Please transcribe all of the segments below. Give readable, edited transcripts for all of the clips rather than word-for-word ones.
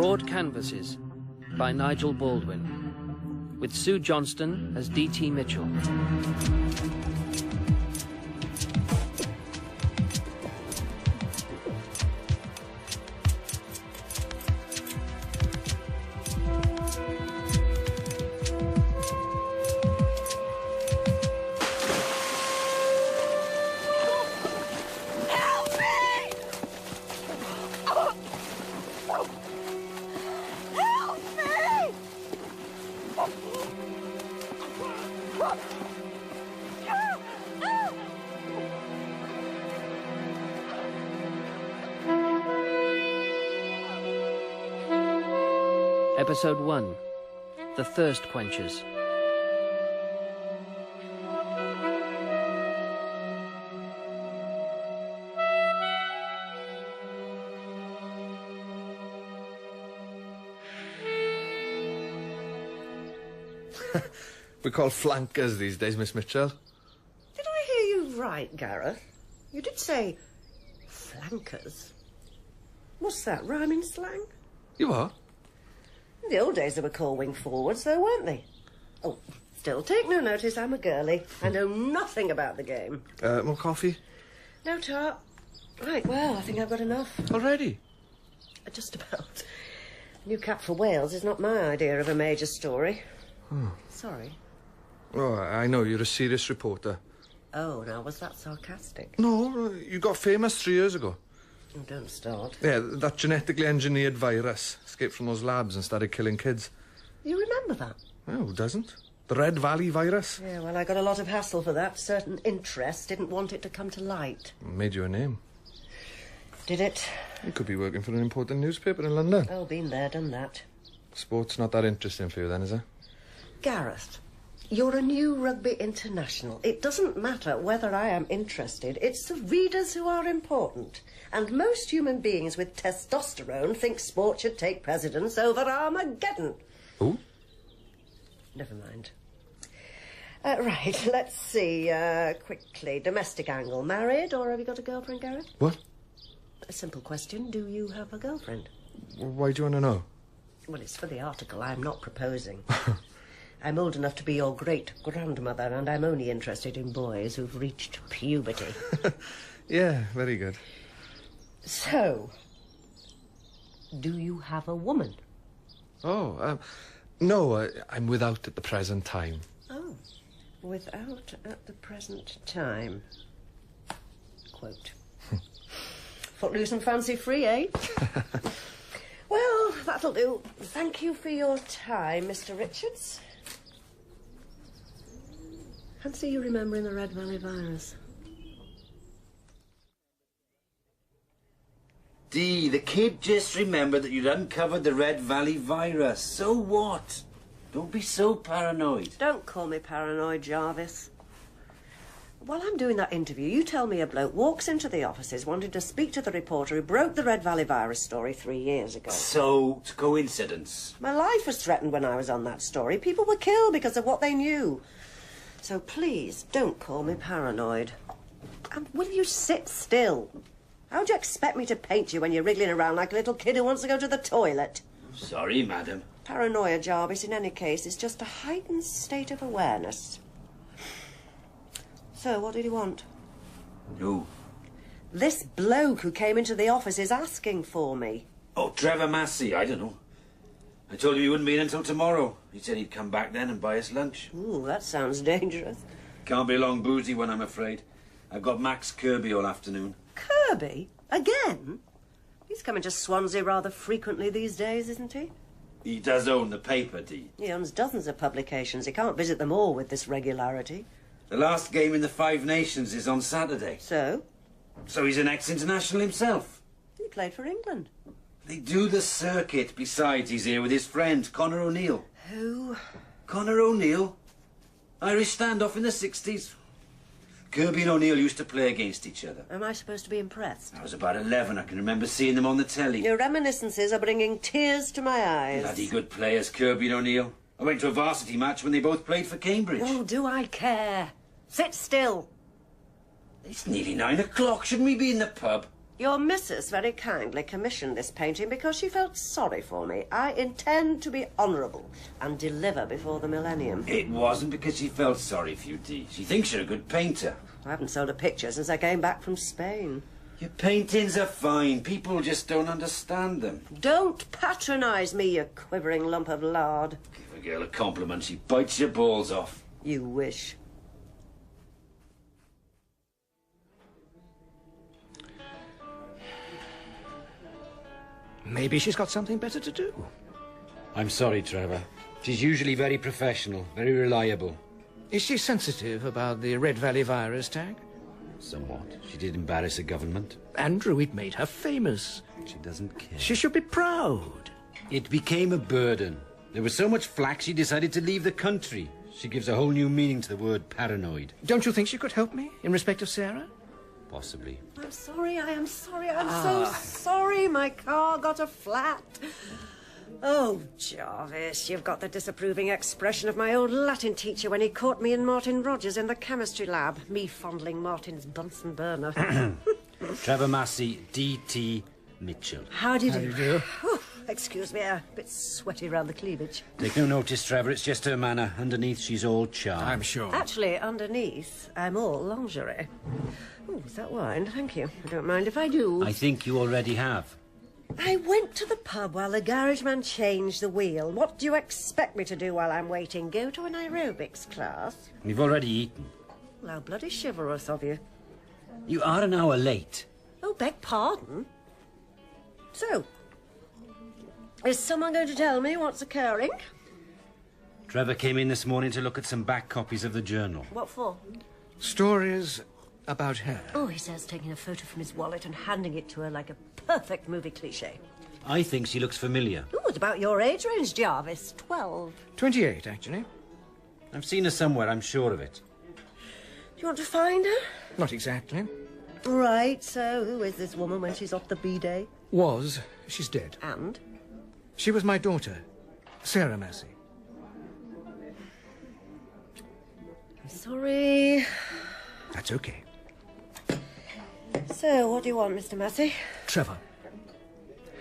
Broad Canvases by Nigel Baldwin, with Sue Johnston as Dee Mitchell. Episode 1, The Thirst Quenchers. We're called flankers these days, Miss Mitchell. Did I hear you right, Gareth? You did say flankers. What's that, rhyming slang? You are? In the old days they were called wing forwards, though, weren't they? Oh, still take no notice, I'm a girlie. I know nothing about the game. More coffee? No tart. Right, well, I think I've got enough. Already? Just about. New cap for Wales is not my idea of a major story. Sorry. Oh, I know, you're a serious reporter. Oh, now, was that sarcastic? No, you got famous 3 years ago. Oh, don't start. Yeah, that genetically engineered virus escaped from those labs and started killing kids. You remember that? Oh, who doesn't? The Red Valley virus. Yeah, well, I got a lot of hassle for that. Certain interests didn't want it to come to light. Made you a name. Did it? You could be working for an important newspaper in London. Oh, been there, done that. Sport's not that interesting for you then, is it? Gareth, you're a new rugby international. It doesn't matter whether I am interested. It's the readers who are important. And most human beings with testosterone think sport should take precedence over Armageddon. Who? Never mind. Right, let's see. Quickly, domestic angle. Married, or have you got a girlfriend, Gareth? What? A simple question. Do you have a girlfriend? Why do you want to know? Well, it's for the article. I'm not proposing. I'm old enough to be your great-grandmother, and I'm only interested in boys who've reached puberty. Yeah, very good. So, do you have a woman? Oh, no, I'm without at the present time. Oh, without at the present time. Quote. Footloose and fancy-free, eh? Well, that'll do. Thank you for your time, Mr. Richards. Fancy you remembering the Red Valley virus. Dee, the kid just remembered that you'd uncovered the Red Valley virus. So what? Don't be so paranoid. Don't call me paranoid, Jarvis. While I'm doing that interview, you tell me a bloke walks into the offices wanting to speak to the reporter who broke the Red Valley virus story 3 years ago. So, it's coincidence. My life was threatened when I was on that story. People were killed because of what they knew. So please, don't call me paranoid. And will you sit still? How'd you expect me to paint you when you're wriggling around like a little kid who wants to go to the toilet? Sorry, madam. Paranoia, Jarvis, in any case, is just a heightened state of awareness. So, what did you want? Who? This bloke who came into the office is asking for me. Oh, Trevor Massey, I don't know. I told him he wouldn't be in until tomorrow. He said he'd come back then and buy us lunch. Ooh, that sounds dangerous. Can't be a long boozy one, I'm afraid. I've got Max Kirby all afternoon. Kirby? Again? He's coming to Swansea rather frequently these days, isn't he? He does own the paper, Dee. He owns dozens of publications. He can't visit them all with this regularity. The last game in the Five Nations is on Saturday. So? So he's an ex-international himself. He played for England. They do the circuit. Besides, he's here with his friend, Conor O'Neill. Who? Conor O'Neill. Irish standoff in the 60s. Kirby and O'Neill used to play against each other. Am I supposed to be impressed? I was about 11. I can remember seeing them on the telly. Your reminiscences are bringing tears to my eyes. Bloody good players, Kirby and O'Neill. I went to a varsity match when they both played for Cambridge. Oh, do I care? Sit still. It's nearly 9 o'clock. Shouldn't we be in the pub? Your missus very kindly commissioned this painting because she felt sorry for me. I intend to be honourable and deliver before the millennium. It wasn't because she felt sorry for you, Dee. She thinks you're a good painter. I haven't sold a picture since I came back from Spain. Your paintings are fine. People just don't understand them. Don't patronise me, you quivering lump of lard. Give a girl a compliment, she bites your balls off. You wish. Maybe she's got something better to do. I'm sorry, Trevor. She's usually very professional, very reliable. Is she sensitive about the Red Valley virus tag? Somewhat. She did embarrass the government. Andrew, it made her famous. She doesn't care. She should be proud. It became a burden. There was so much flack she decided to leave the country. She gives a whole new meaning to the word paranoid. Don't you think she could help me in respect of Sarah? Possibly. I'm sorry, I'm so sorry. My car got a flat. Oh, Jarvis, you've got the disapproving expression of my old Latin teacher when he caught me and Martin Rogers in the chemistry lab, me fondling Martin's Bunsen burner. Trevor Massey, D.T. Mitchell. How do you do? How do you do? Oh, excuse me, a bit sweaty round the cleavage. Take no notice, Trevor. It's just her manner. Underneath, she's all charm. I'm sure. Actually, underneath, I'm all lingerie. Oh, is that wine? Thank you. I don't mind if I do. I think you already have. I went to the pub while the garage man changed the wheel. What do you expect me to do while I'm waiting? Go to an aerobics class? You've already eaten. Well, how bloody chivalrous of you. You are an hour late. Oh, beg pardon? So, is someone going to tell me what's occurring? Trevor came in this morning to look at some back copies of the journal. What for? Stories about her. Oh, he says taking a photo from his wallet and handing it to her like a perfect movie cliché. I think she looks familiar. Oh, it's about your age range, Jarvis. 12. 28, actually. I've seen her somewhere, I'm sure of it. Do you want to find her? Not exactly. Right, so who is this woman when she's off the B-day? Was. She's dead. And? She was my daughter, Sarah Massey. I'm sorry. That's okay. So, what do you want, Mr. Massey? Trevor.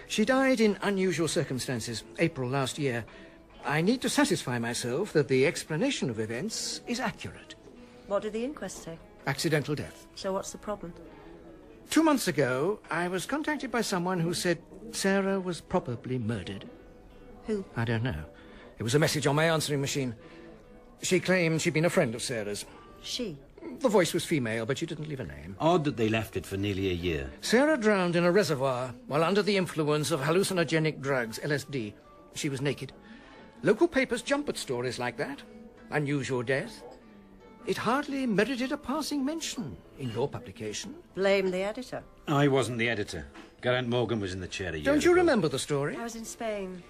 She died in unusual circumstances, April last year. I need to satisfy myself that the explanation of events is accurate. What did the inquest say? Accidental death. So what's the problem? 2 months ago, I was contacted by someone who said Sarah was probably murdered. Who? I don't know. It was a message on my answering machine. She claimed she'd been a friend of Sarah's. She? The voice was female, but she didn't leave a name. Odd that they left it for nearly a year. Sarah drowned in a reservoir while under the influence of hallucinogenic drugs, LSD. She was naked. Local papers jump at stories like that. Unusual death. It hardly merited a passing mention in your publication. Blame the editor. I wasn't the editor. Geraint Morgan was in the chair a year Don't you ago. remember the story? I was in Spain.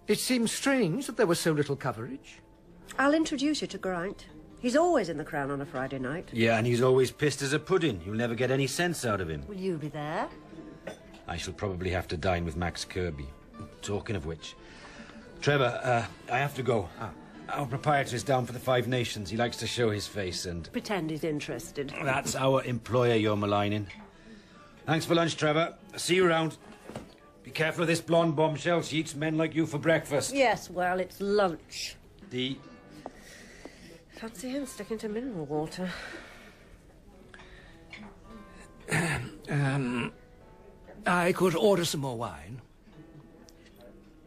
It seems strange that there was so little coverage. I'll introduce you to Geraint. He's always in the Crown on a Friday night. Yeah, and he's always pissed as a pudding. You'll never get any sense out of him. Will you be there? I shall probably have to dine with Max Kirby. Talking of which... Trevor, I have to go. Our proprietor is down for the Five Nations. He likes to show his face and... Pretend he's interested. That's our employer you're maligning. Thanks for lunch, Trevor. See you around. Be careful of this blonde bombshell. She eats men like you for breakfast. Yes, well, it's lunch. Dee. Fancy him sticking to mineral water. I could order some more wine.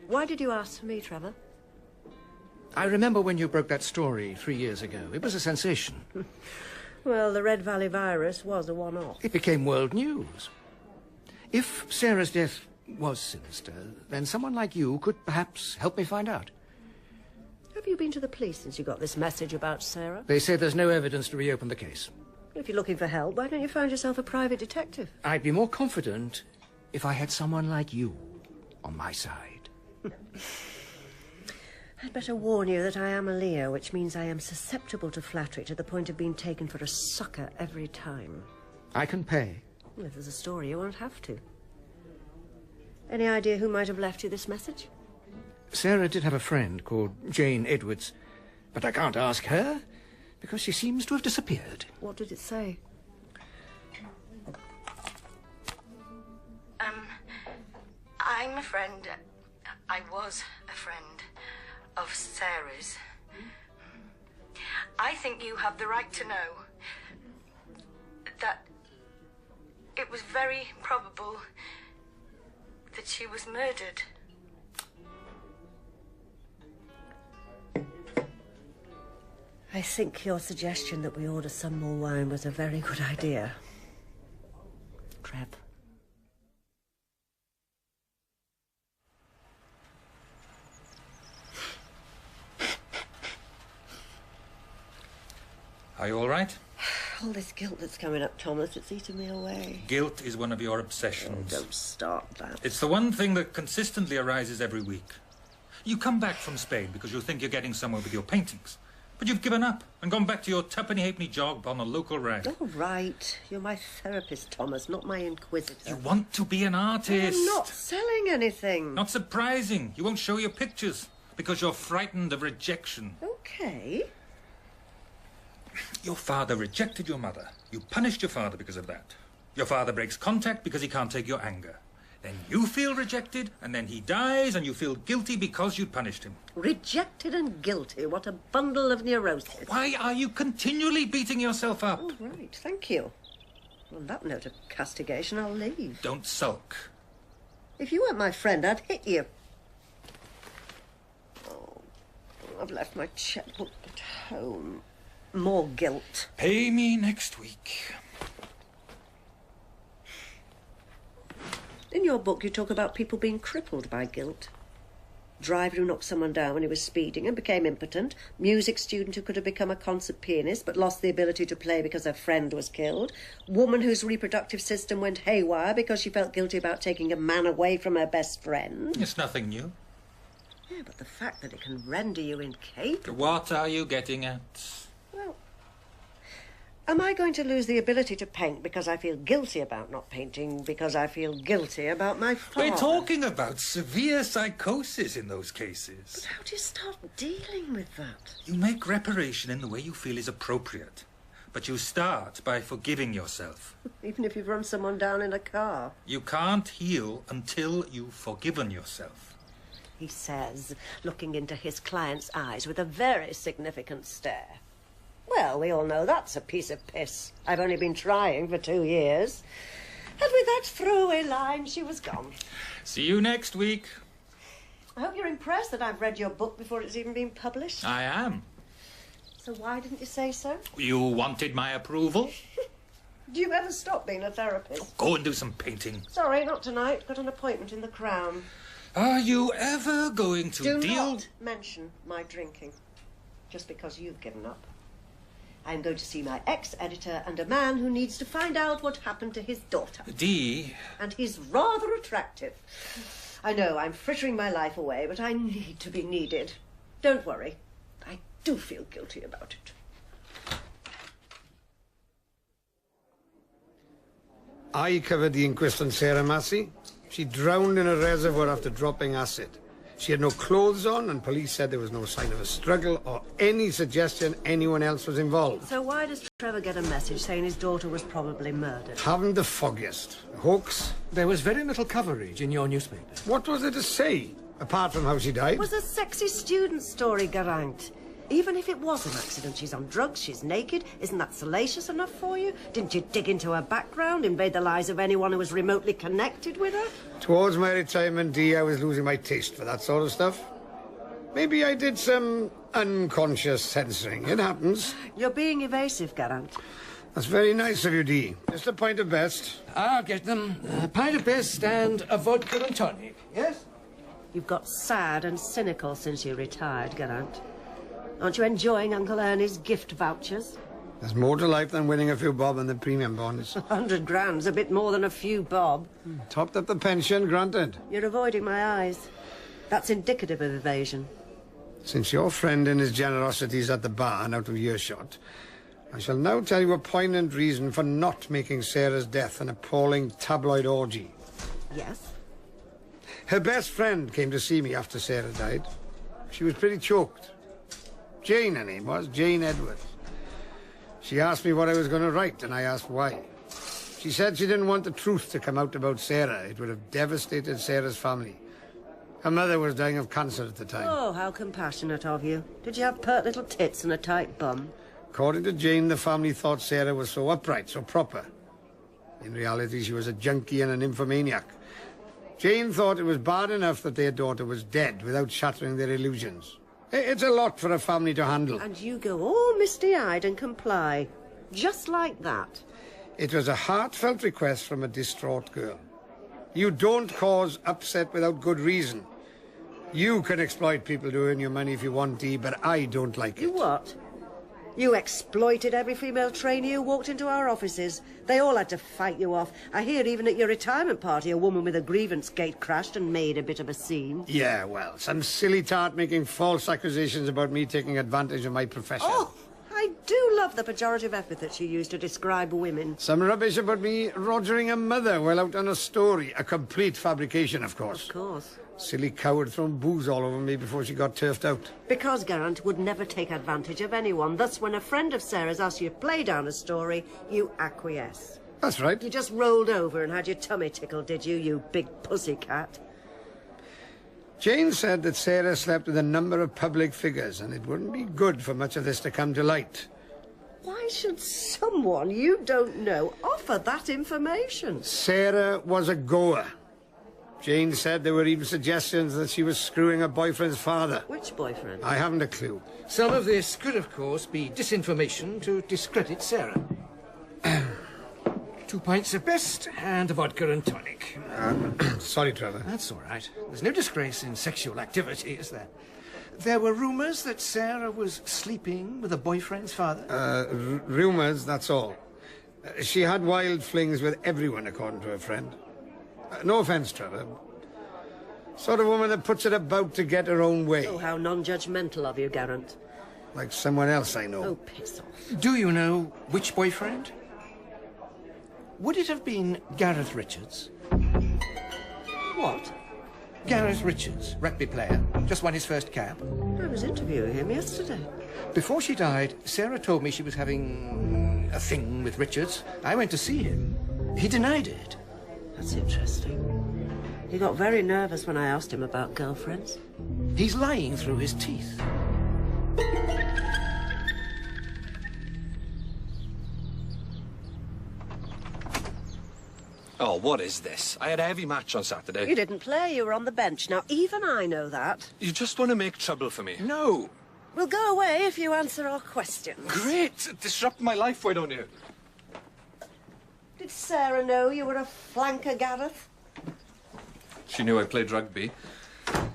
Why did you ask for me, Trevor? I remember when you broke that story 3 years ago. It was a sensation. Well, the Red Valley virus was a one-off. It became world news. If Sarah's death was sinister, then someone like you could perhaps help me find out. Have you been to the police since you got this message about Sarah? They say there's no evidence to reopen the case. If you're looking for help, why don't you find yourself a private detective? I'd be more confident if I had someone like you on my side. I'd better warn you that I am a Leo, which means I am susceptible to flattery to the point of being taken for a sucker every time. I can pay. Well, if there's a story, you won't have to. Any idea who might have left you this message? Sarah did have a friend called Jane Edwards, but I can't ask her because she seems to have disappeared. What did it say? I'm a friend. I was a friend of Sarah's. I think you have the right to know that it was very probable that she was murdered. I think your suggestion that we order some more wine was a very good idea. Trev. Are you all right? All this guilt that's coming up, Thomas, it's eating me away. Guilt is one of your obsessions. Oh, don't start that. It's the one thing that consistently arises every week. You come back from Spain because you think you're getting somewhere with your paintings. But you've given up and gone back to your tuppenny-halfpenny job on a local rag. All right. You're my therapist, Thomas, not my inquisitor. You want to be an artist. I'm not selling anything. Not surprising. You won't show your pictures because you're frightened of rejection. Okay. Your father rejected your mother. You punished your father because of that. Your father breaks contact because he can't take your anger. Then you feel rejected, and then he dies, and you feel guilty because you punished him. Rejected and guilty. What a bundle of neurosis. Why are you continually beating yourself up? All right, thank you. On that note of castigation, I'll leave. Don't sulk. If you weren't my friend, I'd hit you. Oh, I've left my checkbook at home. More guilt. Pay me next week. In your book, you talk about people being crippled by guilt. Driver who knocked someone down when he was speeding and became impotent. Music student who could have become a concert pianist but lost the ability to play because her friend was killed. Woman whose reproductive system went haywire because she felt guilty about taking a man away from her best friend. It's nothing new. Yeah, but the fact that it can render you incapable... What are you getting at? Well, am I going to lose the ability to paint because I feel guilty about not painting, because I feel guilty about my father? We're talking about severe psychosis in those cases. But how do you start dealing with that? You make reparation in the way you feel is appropriate. But you start by forgiving yourself. Even if you've run someone down in a car? You can't heal until you've forgiven yourself. He says, looking into his client's eyes with a very significant stare. Well, we all know that's a piece of piss. I've only been trying for 2 years. And with that throwaway line, she was gone. See you next week. I hope you're impressed that I've read your book before it's even been published. I am. So why didn't you say so? You wanted my approval? Do you ever stop being a therapist? Go and do some painting. Sorry, not tonight. Got an appointment in the Crown. Are you ever going to Do deal... not mention my drinking. Just because you've given up. I'm going to see my ex-editor and a man who needs to find out what happened to his daughter. Dee... And he's rather attractive. I know I'm frittering my life away, but I need to be needed. Don't worry. I do feel guilty about it. I covered the inquest on Sarah Massey. She drowned in a reservoir after dropping acid. She had no clothes on, and police said there was no sign of a struggle or any suggestion anyone else was involved. So why does Trevor get a message saying his daughter was probably murdered? Haven't the foggiest. Hoax? There was very little coverage in your newspaper. What was there to say, apart from how she died? It was a sexy student story, Geraint. Even if it was an accident, she's on drugs, she's naked. Isn't that salacious enough for you? Didn't you dig into her background, invade the lives of anyone who was remotely connected with her? Towards my retirement, Dee, I was losing my taste for that sort of stuff. Maybe I did some unconscious censoring. It happens. You're being evasive, Geraint. That's very nice of you, Dee. Just a pint of best. I'll get them a pint of best and a vodka and tonic, yes? You've got sad and cynical since you retired, Geraint. Aren't you enjoying Uncle Ernie's gift vouchers? There's more to life than winning a few bob on the premium bonus. 100 grand's a bit more than a few bob. Topped up the pension, granted. You're avoiding my eyes. That's indicative of evasion. Since your friend and his generosity is at the bar and out of earshot, I shall now tell you a poignant reason for not making Sarah's death an appalling tabloid orgy. Yes? Her best friend came to see me after Sarah died. She was pretty choked. Jane, her name was, Jane Edwards. She asked me what I was going to write, and I asked why. She said she didn't want the truth to come out about Sarah. It would have devastated Sarah's family. Her mother was dying of cancer at the time. Oh, how compassionate of you. Did you have pert little tits and a tight bum? According to Jane, the family thought Sarah was so upright, so proper. In reality, she was a junkie and an nymphomaniac. Jane thought it was bad enough that their daughter was dead without shattering their illusions. It's a lot for a family to handle. And you go all misty-eyed and comply. Just like that. It was a heartfelt request from a distraught girl. You don't cause upset without good reason. You can exploit people to earn your money if you want, Dee, but I don't like it. You what? You exploited every female trainee who walked into our offices. They all had to fight you off. I hear even at your retirement party a woman with a grievance gate crashed and made a bit of a scene. Yeah, well, some silly tart making false accusations about me taking advantage of my profession. Oh, I do love the pejorative epithets you use to describe women. Some rubbish about me rogering a mother while out on a story. A complete fabrication, of course. Of course. Silly coward thrown booze all over me before she got turfed out. Because Geraint would never take advantage of anyone. Thus, when a friend of Sarah's asks you to play down a story, you acquiesce. That's right. You just rolled over and had your tummy tickled, did you, you big pussycat? Jane said that Sarah slept with a number of public figures, and it wouldn't be good for much of this to come to light. Why should someone you don't know offer that information? Sarah was a goer. Jane said there were even suggestions that she was screwing her boyfriend's father. Which boyfriend? I haven't a clue. Some of this could, of course, be disinformation to discredit Sarah. 2 pints of best and a vodka and tonic. Sorry, Trevor. That's all right. There's no disgrace in sexual activity, is there? There were rumours that Sarah was sleeping with a boyfriend's father? Rumours, that's all. She had wild flings with everyone, according to her friend. No offence, Trevor. Sort of woman that puts it about to get her own way. Oh, how non-judgmental of you, Geraint. Like someone else I know. Oh, piss off. Do you know which boyfriend? Would it have been Gareth Richards? What? Gareth Richards, rugby player, just won his first cap. I was interviewing him yesterday. Before she died, Sarah told me she was having a thing with Richards. I went to see him. He denied it. That's interesting. He got very nervous when I asked him about girlfriends. He's lying through his teeth. Oh, what is this? I had a heavy match on Saturday. You didn't play, you were on the bench. Now, even I know that. You just want to make trouble for me. No. We'll go away if you answer our questions. Great! Disrupt my life, why don't you? Did Sarah know you were a flanker, Gareth? She knew I played rugby.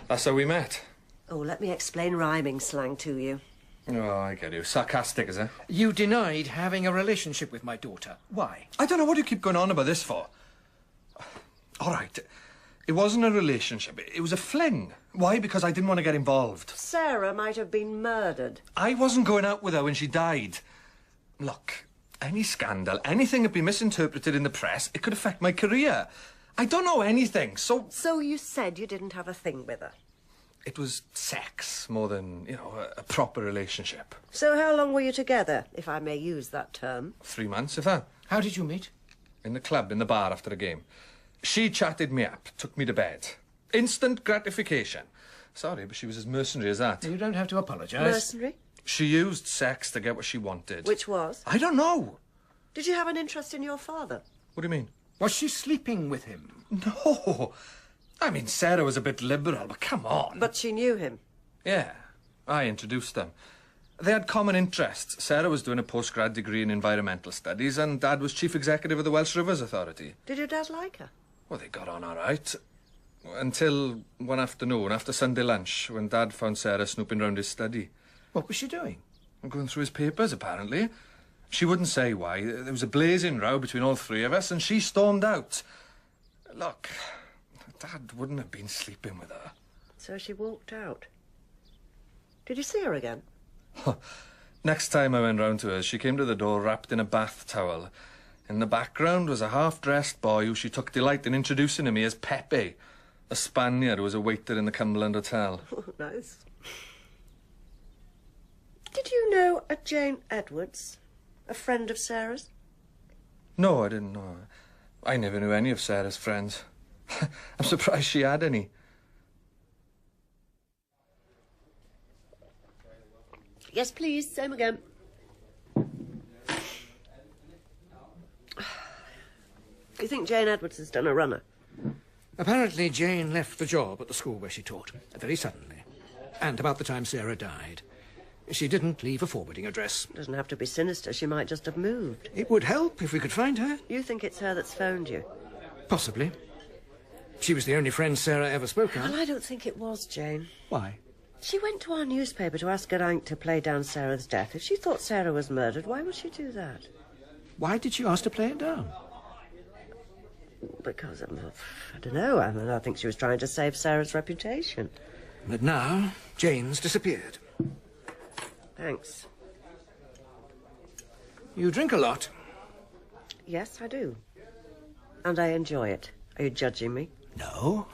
That's how we met. Oh, let me explain rhyming slang to you. Oh, I get you. Sarcastic, is it? You denied having a relationship with my daughter. Why? I don't know what you keep going on about this for. All right. It wasn't a relationship. It was a fling. Why? Because I didn't want to get involved. Sarah might have been murdered. I wasn't going out with her when she died. Look, any scandal, anything that be misinterpreted in the press, it could affect my career. I don't know anything, so... So you said you didn't have a thing with her? It was sex more than, you know, a proper relationship. So how long were you together, if I may use that term? 3 months, if that. How did you meet? In the club, in the bar after a game. She chatted me up, took me to bed. Instant gratification. Sorry, but she was as mercenary as that. You don't have to apologise. Mercenary? She used sex to get what she wanted. Which was? I don't know. Did you have an interest in your father? What do you mean? Was she sleeping with him? No. I mean, Sarah was a bit liberal, but come on. But she knew him? Yeah. I introduced them. They had common interests. Sarah was doing a postgrad degree in environmental studies, and Dad was chief executive of the Welsh Rivers Authority. Did your dad like her? Well, they got on all right. Until one afternoon, after Sunday lunch, when Dad found Sarah snooping round his study. What was she doing? Going through his papers, apparently. She wouldn't say why. There was a blazing row between all three of us, and she stormed out. Look, Dad wouldn't have been sleeping with her. So she walked out. Did you see her again? Next time I went round to her, she came to the door wrapped in a bath towel. In the background was a half-dressed boy who she took delight in introducing to me as Pepe, a Spaniard who was a waiter in the Cumberland Hotel. Oh, nice. Did you know a Jane Edwards, a friend of Sarah's? No, I didn't know. I never knew any of Sarah's friends. I'm surprised she had any. Yes, please. Same again. You think Jane Edwards has done a runner? Apparently Jane left the job at the school where she taught, very suddenly. And about the time Sarah died. She didn't leave a forwarding address. Doesn't have to be sinister. She might just have moved. It would help if we could find her. You think it's her that's phoned you? Possibly. She was the only friend Sarah ever spoke of. Well, I don't think it was Jane. Why? She went to our newspaper to ask Geraint to play down Sarah's death. If she thought Sarah was murdered, why would she do that? Why did she ask to play it down? Because, I don't know. I think she was trying to save Sarah's reputation. But now, Jane's disappeared. Thanks. You drink a lot. Yes, I do. And I enjoy it. Are you judging me? No.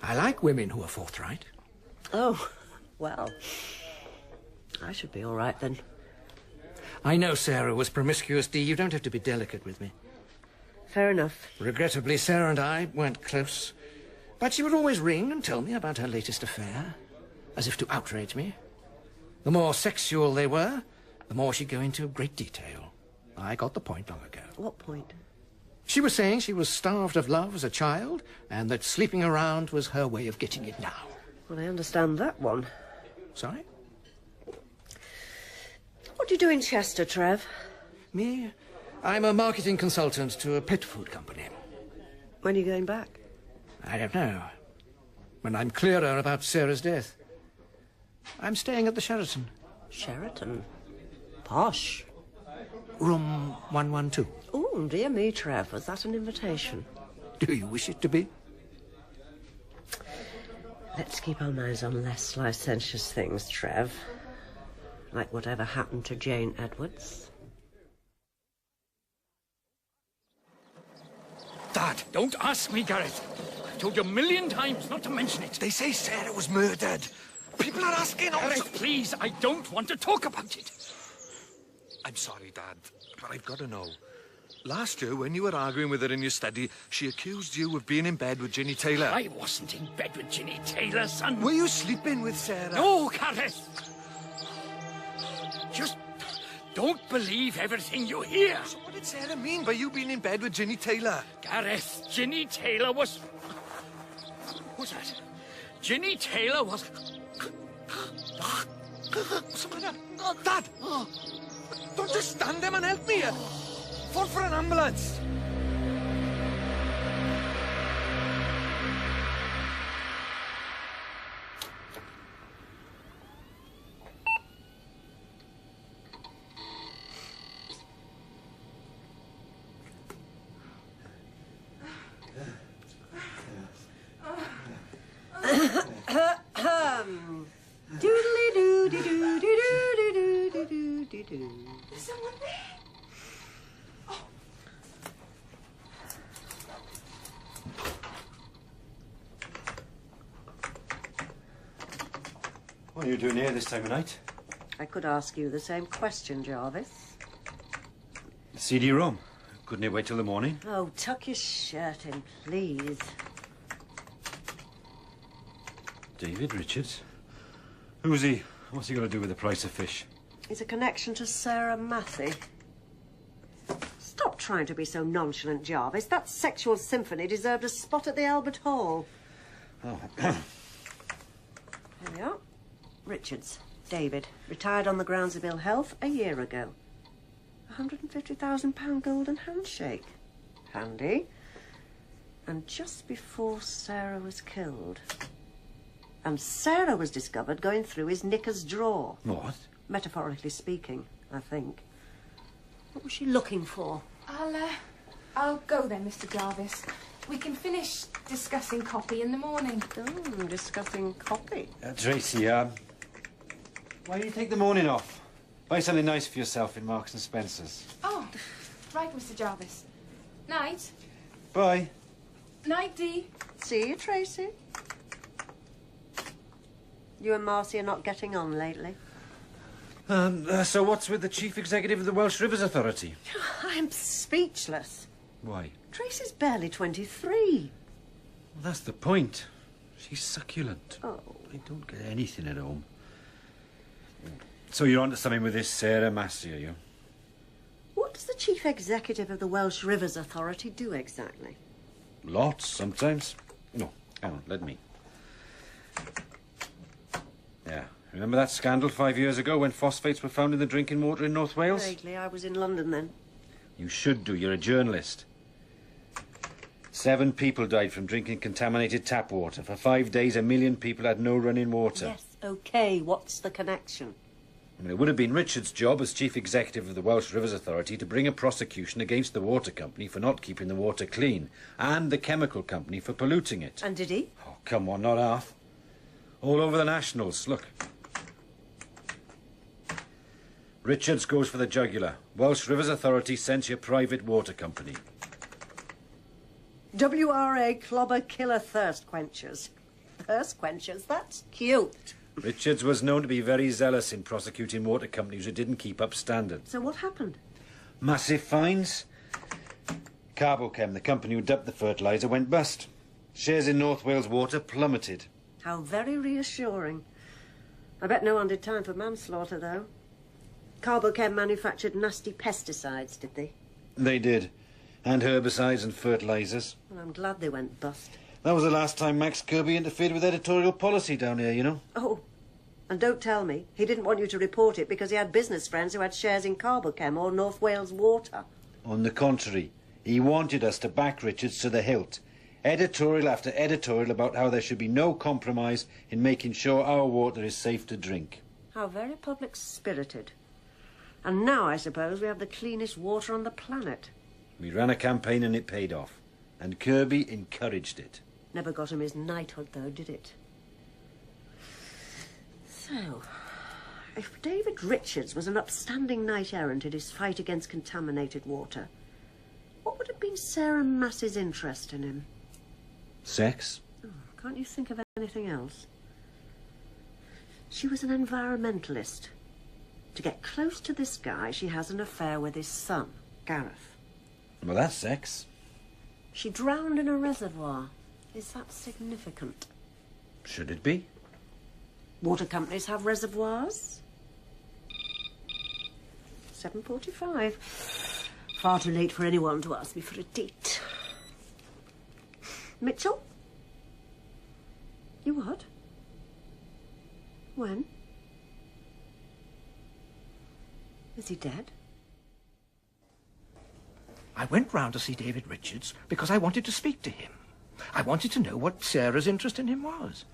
I like women who are forthright. Oh, well. I should be all right then. I know Sarah was promiscuous, Dee. You don't have to be delicate with me. Fair enough. Regrettably, Sarah and I weren't close. But she would always ring and tell me about her latest affair, as if to outrage me. The more sexual they were, the more she'd go into great detail. I got the point long ago. What point? She was saying she was starved of love as a child, and that sleeping around was her way of getting it now. Well, I understand that one. Sorry? What do you do in Chester, Trev? Me? I'm a marketing consultant to a pet food company. When are you going back? I don't know. When I'm clearer about Sarah's death. I'm staying at the Sheraton. Sheraton? Posh. Room 112. Oh, dear me, Trev. Was that an invitation? Do you wish it to be? Let's keep our minds on less licentious things, Trev. Like whatever happened to Jane Edwards. Dad, don't ask me, Gareth. I've told you a million times not to mention it. They say Sarah was murdered. People are asking also. Gareth, please, I don't want to talk about it. I'm sorry, Dad, but I've got to know. Last year, when you were arguing with her in your study, she accused you of being in bed with Ginny Taylor. I wasn't in bed with Ginny Taylor, son. Were you sleeping with Sarah? No, Gareth. Just don't believe everything you hear. So what did Sarah mean by you being in bed with Ginny Taylor? Gareth, Ginny Taylor was... What's that? Ginny Taylor was... What's the matter? Dad! Don't just stand there and help me. Phone for an ambulance. Doodly-doo-dee-doo-dee-doo-dee-doo-dee-doo-dee-doo. There's someone there. What are you doing here this time of night? I could ask you the same question, Jarvis. The CD-ROM. Couldn't it wait till the morning? Oh, tuck your shirt in, please. David Richards? Who's he? What's he got to do with the price of fish? He's a connection to Sarah Massey. Stop trying to be so nonchalant, Jarvis. That sexual symphony deserved a spot at the Albert Hall. Oh. Here we are. Richards, David, retired on the grounds of ill health a year ago. £150,000 golden handshake. Handy. And just before Sarah was killed. And Sarah was discovered going through his knickers drawer. What? Metaphorically speaking, I think. What was she looking for? I'll go then, Mr. Jarvis. We can finish discussing copy in the morning. Oh, discussing copy. Tracy, why don't you take the morning off? Buy something nice for yourself in Marks and Spencer's. Oh, right, Mr. Jarvis. Night. Bye. Night, Dee. See you, Tracy. You and Marcy are not getting on lately. So what's with the chief executive of the Welsh Rivers Authority? I'm speechless. Why? Tracy's barely 23. Well, that's the point. She's succulent. Oh. I don't get anything at home. So you're onto something with this Sarah Massey, are you? What does the chief executive of the Welsh Rivers Authority do exactly? Lots, sometimes. No, hang on, let me. Yeah. Remember that scandal 5 years ago when phosphates were found in the drinking water in North Wales? Vaguely, I was in London then. You should do. You're a journalist. 7 people died from drinking contaminated tap water. For 5 days, 1 million people had no running water. Yes, OK. What's the connection? I mean, it would have been Richard's job as chief executive of the Welsh Rivers Authority to bring a prosecution against the water company for not keeping the water clean, and the chemical company for polluting it. And did he? Oh, come on, not half. All over the nationals. Look. Richards goes for the jugular. Welsh Rivers Authority sends your private water company. WRA Clobber Killer Thirst Quenchers. Thirst Quenchers? That's cute. Richards was known to be very zealous in prosecuting water companies who didn't keep up standards. So what happened? Massive fines. Carbochem, the company who dumped the fertiliser, went bust. Shares in North Wales Water plummeted. How very reassuring. I bet no one did time for manslaughter, though. Carbochem manufactured nasty pesticides, did they? They did. And herbicides and fertilisers. Well, I'm glad they went bust. That was the last time Max Kirby interfered with editorial policy down here, you know. Oh, and don't tell me he didn't want you to report it because he had business friends who had shares in Carbochem or North Wales Water. On the contrary, he wanted us to back Richards to the hilt. Editorial after editorial about how there should be no compromise in making sure our water is safe to drink. How very public-spirited. And now, I suppose, we have the cleanest water on the planet. We ran a campaign and it paid off. And Kirby encouraged it. Never got him his knighthood, though, did it? So, if David Richards was an upstanding knight-errant in his fight against contaminated water, what would have been Sarah Massey's interest in him? Sex? Oh, can't you think of anything else? She was an environmentalist. To get close to this guy, she has an affair with his son, Gareth. Well, that's sex. She drowned in a reservoir. Is that significant? Should it be? Water companies have reservoirs. 7:45. Far too late for anyone to ask me for a date. Mitchell? You what? When? Is he dead? I went round to see David Richards because I wanted to speak to him. I wanted to know what Sarah's interest in him was.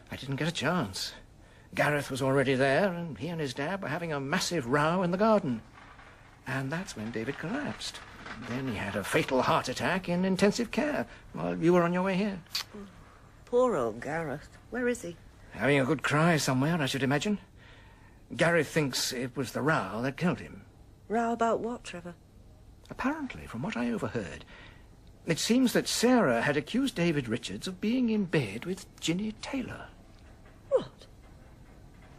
I didn't get a chance. Gareth was already there, and he and his dad were having a massive row in the garden. And that's when David collapsed. Then he had a fatal heart attack in intensive care while you were on your way here. Poor old Gareth. Where is he? Having a good cry somewhere, I should imagine. Gareth thinks it was the row that killed him. Row about what, Trevor? Apparently, from what I overheard, it seems that Sarah had accused David Richards of being in bed with Ginny Taylor. What?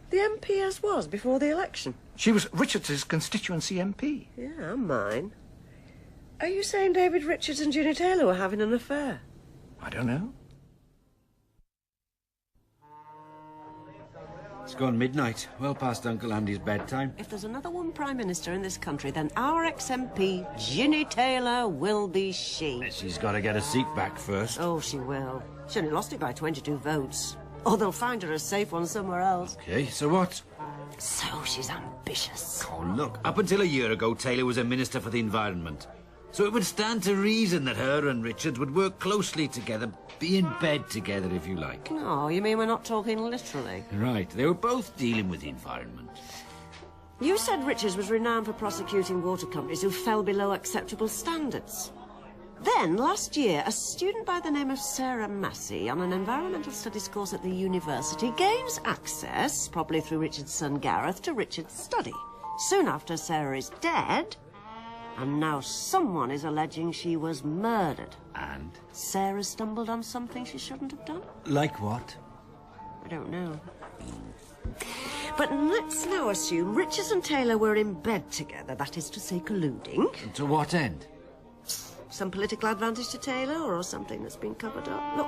The MP was before the election? She was Richards's constituency MP. Yeah, and mine. Are you saying David Richards and Ginny Taylor were having an affair? I don't know. It's gone midnight, well past Uncle Andy's bedtime. If there's another one Prime Minister in this country, then our ex-MP, Ginny Taylor, will be she. She's got to get a seat back first. Oh, she will. She only lost it by 22 votes. Or they'll find her a safe one somewhere else. Okay, so what? So she's ambitious. Oh, look, up until a year ago, Taylor was a Minister for the Environment. So it would stand to reason that her and Richards would work closely together, be in bed together, if you like. Oh, you mean we're not talking literally? Right, they were both dealing with the environment. You said Richards was renowned for prosecuting water companies who fell below acceptable standards. Then, last year, a student by the name of Sarah Massey on an environmental studies course at the university gains access, probably through Richard's son Gareth, to Richard's study. Soon after, Sarah is dead, and now someone is alleging she was murdered. And? Sarah stumbled on something she shouldn't have done? Like what? I don't know. But let's now assume Richards and Taylor were in bed together, that is to say, colluding. And to what end? Some political advantage to Taylor, or something that's been covered up. Look,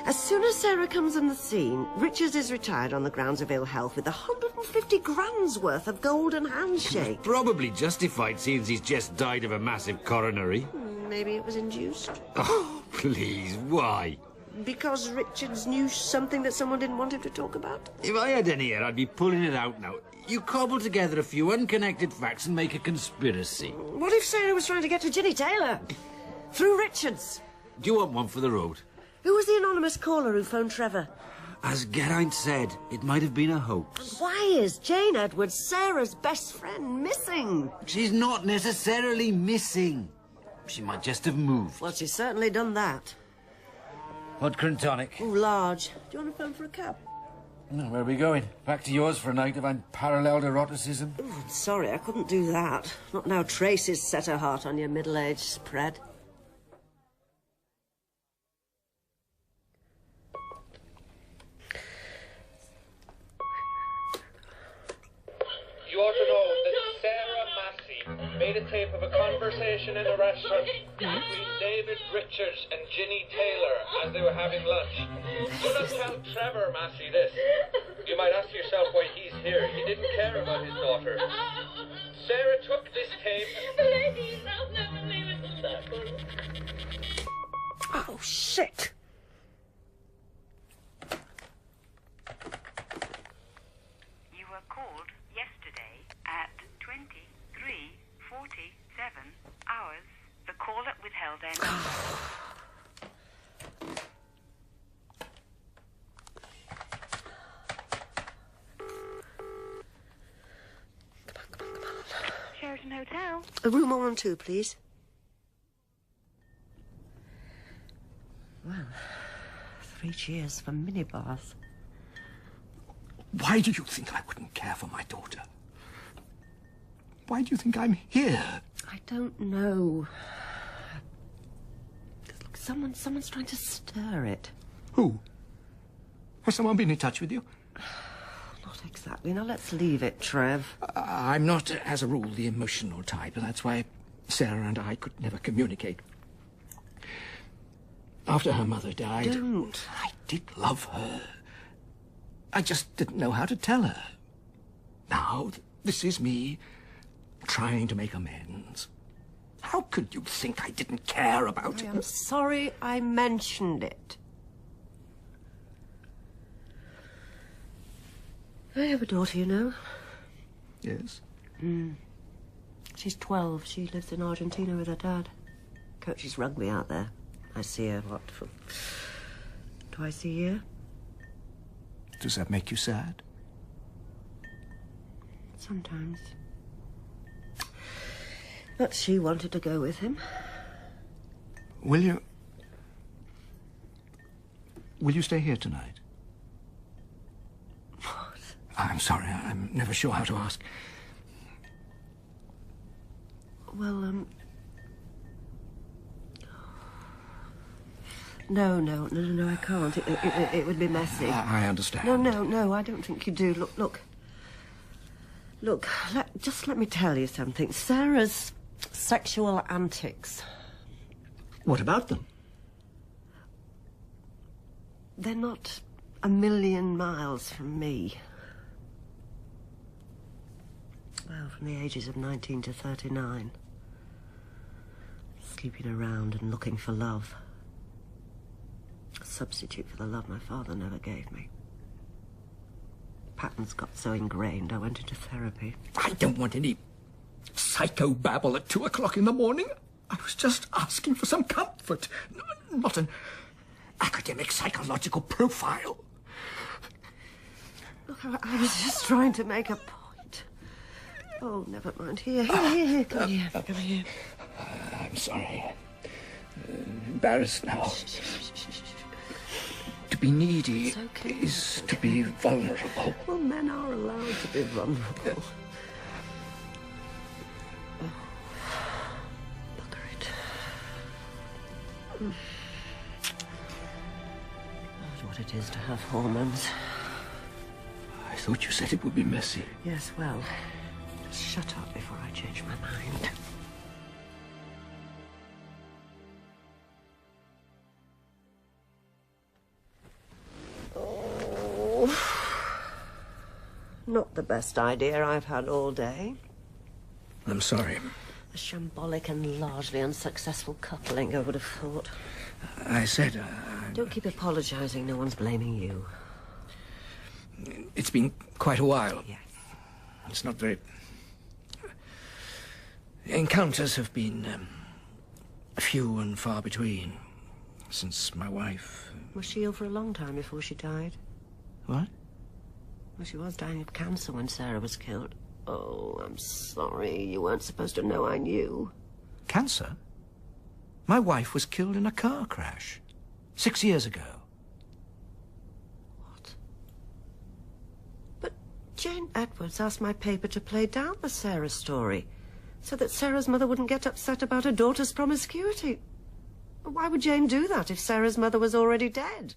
as soon as Sarah comes on the scene, Richards is retired on the grounds of ill health with 150 grand's worth of golden handshake. Probably justified, seeing he's just died of a massive coronary. Maybe it was induced. Oh, please, why? Because Richards knew something that someone didn't want him to talk about. If I had any hair, I'd be pulling it out now. You cobble together a few unconnected facts and make a conspiracy. What if Sarah was trying to get to Ginny Taylor? Through Richards? Do you want one for the road? Who was the anonymous caller who phoned Trevor? As Geraint said, it might have been a hoax. Why is Jane Edwards, Sarah's best friend, missing? She's not necessarily missing. She might just have moved. Well, she's certainly done that. Vodka and tonic. Oh, large. Do you want to phone for a cab? No, where are we going? Back to yours for a night of unparalleled eroticism? Oh, I'm sorry, I couldn't do that. Not now Tracy's set her heart on your middle-aged spread. You ought to know that Sarah Massey made a tape of a conversation in a restaurant between David Richards and Ginny Taylor as they were having lunch. Do not tell Trevor Massey this. You might ask yourself why he's here. He didn't care about his daughter. Sarah took this tape... Ladies, I'll never leave it in circle. Oh, shit! You were called yesterday at 23:47 hours. The caller withheld their number. Sheraton Hotel. A room 112, please. Well, 3 cheers for minibars. Why do you think I wouldn't care for my daughter? Why do you think I'm here? I don't know. Look, someone's trying to stir it. Who? Has someone been in touch with you? Not exactly. Now, let's leave it, Trev. I'm not, as a rule, the emotional type, and that's why Sarah and I could never communicate. After her mother died... Don't. I did love her. I just didn't know how to tell her. Now, this is me trying to make amends. How could you think I didn't care about her? I'm sorry I mentioned it. I have a daughter, you know. Yes? She's 12. She lives in Argentina with her dad. Coaches rugby out there. I see her, for twice a year. Does that make you sad? Sometimes. But she wanted to go with him. Will you stay here tonight? What? I'm sorry, I'm never sure how to ask. Well, No, I can't. It would be messy. I understand. No, I don't think you do. Look, just let me tell you something. Sarah's sexual antics. What about them? They're not a million miles from me. Well, from the ages of 19 to 39. Sleeping around and looking for love. A substitute for the love my father never gave me. Patterns got so ingrained, I went into therapy. I don't want any psychobabble at 2 o'clock in the morning. I was just asking for some comfort, not an academic psychological profile. Look, I was just trying to make a point. Oh, never mind. Here, come here. I'm sorry. Embarrassed now. To be needy is to be vulnerable. Well, men are allowed to be vulnerable. Look at it. That's what it is to have hormones. I thought you said it would be messy. Yes, well, just shut up before I change my mind. Oh. Not the best idea I've had all day. I'm sorry. A shambolic and largely unsuccessful coupling, I would have thought. I said... Don't keep apologising. No one's blaming you. It's been quite a while. Yes. It's not very... Encounters have been few and far between since my wife... Was she ill for a long time before she died? What? Well, she was dying of cancer when Sarah was killed. Oh, I'm sorry. You weren't supposed to know I knew. Cancer? My wife was killed in a car crash 6 years ago. What? But Jane Edwards asked my paper to play down the Sarah story so that Sarah's mother wouldn't get upset about her daughter's promiscuity. But why would Jane do that if Sarah's mother was already dead?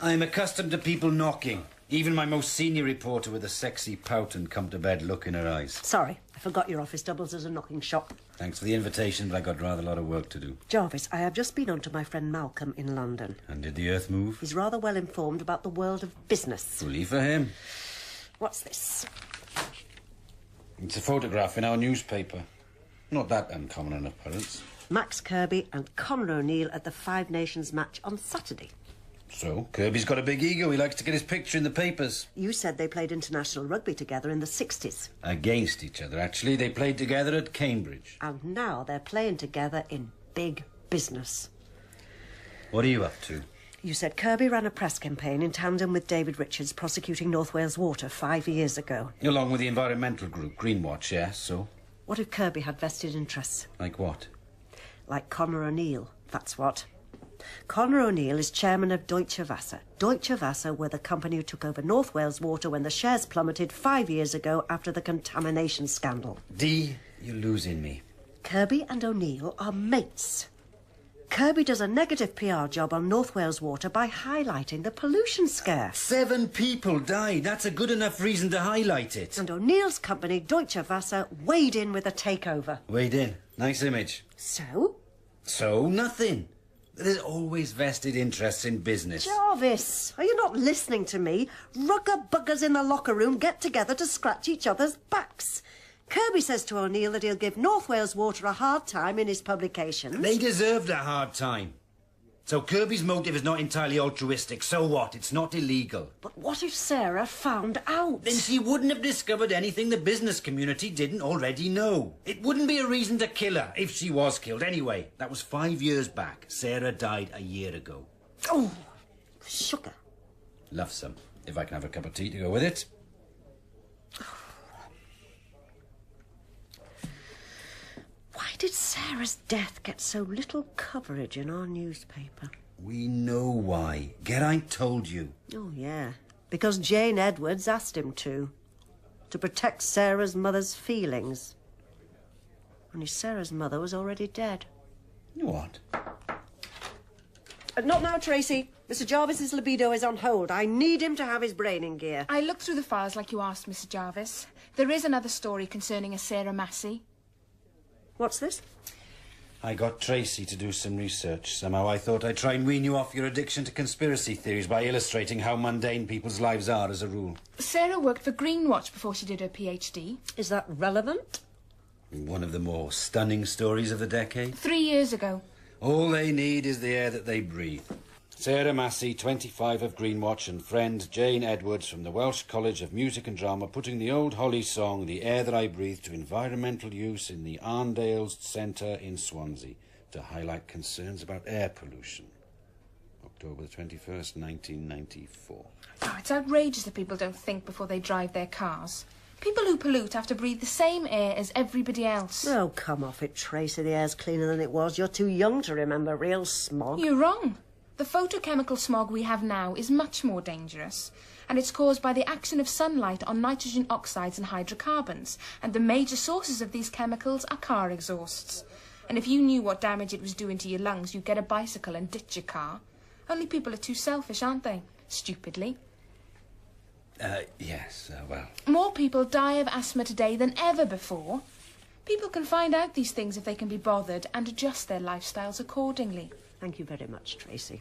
I'm accustomed to people knocking. Even my most senior reporter with a sexy pout and come to bed look in her eyes. Sorry, I forgot your office doubles as a knocking shop. Thanks for the invitation, but I got rather a lot of work to do. Jarvis, I have just been on to my friend Malcolm in London. And did the earth move? He's rather well informed about the world of business. Bully for him. What's this? It's a photograph in our newspaper. Not that uncommon an occurrence. Max Kirby and Conor O'Neill at the Five Nations match on Saturday. So, Kirby's got a big ego. He likes to get his picture in the papers. You said they played international rugby together in the 60s. Against each other, actually. They played together at Cambridge. And now they're playing together in big business. What are you up to? You said Kirby ran a press campaign in tandem with David Richards prosecuting North Wales Water 5 years ago. Along with the environmental group, Greenwatch, yes, so? What if Kirby had vested interests? Like what? Like Conor O'Neill, that's what. Conor O'Neill is chairman of Deutsche Wasser. Deutsche Wasser were the company who took over North Wales Water when the shares plummeted 5 years ago after the contamination scandal. Dee, you're losing me. Kirby and O'Neill are mates. Kirby does a negative PR job on North Wales Water by highlighting the pollution scare. 7 people died. That's a good enough reason to highlight it. And O'Neill's company, Deutsche Wasser, weighed in with a takeover. Weighed in. Nice image. So? So, nothing. There's always vested interests in business. Jarvis, are you not listening to me? Rugger buggers in the locker room get together to scratch each other's backs. Kirby says to O'Neill that he'll give North Wales Water a hard time in his publications. They deserved a hard time. So Kirby's motive is not entirely altruistic. So what? It's not illegal. But what if Sarah found out? Then she wouldn't have discovered anything the business community didn't already know. It wouldn't be a reason to kill her, if she was killed. Anyway, that was 5 years back. Sarah died a year ago. Oh, sugar. Love some, if I can have a cup of tea to go with it. Why did Sarah's death get so little coverage in our newspaper? We know why. Geraint told you. Oh, yeah. Because Jane Edwards asked him to protect Sarah's mother's feelings. Only Sarah's mother was already dead. What? Not now, Tracy. Mr. Jarvis's libido is on hold. I need him to have his brain in gear. I looked through the files like you asked, Mr. Jarvis. There is another story concerning a Sarah Massey. What's this? I got Tracy to do some research. Somehow I thought I'd try and wean you off your addiction to conspiracy theories by illustrating how mundane people's lives are as a rule. Sarah worked for Greenwatch before she did her PhD. Is that relevant? One of the more stunning stories of the decade. 3 years ago. All they need is the air that they breathe. Sarah Massey, 25 of Greenwatch, and friend Jane Edwards from the Welsh College of Music and Drama putting the old Holly song, The Air That I Breathe, to environmental use in the Arndales Centre in Swansea to highlight concerns about air pollution. October 21st, 1994. Oh, it's outrageous that people don't think before they drive their cars. People who pollute have to breathe the same air as everybody else. Oh, come off it, Tracy. The air's cleaner than it was. You're too young to remember real smog. You're wrong. The photochemical smog we have now is much more dangerous, and it's caused by the action of sunlight on nitrogen oxides and hydrocarbons, and the major sources of these chemicals are car exhausts. And if you knew what damage it was doing to your lungs, you'd get a bicycle and ditch your car. Only people are too selfish, aren't they? Stupidly. Yes, well... More people die of asthma today than ever before. People can find out these things if they can be bothered and adjust their lifestyles accordingly. Thank you very much, Tracy.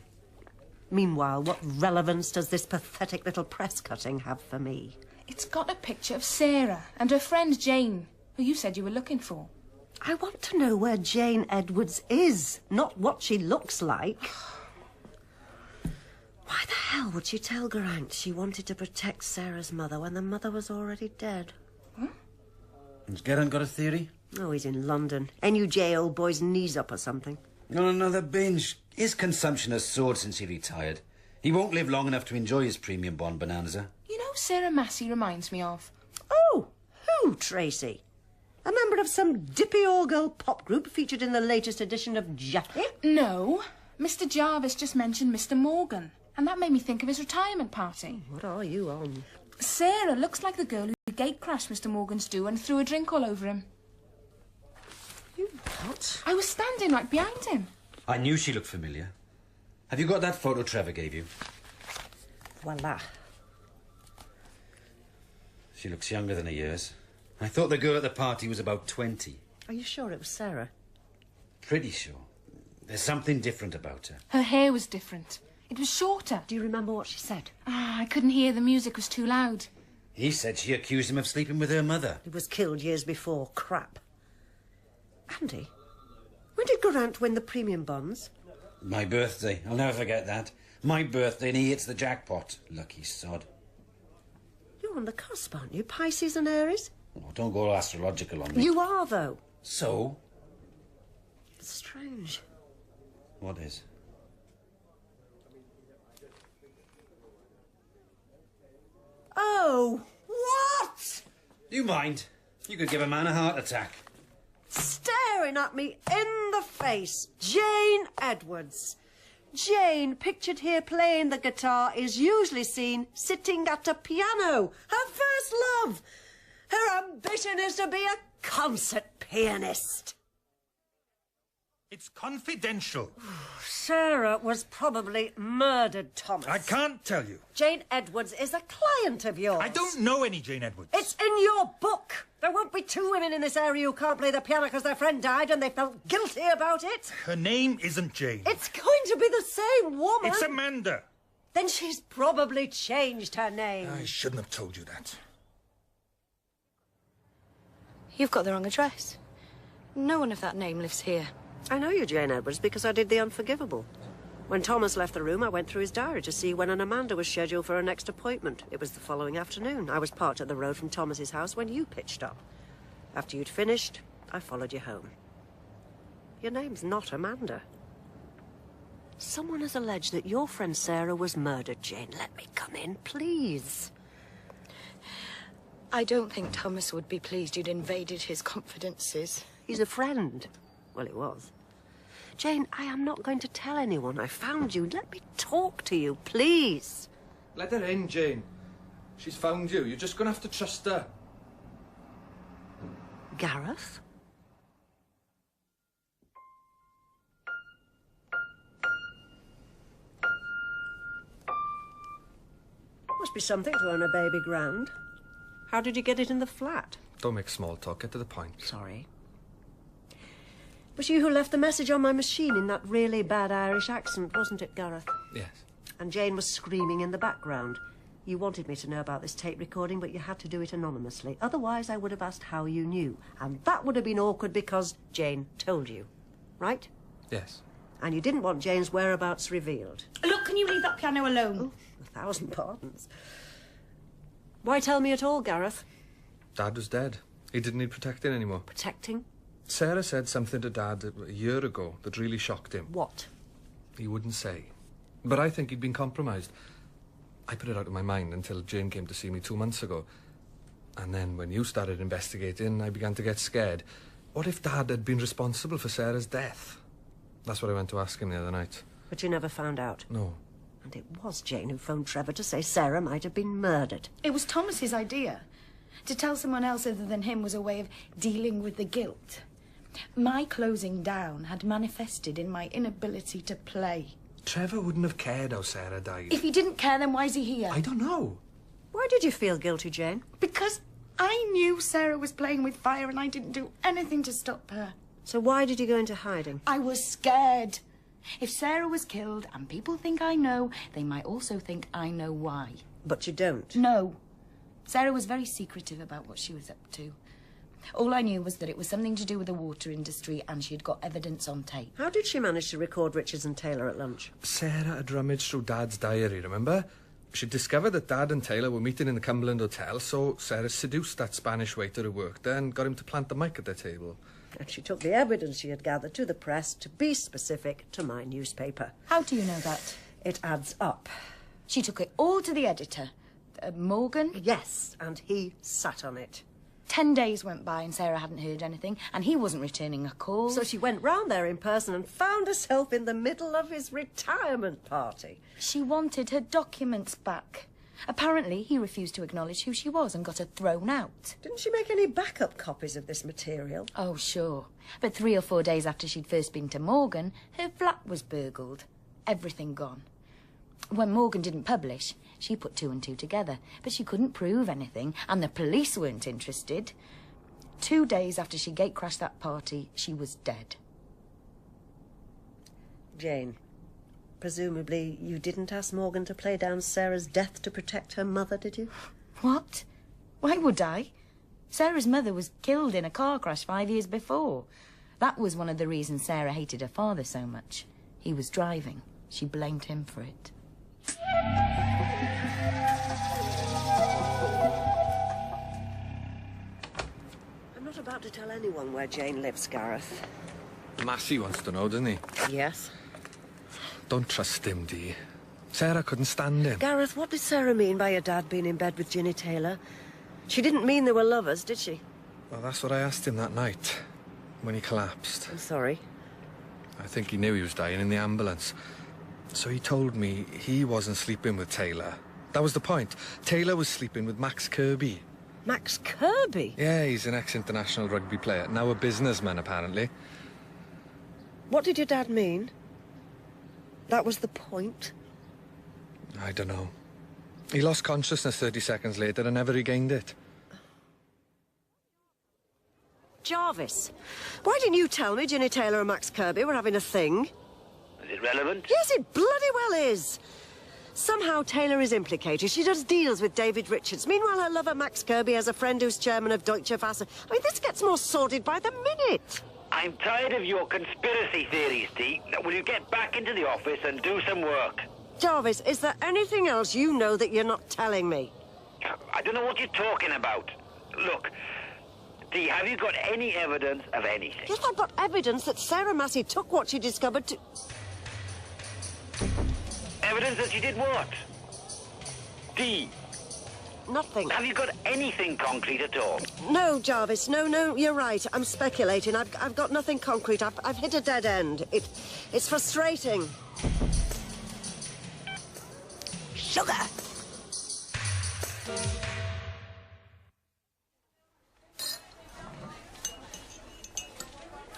Meanwhile, what relevance does this pathetic little press cutting have for me? It's got a picture of Sarah and her friend Jane, who you said you were looking for. I want to know where Jane Edwards is, not what she looks like. Why the hell would she tell Geraint she wanted to protect Sarah's mother when the mother was already dead? Has Geraint got a theory? Oh, he's in London. NUJ old boy's knees up or something. On another binge. His consumption has soared since he retired. He won't live long enough to enjoy his premium bond bonanza. You know Sarah Massey reminds me of? Oh, who, Tracy? A member of some dippy all-girl pop group featured in the latest edition of Jackie? No. Mr. Jarvis just mentioned Mr. Morgan, and that made me think of his retirement party. What are you on? Sarah looks like the girl who gate-crashed Mr. Morgan's do and threw a drink all over him. You what? I was standing right behind him. I knew she looked familiar. Have you got that photo Trevor gave you? Voila. She looks younger than her years. I thought the girl at the party was about 20. Are you sure it was Sarah? Pretty sure. There's something different about her. Her hair was different. It was shorter. Do you remember what she said? I couldn't hear. The music was too loud. He said she accused him of sleeping with her mother. He was killed years before. Crap. Andy, when did Geraint win the premium bonds? My birthday. I'll never forget that. My birthday and he hits the jackpot. Lucky sod. You're on the cusp, aren't you? Pisces and Aries? Oh, don't go all astrological on me. You are, though. So? It's strange. What is? Oh, what? You mind? You could give a man a heart attack. Staring at me in the face. Jane Edwards. Jane, pictured here playing the guitar, is usually seen sitting at a piano. Her first love. Her ambition is to be a concert pianist. It's confidential. Sarah was probably murdered, Thomas. I can't tell you. Jane Edwards is a client of yours. I don't know any Jane Edwards. It's in your book. There won't be two women in this area who can't play the piano because their friend died and they felt guilty about it. Her name isn't Jane. It's going to be the same woman. It's Amanda. Then she's probably changed her name. I shouldn't have told you that. You've got the wrong address. No one of that name lives here. I know you're Jane Edwards because I did the unforgivable. When Thomas left the room, I went through his diary to see when an Amanda was scheduled for her next appointment. It was the following afternoon. I was parked at the road from Thomas's house when you pitched up. After you'd finished, I followed you home. Your name's not Amanda. Someone has alleged that your friend Sarah was murdered, Jane. Let me come in, please. I don't think Thomas would be pleased you'd invaded his confidences. He's a friend. Well, it was. Jane, I am not going to tell anyone I found you. Let me talk to you, please. Let her in, Jane. She's found you. You're just going to have to trust her. Gareth? Must be something to own a baby grand. How did you get it in the flat? Don't make small talk. Get to the point. Sorry. It was you who left the message on my machine in that really bad Irish accent, wasn't it, Gareth? Yes. And Jane was screaming in the background. You wanted me to know about this tape recording, but you had to do it anonymously. Otherwise, I would have asked how you knew. And that would have been awkward because Jane told you. Right? Yes. And you didn't want Jane's whereabouts revealed. Look, can you leave that piano alone? Oh, 1,000 pardons. Why tell me at all, Gareth? Dad was dead. He didn't need protecting anymore. Protecting? Sarah said something to Dad a year ago that really shocked him. What? He wouldn't say. But I think he'd been compromised. I put it out of my mind until Jane came to see me 2 months ago. And then when you started investigating, I began to get scared. What if Dad had been responsible for Sarah's death? That's what I went to ask him the other night. But you never found out? No. And it was Jane who phoned Trevor to say Sarah might have been murdered. It was Thomas's idea. To tell someone else other than him was a way of dealing with the guilt. My closing down had manifested in my inability to play. Trevor wouldn't have cared how Sarah died. If he didn't care, then why is he here? I don't know. Why did you feel guilty, Jane? Because I knew Sarah was playing with fire and I didn't do anything to stop her. So why did you go into hiding? I was scared. If Sarah was killed and people think I know, they might also think I know why. But you don't? No. Sarah was very secretive about what she was up to. All I knew was that it was something to do with the water industry and she had got evidence on tape. How did she manage to record Richards and Taylor at lunch? Sarah had rummaged through Dad's diary, remember? She discovered that Dad and Taylor were meeting in the Cumberland Hotel, so Sarah seduced that Spanish waiter who worked there and got him to plant the mic at their table. And she took the evidence she had gathered to the press, to be specific, to my newspaper. How do you know that? It adds up. She took it all to the editor. Morgan? Yes, and he sat on it. 10 days went by and Sarah hadn't heard anything, and he wasn't returning a call. So she went round there in person and found herself in the middle of his retirement party. She wanted her documents back. Apparently, he refused to acknowledge who she was and got her thrown out. Didn't she make any backup copies of this material? Oh, sure. But 3 or 4 days after she'd first been to Morgan, her flat was burgled. Everything gone. When Morgan didn't publish, she put 2 and 2 together, but she couldn't prove anything, and the police weren't interested. 2 days after she gate-crashed that party, she was dead. Jane, presumably you didn't ask Morgan to play down Sarah's death to protect her mother, did you? What? Why would I? Sarah's mother was killed in a car crash 5 years before. That was one of the reasons Sarah hated her father so much. He was driving. She blamed him for it. I'm not about to tell anyone where Jane lives, Gareth. Massey wants to know, doesn't he? Yes. Don't trust him, Dee. Sarah couldn't stand him. Gareth, what did Sarah mean by your dad being in bed with Ginny Taylor? She didn't mean they were lovers, did she? Well, that's what I asked him that night, when he collapsed. I'm sorry. I think he knew he was dying in the ambulance. So he told me he wasn't sleeping with Taylor. That was the point. Taylor was sleeping with Max Kirby. Max Kirby? Yeah, he's an ex-international rugby player. Now a businessman, apparently. What did your dad mean? That was the point? I don't know. He lost consciousness 30 seconds later and never regained it. Jarvis, why didn't you tell me Ginny Taylor and Max Kirby were having a thing? Is it relevant? Yes, it bloody well is. Somehow Taylor is implicated. She does deals with David Richards. Meanwhile, her lover Max Kirby has a friend who's chairman of Deutsche Wasser. I mean, this gets more sordid by the minute. I'm tired of your conspiracy theories, Dee. Now, will you get back into the office and do some work? Jarvis, is there anything else you know that you're not telling me? I don't know what you're talking about. Look, Dee, have you got any evidence of anything? Yes, I've got evidence that Sarah Massey took what she discovered to... Evidence that you did what? Dee. Nothing. Have you got anything concrete at all? No, Jarvis, no, you're right. I'm speculating. I've got nothing concrete. I've hit a dead end. It's frustrating. Sugar!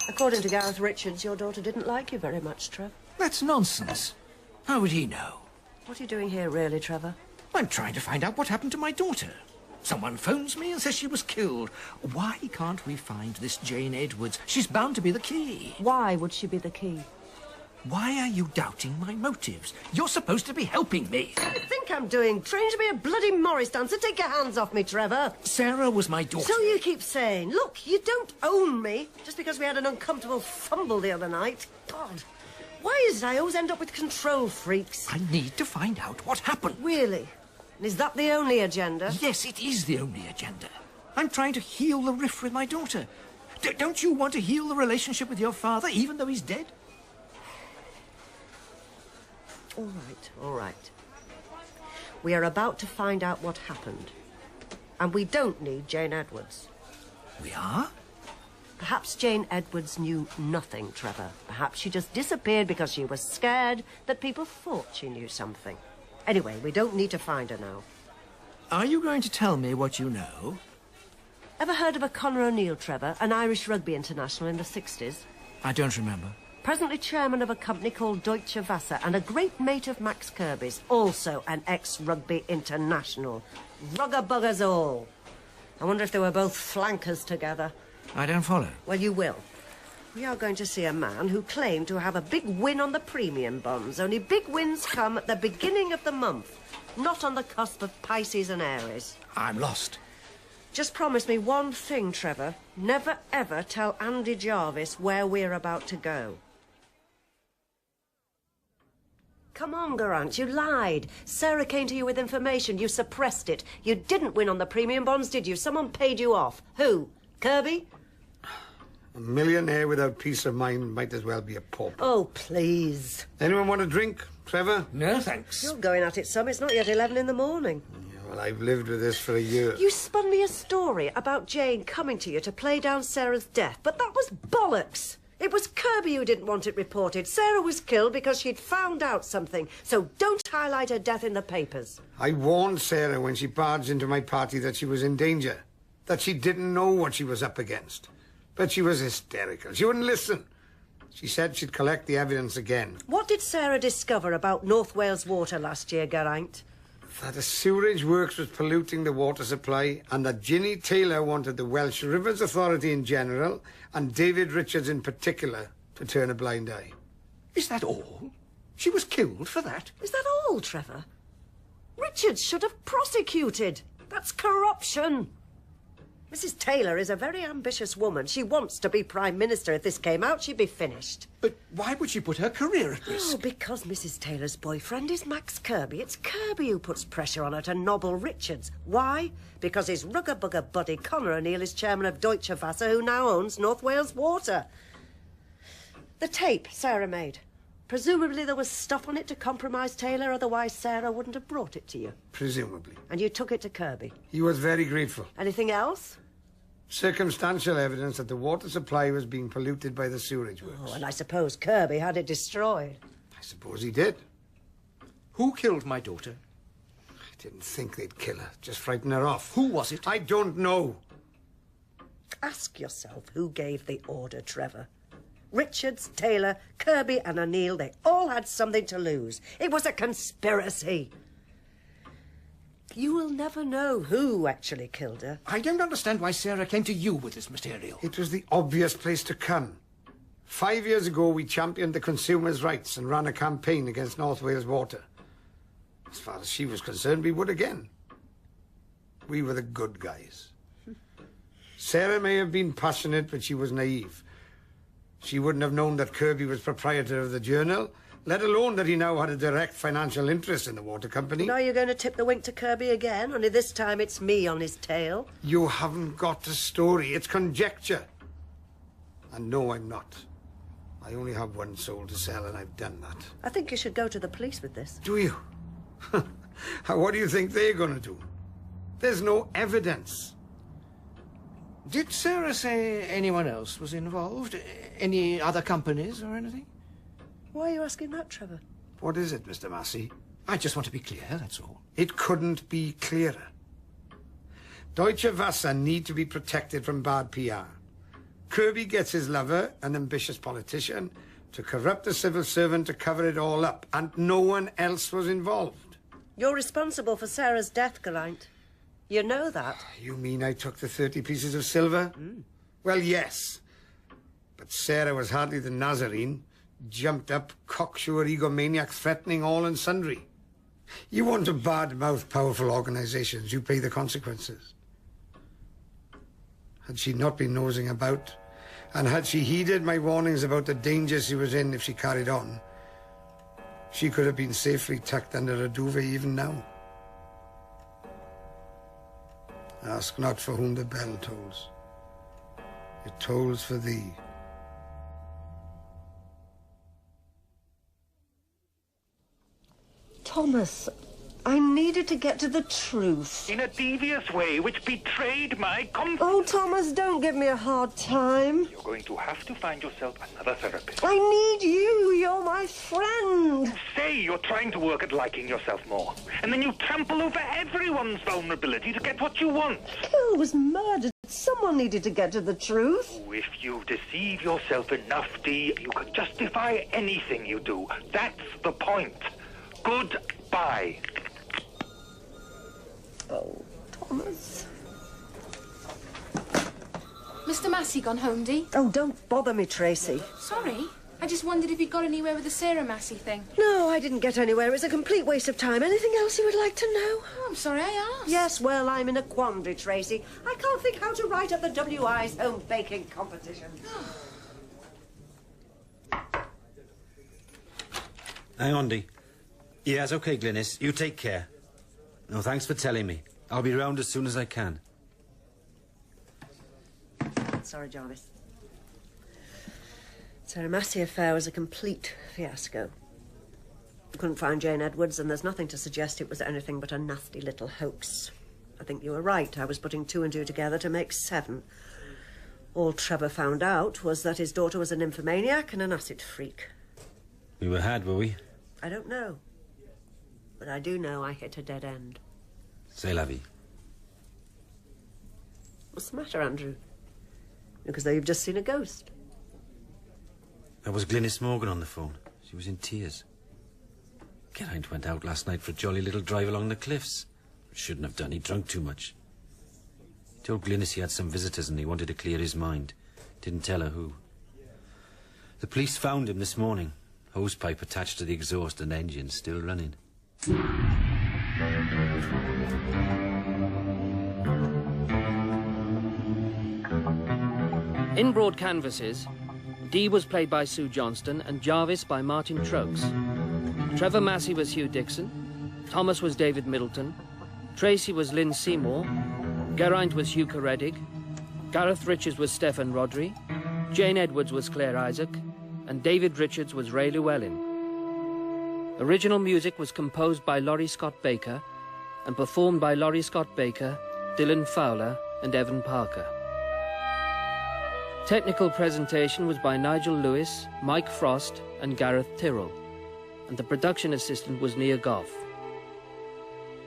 According to Gareth Richards, your daughter didn't like you very much, Trev. That's nonsense. How would he know? What are you doing here, really, Trevor? I'm trying to find out what happened to my daughter. Someone phones me and says she was killed. Why can't we find this Jane Edwards? She's bound to be the key. Why would she be the key? Why are you doubting my motives? You're supposed to be helping me. I think I'm doing. Trained to be a bloody Morris dancer. Take your hands off me, Trevor. Sarah was my daughter. So you keep saying. Look, you don't own me just because we had an uncomfortable fumble the other night. God, why is it I always end up with control freaks? I need to find out what happened. Really? And is that the only agenda? Yes, it is the only agenda. I'm trying to heal the rift with my daughter. Don't you want to heal the relationship with your father, even though he's dead? All right. We are about to find out what happened. And we don't need Jane Edwards. We are? Perhaps Jane Edwards knew nothing, Trevor. Perhaps she just disappeared because she was scared that people thought she knew something. Anyway, we don't need to find her now. Are you going to tell me what you know? Ever heard of a Conor O'Neill, Trevor? An Irish rugby international in the 60s? I don't remember. Presently chairman of a company called Deutsche Wasser and a great mate of Max Kirby's, also an ex-rugby international. Rugger buggers all. I wonder if they were both flankers together. I don't follow. Well, you will. We are going to see a man who claimed to have a big win on the premium bonds. Only big wins come at the beginning of the month, not on the cusp of Pisces and Aries. I'm lost. Just promise me one thing, Trevor. Never, ever tell Andy Jarvis where we're about to go. Come on, Geraint, you lied. Sarah came to you with information. You suppressed it. You didn't win on the premium bonds, did you? Someone paid you off. Who? Kirby? A millionaire without peace of mind might as well be a pauper. Oh, please. Anyone want a drink, Trevor? No, thanks. You're going at it some. It's not yet 11 in the morning. Yeah, well, I've lived with this for a year. You spun me a story about Jane coming to you to play down Sarah's death, but that was bollocks. It was Kirby who didn't want it reported. Sarah was killed because she'd found out something, so don't highlight her death in the papers. I warned Sarah when she barged into my party that she was in danger, that she didn't know what she was up against. But she was hysterical. She wouldn't listen. She said she'd collect the evidence again. What did Sarah discover about North Wales water last year, Geraint? That a sewerage works was polluting the water supply and that Ginny Taylor wanted the Welsh Rivers Authority in general and David Richards in particular to turn a blind eye. Is that all? She was killed for that? Is that all, Trevor? Richards should have prosecuted. That's corruption. Mrs. Taylor is a very ambitious woman. She wants to be Prime Minister. If this came out, she'd be finished. But why would she put her career at risk? Oh, because Mrs. Taylor's boyfriend is Max Kirby. It's Kirby who puts pressure on her to nobble Richards. Why? Because his rugger-bugger buddy Connor O'Neill is chairman of Deutsche Wasser, who now owns North Wales Water. The tape Sarah made. Presumably there was stuff on it to compromise Taylor, otherwise Sarah wouldn't have brought it to you. Presumably. And you took it to Kirby. He was very grateful. Anything else? Circumstantial evidence that the water supply was being polluted by the sewerage works. Oh, and I suppose Kirby had it destroyed. I suppose he did. Who killed my daughter? I didn't think they'd kill her, just frighten her off. Who was it? I don't know. Ask yourself who gave the order, Trevor. Richards, Taylor, Kirby and O'Neill, they all had something to lose. It was a conspiracy. You will never know who actually killed her. I don't understand why Sarah came to you with this material. It was the obvious place to come. 5 years ago, we championed the consumers' rights and ran a campaign against North Wales Water. As far as she was concerned, we would again. We were the good guys. Sarah may have been passionate, but she was naive. She wouldn't have known that Kirby was proprietor of the Journal, let alone that he now had a direct financial interest in the water company. Now you're going to tip the wink to Kirby again, only this time it's me on his tail. You haven't got a story. It's conjecture. And no, I'm not. I only have one soul to sell, and I've done that. I think you should go to the police with this. Do you? What do you think they're going to do? There's no evidence. Did Sarah say anyone else was involved? Any other companies or anything? Why are you asking that, Trevor? What is it, Mr. Massey? I just want to be clear, that's all. It couldn't be clearer. Deutsche Wasser need to be protected from bad PR. Kirby gets his lover, an ambitious politician, to corrupt a civil servant to cover it all up, and no one else was involved. You're responsible for Sarah's death, Geraint. You know that. You mean I took the 30 pieces of silver? Well, yes. But Sarah was hardly the Nazarene. Jumped up, cocksure egomaniac, threatening all and sundry. You want to bad-mouth powerful organisations, you pay the consequences. Had she not been nosing about, and had she heeded my warnings about the danger she was in if she carried on, she could have been safely tucked under a duvet even now. Ask not for whom the bell tolls. It tolls for thee. Thomas, I needed to get to the truth. In a devious way which betrayed my confidence. Oh, Thomas, don't give me a hard time. You're going to have to find yourself another therapist. I need you. You're my friend. You say you're trying to work at liking yourself more, and then you trample over everyone's vulnerability to get what you want. Hill was murdered Someone needed to get to the truth. Oh, if you deceive yourself enough, Dee, you can justify anything you do. That's the point. Goodbye. Oh, Thomas. Mr. Massey gone home, Dee? Oh, don't bother me, Tracy. Sorry. I just wondered if you'd got anywhere with the Sarah Massey thing. No, I didn't get anywhere. It was a complete waste of time. Anything else you would like to know? Oh, I'm sorry I asked. Yes, well, I'm in a quandary, Tracy. I can't think how to write up the WI's home baking competition. Hang on, Dee. Yes, OK, Glynis. You take care. No, thanks for telling me. I'll be round as soon as I can. Sorry, Jarvis. Sarah Massey affair was a complete fiasco. I couldn't find Jane Edwards, and there's nothing to suggest it was anything but a nasty little hoax. I think you were right. I was putting 2 and 2 together to make 7. All Trevor found out was that his daughter was a nymphomaniac and an acid freak. We were had, were we? I don't know. But I do know I hit a dead end. C'est la vie. What's the matter, Andrew? Look as though you've just seen a ghost. That was Glynis Morgan on the phone. She was in tears. Geraint went out last night for a jolly little drive along the cliffs. Shouldn't have done, he drunk too much. He told Glynis he had some visitors and he wanted to clear his mind. Didn't tell her who. The police found him this morning. Hosepipe attached to the exhaust and engine still running. In Broad Canvases, Dee was played by Sue Johnston and Jarvis by Martin Troakes. Trevor Massey was Hugh Dickson, Thomas was David Middleton, Tracy was Lynne Seymour, Geraint was Huw Ceredig, Gareth Richards was Steffan Rhodri, Jane Edwards was Clare Isaac, and David Richards was Ray Llewellyn. Original music was composed by Laurie Scott-Baker and performed by Laurie Scott-Baker, Dylan Fowler and Evan Parker. Technical presentation was by Nigel Lewis, Mike Frost and Gareth Tyrrell, and the production assistant was Nia Goff.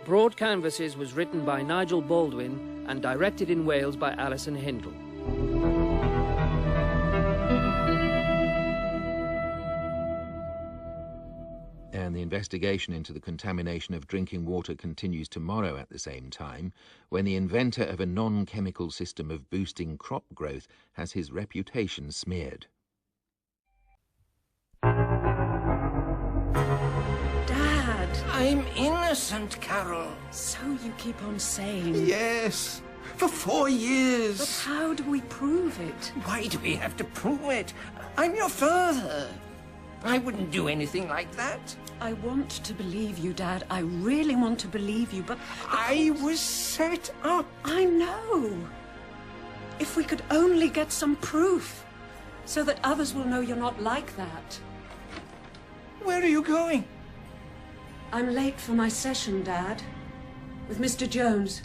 Broad Canvases was written by Nigel Baldwin and directed in Wales by Alison Hindell. And the investigation into the contamination of drinking water continues tomorrow at the same time, when the inventor of a non-chemical system of boosting crop growth has his reputation smeared. Dad! I'm innocent, Carol. So you keep on saying. Yes, for 4 years. But how do we prove it? Why do we have to prove it? I'm your father. I wouldn't do anything like that. I want to believe you, Dad. I really want to believe you, but... I was set up. I know. If we could only get some proof, so that others will know you're not like that. Where are you going? I'm late for my session, Dad. With Mr. Jones.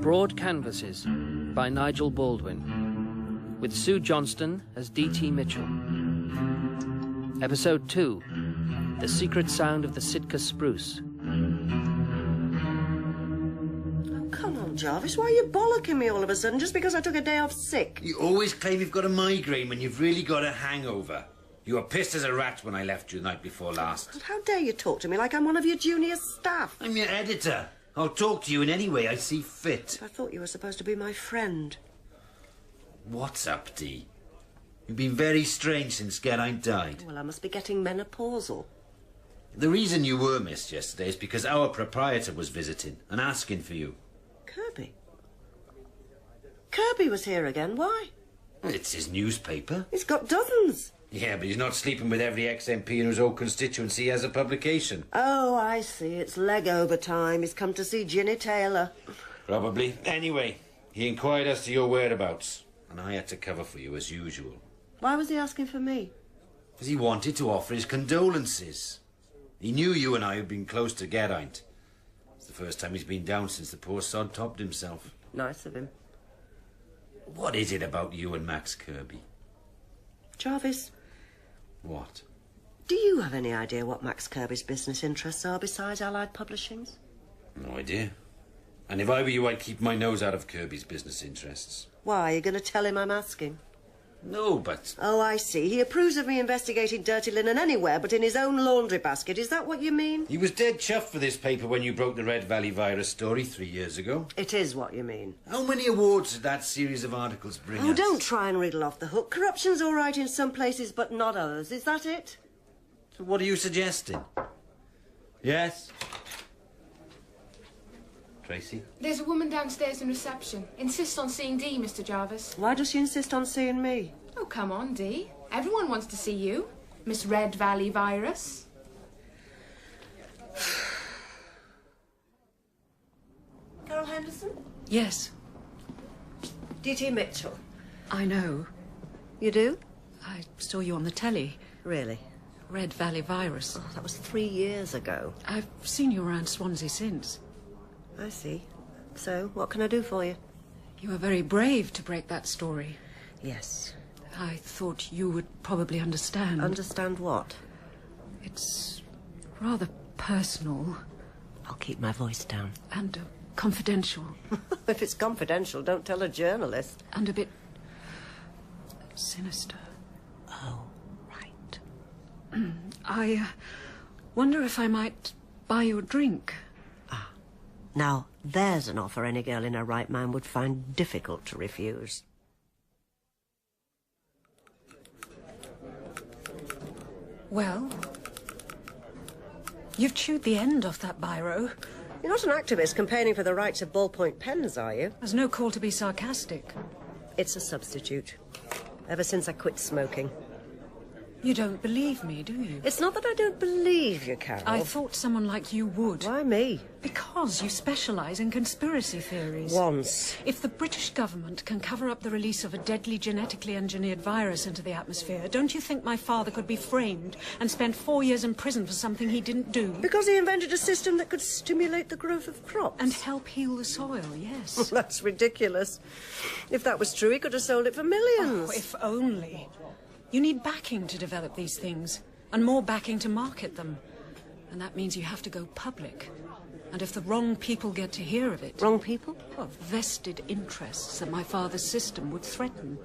Broad Canvases by Nigel Baldwin, with Sue Johnston as Dee Mitchell. Episode 2, The Secret Sound of the Sitka Spruce. Oh, come on, Jarvis. Why are you bollocking me all of a sudden just because I took a day off sick? You always claim you've got a migraine when you've really got a hangover. You were pissed as a rat when I left you the night before last. But how dare you talk to me like I'm one of your junior staff? I'm your editor. I'll talk to you in any way I see fit. I thought you were supposed to be my friend. What's up, Dee? You've been very strange since Geraint died. Well, I must be getting menopausal. The reason you were missed yesterday is because our proprietor was visiting and asking for you. Kirby? Kirby was here again. Why? It's his newspaper. He's got dozens. Yeah, but he's not sleeping with every ex-MP in his old constituency as a publication. Oh, I see. It's leg over time. He's come to see Ginny Taylor. Probably. Anyway, he inquired as to your whereabouts, and I had to cover for you as usual. Why was he asking for me? Because he wanted to offer his condolences. He knew you and I had been close to Geraint. It's the first time he's been down since the poor sod topped himself. Nice of him. What is it about you and Max Kirby? Jarvis. What? Do you have any idea what Max Kirby's business interests are besides Allied Publishing's? No idea. And if I were you, I'd keep my nose out of Kirby's business interests. Why, are you going to tell him I'm asking? No, but... Oh, I see. He approves of me investigating dirty linen anywhere but in his own laundry basket. Is that what you mean? He was dead chuffed for this paper when you broke the Red Valley virus story 3 years ago. It is what you mean. How many awards did that series of articles bring us? Oh, don't try and riddle off the hook. Corruption's all right in some places but not others. Is that it? So what are you suggesting? Yes? Tracy? There's a woman downstairs in reception. Insists on seeing Dee, Mr. Jarvis. Why does she insist on seeing me? Oh, come on, Dee. Everyone wants to see you, Miss Red Valley Virus. Carol Henderson? Yes. Dee Mitchell. I know. You do? I saw you on the telly. Really? Red Valley Virus. Oh, that was 3 years ago. I've seen you around Swansea since. I see. So, what can I do for you? You were very brave to break that story. Yes. I thought you would probably understand. Understand what? It's rather personal. I'll keep my voice down. And confidential. If it's confidential, don't tell a journalist. And a bit sinister. Oh, right. I wonder if I might buy you a drink. Now, there's an offer any girl in her right mind would find difficult to refuse. Well, you've chewed the end off that biro. You're not an activist campaigning for the rights of ballpoint pens, are you? There's no call to be sarcastic. It's a substitute. Ever since I quit smoking. You don't believe me, do you? It's not that I don't believe you, Carol. I thought someone like you would. Why me? Because you specialise in conspiracy theories. Once. If the British government can cover up the release of a deadly genetically engineered virus into the atmosphere, don't you think my father could be framed and spend 4 years in prison for something he didn't do? Because he invented a system that could stimulate the growth of crops. And help heal the soil, yes. That's ridiculous. If that was true, he could have sold it for millions. Oh, if only. You need backing to develop these things, and more backing to market them. And that means you have to go public. And if the wrong people get to hear of it... Wrong people? Well, vested interests that my father's system would threaten.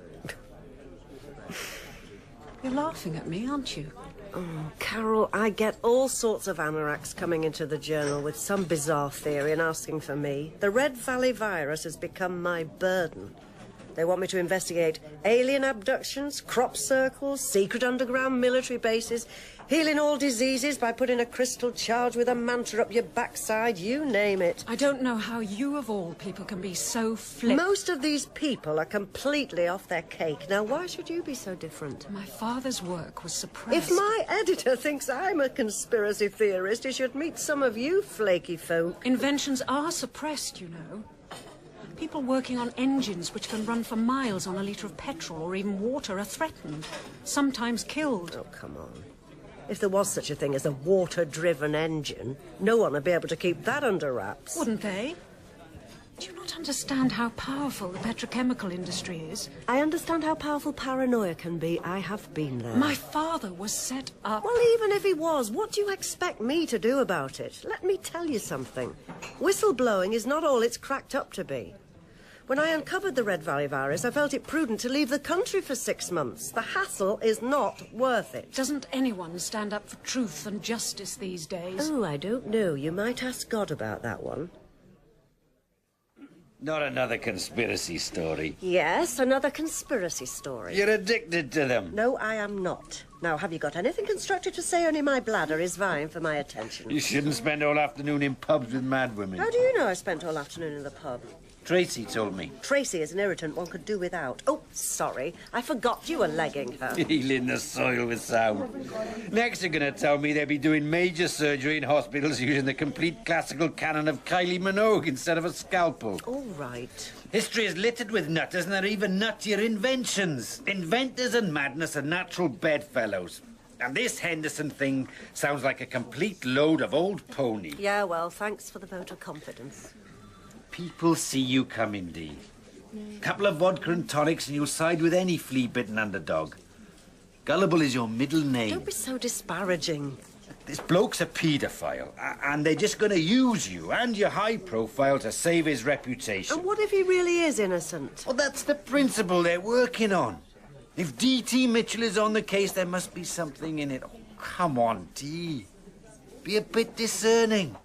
You're laughing at me, aren't you? Oh, Carol, I get all sorts of anoraks coming into the journal with some bizarre theory and asking for me. The Red Valley virus has become my burden. They want me to investigate alien abductions, crop circles, secret underground military bases, healing all diseases by putting a crystal charge with a mantra up your backside, you name it. I don't know how you, of all people, can be so flip. Most of these people are completely off their cake. Now, why should you be so different? My father's work was suppressed. If my editor thinks I'm a conspiracy theorist, he should meet some of you flaky folk. Inventions are suppressed, you know. People working on engines which can run for miles on a litre of petrol or even water are threatened, sometimes killed. Oh, come on. If there was such a thing as a water-driven engine, no one would be able to keep that under wraps. Wouldn't they? Do you not understand how powerful the petrochemical industry is? I understand how powerful paranoia can be. I have been there. My father was set up... Well, even if he was, what do you expect me to do about it? Let me tell you something. Whistleblowing is not all it's cracked up to be. When I uncovered the Red Valley virus, I felt it prudent to leave the country for 6 months. The hassle is not worth it. Doesn't anyone stand up for truth and justice these days? Oh, I don't know. You might ask God about that one. Not another conspiracy story. Yes, another conspiracy story. You're addicted to them. No, I am not. Now, have you got anything constructive to say? Only my bladder is vying for my attention. You shouldn't spend all afternoon in pubs with mad women. How do you know I spent all afternoon in the pub? Tracy told me. Tracy is an irritant one could do without. Oh, sorry. I forgot you were legging her. Healing the soil with sound. Next you're going to tell me they'll be doing major surgery in hospitals using the complete classical canon of Kylie Minogue instead of a scalpel. All right. History is littered with nutters, and they're even nuttier inventions. Inventors and madness are natural bedfellows. And this Henderson thing sounds like a complete load of old pony. Yeah, well, thanks for the vote of confidence. People see you coming, Dee. Couple of vodka and tonics and you'll side with any flea-bitten underdog. Gullible is your middle name. Don't be so disparaging. This bloke's a paedophile, and they're just going to use you and your high profile to save his reputation. And what if he really is innocent? Well, that's the principle they're working on. If Dee Mitchell is on the case, there must be something in it. Oh, come on, Dee. Be a bit discerning.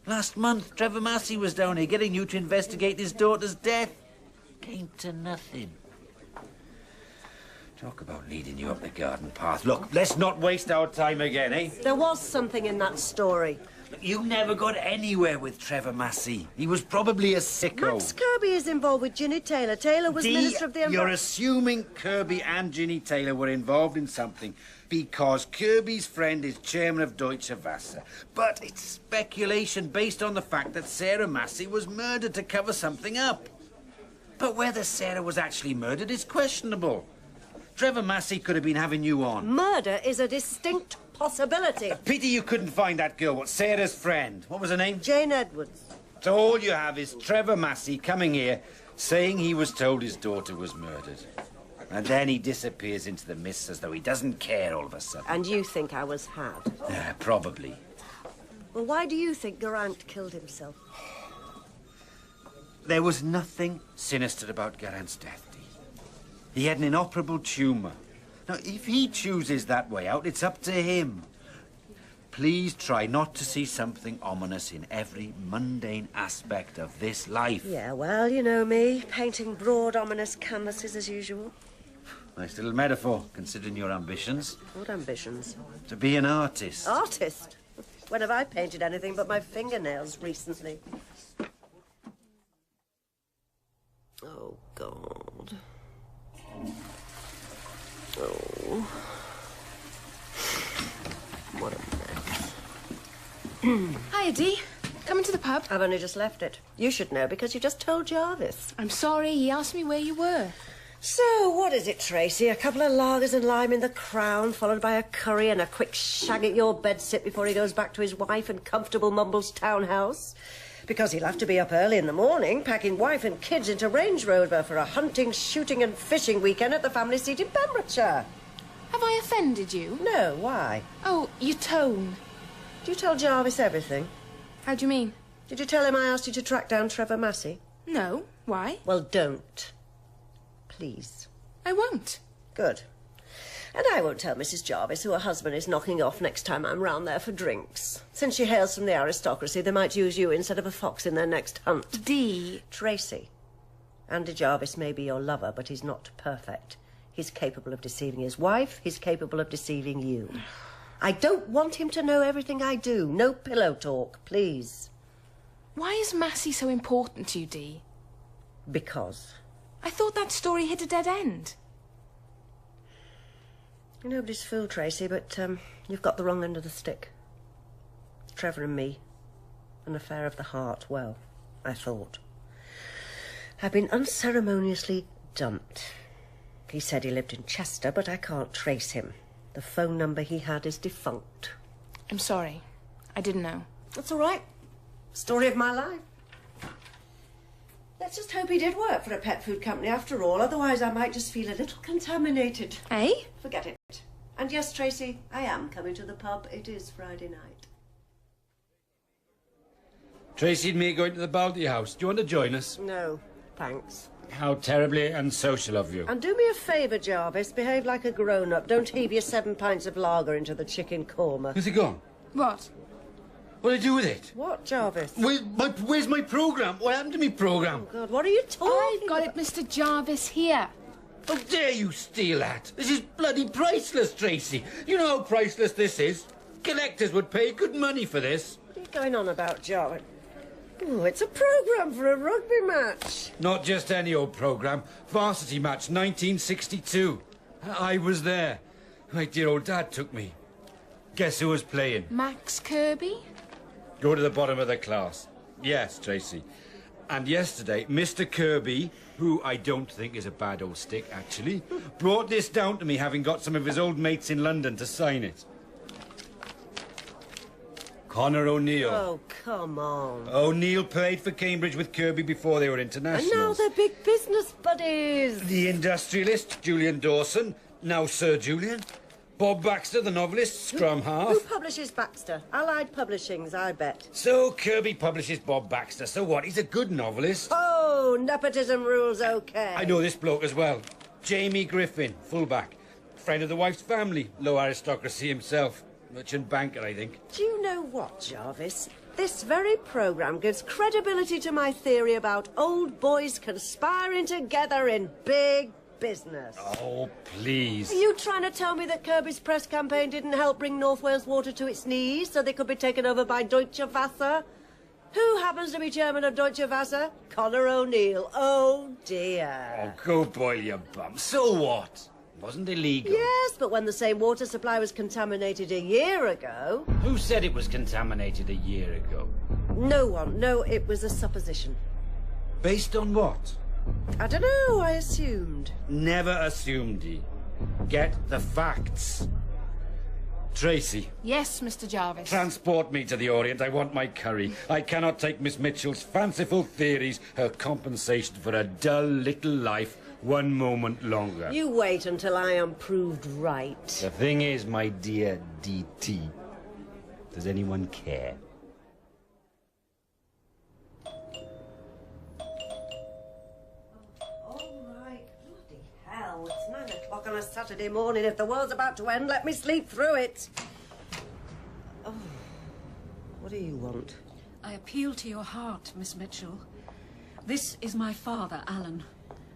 Last month, Trevor Massey was down here getting you to investigate his daughter's death. Came to nothing. Talk about leading you up the garden path. Look, let's not waste our time again, eh? There was something in that story. You never got anywhere with Trevor Massey. He was probably a sicko. Max Kirby is involved with Ginny Taylor. Taylor was Minister of the You're assuming Kirby and Ginny Taylor were involved in something because Kirby's friend is chairman of Deutsche Wasser. But it's speculation based on the fact that Sarah Massey was murdered to cover something up. But whether Sarah was actually murdered is questionable. Trevor Massey could have been having you on. Murder is a distinct possibility. Pity you couldn't find that girl. What's Sarah's friend? What was her name? Jane Edwards. So all you have is Trevor Massey coming here saying he was told his daughter was murdered. And then he disappears into the mist as though he doesn't care all of a sudden. And you think I was had? Yeah, probably. Well, why do you think Geraint killed himself? There was nothing sinister about Geraint's death, Dee. He had an inoperable tumour. Now, if he chooses that way out, it's up to him. Please try not to see something ominous in every mundane aspect of this life. Yeah, well, you know me, painting broad, ominous canvases as usual. Nice little metaphor, considering your ambitions. What ambitions? To be an artist. Artist? When have I painted anything but my fingernails recently? Oh, God. Oh. What a mess. Hiya, Dee. Coming to the pub? I've only just left it. You should know because you just told Jarvis. I'm sorry, he asked me where you were. So, what is it, Tracy? A couple of lagers and lime in the Crown, followed by a curry and a quick shag at your bedsit before he goes back to his wife and comfortable Mumble's townhouse? Because he'll have to be up early in the morning, packing wife and kids into Range Rover for a hunting, shooting and fishing weekend at the family seat in Pembrokeshire. Have I offended you? No, why? Oh, your tone. Did you tell Jarvis everything? How do you mean? Did you tell him I asked you to track down Trevor Massey? No. Why? Well, don't. Please. I won't. Good. And I won't tell Mrs. Jarvis who her husband is knocking off next time I'm round there for drinks. Since she hails from the aristocracy, they might use you instead of a fox in their next hunt. Dee. Tracy. Andy Jarvis may be your lover, but he's not perfect. He's capable of deceiving his wife. He's capable of deceiving you. I don't want him to know everything I do. No pillow talk, please. Why is Massey so important to you, Dee? Because. I thought that story hit a dead end. Nobody's fool, Tracy, but you've got the wrong end of the stick. Trevor and me. An affair of the heart. Well, I thought. I've been unceremoniously dumped. He said he lived in Chester, but I can't trace him. The phone number he had is defunct. I'm sorry. I didn't know. That's all right. Story of my life. Let's just hope he did work for a pet food company after all, otherwise I might just feel a little contaminated. Eh? Forget it. And yes, Tracy, I am coming to the pub. It is Friday night. Tracy and me are going to the Baldy house. Do you want to join us? No, thanks. How terribly unsocial of you. And do me a favour, Jarvis. Behave like a grown-up. Don't heave your 7 pints of lager into the chicken korma. Where's it gone? What? What did I do with it? What, Jarvis? Where's my programme? What happened to me programme? Oh, God, what are you talking I've got it, Mr. Jarvis, here. How dare you steal that? This is bloody priceless, Tracy. You know how priceless this is. Collectors would pay good money for this. What are you going on about, Jarvis? Oh, it's a programme for a rugby match. Not just any old programme. Varsity match, 1962. I was there. My dear old dad took me. Guess who was playing? Max Kirby? Go to the bottom of the class. Yes, Tracy. And yesterday, Mr. Kirby, who I don't think is a bad old stick, actually, brought this down to me, having got some of his old mates in London to sign it. Connor O'Neill. Oh, come on. O'Neill played for Cambridge with Kirby before they were internationals. And now they're big business buddies. The industrialist, Julian Dawson, now Sir Julian. Bob Baxter, the novelist, scrum half. Who publishes Baxter? Allied Publishings, I bet. So Kirby publishes Bob Baxter. So what? He's a good novelist. Oh, nepotism rules okay. I know this bloke as well. Jamie Griffin, fullback. Friend of the wife's family. Low aristocracy himself. Merchant banker, I think. Do you know what, Jarvis? This very programme gives credibility to my theory about old boys conspiring together in big business. Oh, please. Are you trying to tell me that Kirby's press campaign didn't help bring North Wales Water to its knees so they could be taken over by Deutsche Wasser? Who happens to be chairman of Deutsche Wasser? Connor O'Neill. Oh, dear. Oh, go boil your bum. So what? It wasn't illegal. Yes, but when the same water supply was contaminated a year ago... Who said it was contaminated a year ago? No one. No, it was a supposition. Based on what? I don't know, I assumed. Never assumed, Dee. Get the facts. Tracy. Yes, Mr. Jarvis. Transport me to the Orient. I want my curry. I cannot take Miss Mitchell's fanciful theories, her compensation for a dull little life, one moment longer. You wait until I am proved right. The thing is, my dear DT, does anyone care? Hell, it's 9 o'clock on a Saturday morning. If the world's about to end, let me sleep through it. Oh, what do you want? I appeal to your heart, Miss Mitchell. This is my father, Alan.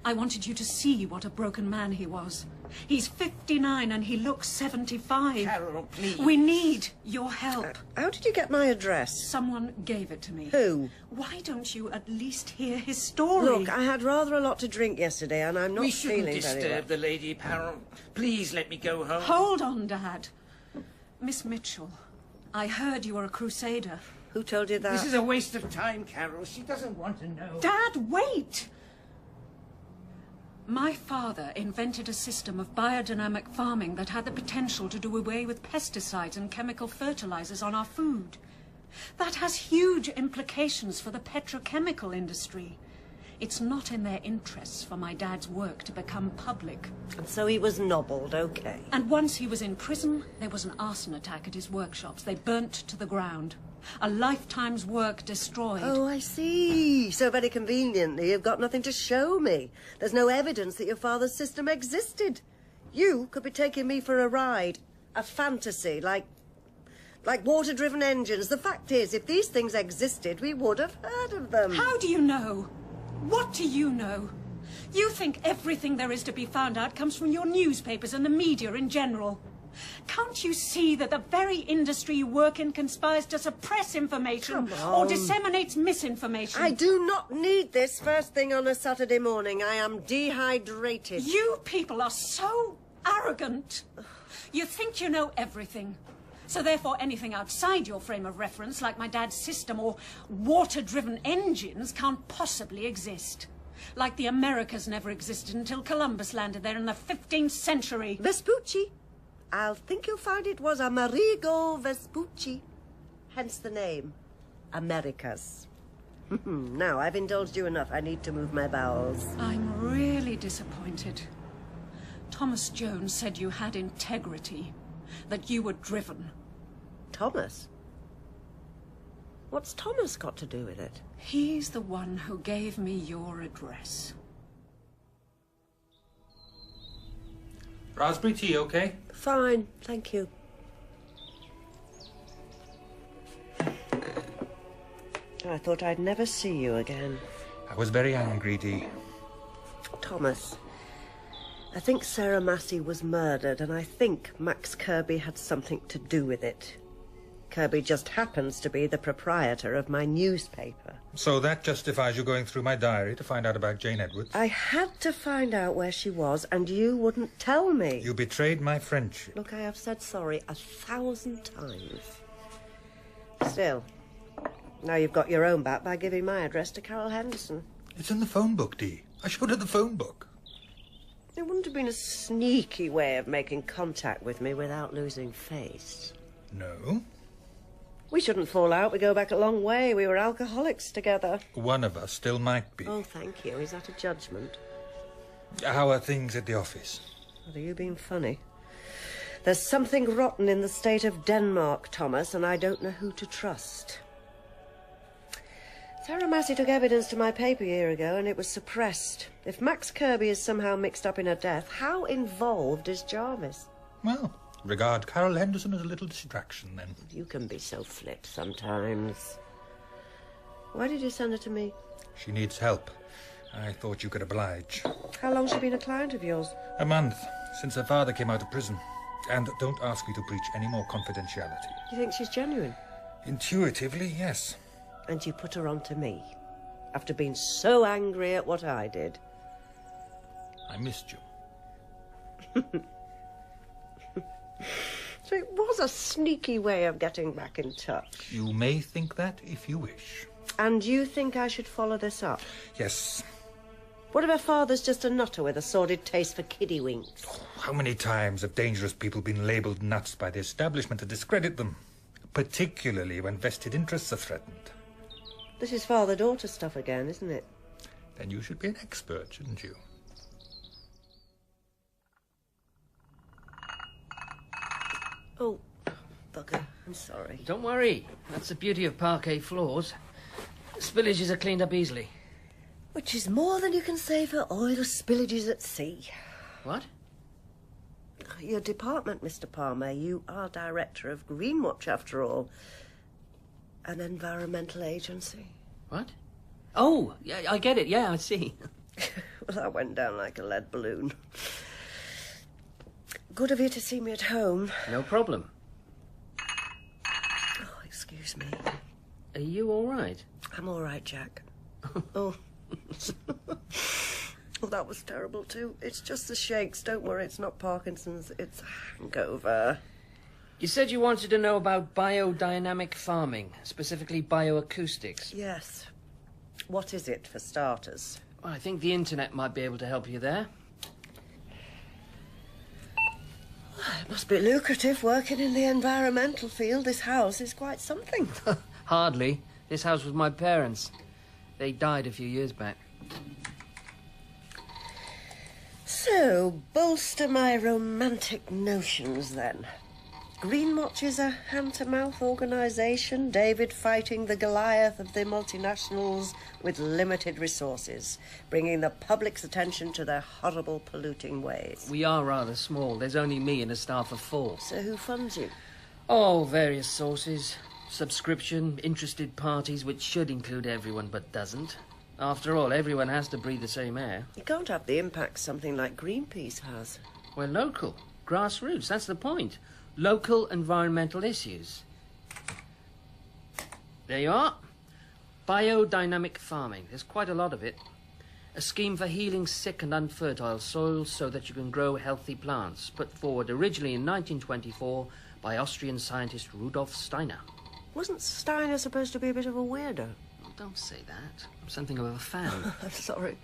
I wanted you to see what a broken man he was. He's 59 and he looks 75. Carol, please. We need your help. How did you get my address? Someone gave it to me. Who? Why don't you at least hear his story? Look, I had rather a lot to drink yesterday and I'm not We shouldn't feeling very well. disturb the lady, Carol. Please let me go home. Hold on, Dad. Miss Mitchell, I heard you were a crusader. Who told you that? This is a waste of time, Carol. She doesn't want to know. Dad, wait! My father invented a system of biodynamic farming that had the potential to do away with pesticides and chemical fertilizers on our food. That has huge implications for the petrochemical industry. It's not in their interests for my dad's work to become public. And so he was nobbled, okay. And once he was in prison, there was an arson attack at his workshops. They burnt to the ground. A lifetime's work destroyed. Oh, I see. So very conveniently, you've got nothing to show me. There's no evidence that your father's system existed. You could be taking me for a ride. A fantasy, like water-driven engines. The fact is, if these things existed, we would have heard of them. How do you know? What do you know? You think everything there is to be found out comes from your newspapers and the media in general. Can't you see that the very industry you work in conspires to suppress information or disseminates misinformation? I do not need this first thing on a Saturday morning. I am dehydrated. You people are so arrogant. You think you know everything. So therefore anything outside your frame of reference, like my dad's system or water-driven engines, can't possibly exist. Like the Americas never existed until Columbus landed there in the 15th century. Vespucci. I'll think you'll find it was Amerigo Vespucci. Hence the name. Americas. Now, I've indulged you enough. I need to move my bowels. I'm really disappointed. Thomas Jones said you had integrity, that you were driven. Thomas? What's Thomas got to do with it? He's the one who gave me your address. Raspberry tea, okay? Fine, thank you. I thought I'd never see you again. I was very angry, Dee. Thomas, I think Sarah Massey was murdered, and I think Max Kirby had something to do with it. Kirby just happens to be the proprietor of my newspaper. So that justifies you going through my diary to find out about Jane Edwards? I had to find out where she was, and you wouldn't tell me. You betrayed my friendship. Look, I have said sorry 1,000 times. Still, now you've got your own back by giving my address to Carol Henderson. It's in the phone book, Dee. I showed her the phone book. It wouldn't have been a sneaky way of making contact with me without losing face. No. We shouldn't fall out. We go back a long way. We were alcoholics together. One of us still might be. Oh, thank you. Is that a judgment? How are things at the office? What, are you being funny? There's something rotten in the state of Denmark, Thomas, and I don't know who to trust. Sarah Massey took evidence to my paper a year ago, and it was suppressed. If Max Kirby is somehow mixed up in her death, how involved is Jarvis? Well, regard Carol Henderson as a little distraction, then. You can be so flip sometimes. Why did you send her to me? She needs help. I thought you could oblige. How long's she been a client of yours? A month, since her father came out of prison. And don't ask me to breach any more confidentiality. You think she's genuine? Intuitively, yes. And you put her on to me, after being so angry at what I did. I missed you. So it was a sneaky way of getting back in touch. You may think that if you wish. And you think I should follow this up? Yes. What if her father's just a nutter with a sordid taste for kiddywinks? How many times have dangerous people been labelled nuts by the establishment to discredit them? Particularly when vested interests are threatened. This is father-daughter stuff again, isn't it? Then you should be an expert, shouldn't you? Oh, bugger. I'm sorry. Don't worry. That's the beauty of parquet floors. Spillages are cleaned up easily. Which is more than you can say for oil spillages at sea. What? Your department, Mr. Palmer. You are director of Greenwatch, after all. An environmental agency. What? Oh, yeah, I get it. Yeah, I see. Well, that went down like a lead balloon. Good of you to see me at home. No problem. Oh, excuse me. Are you all right? I'm all right, Jack. Oh. Oh, that was terrible too. It's just the shakes. Don't worry, it's not Parkinson's. It's a hangover. You said you wanted to know about biodynamic farming, specifically bioacoustics. Yes. What is it, for starters? Well, I think the internet might be able to help you there. It must be lucrative working in the environmental field. This house is quite something. Hardly. This house was my parents'. They died a few years back. So, bolster my romantic notions, then. Greenwatch is a hand-to-mouth organisation, David fighting the Goliath of the multinationals with limited resources, bringing the public's attention to their horrible polluting ways. We are rather small. There's only me and a staff of 4. So who funds you? Oh, various sources. Subscription, interested parties, which should include everyone but doesn't. After all, everyone has to breathe the same air. You can't have the impact something like Greenpeace has. We're local. Grassroots, that's the point. Local environmental issues. There you are. Biodynamic farming. There's quite a lot of it. A scheme for healing sick and unfertile soils so that you can grow healthy plants, put forward originally in 1924 by Austrian scientist Rudolf Steiner. Wasn't Steiner supposed to be a bit of a weirdo? Oh, don't say that. I'm something of a fan. I'm sorry.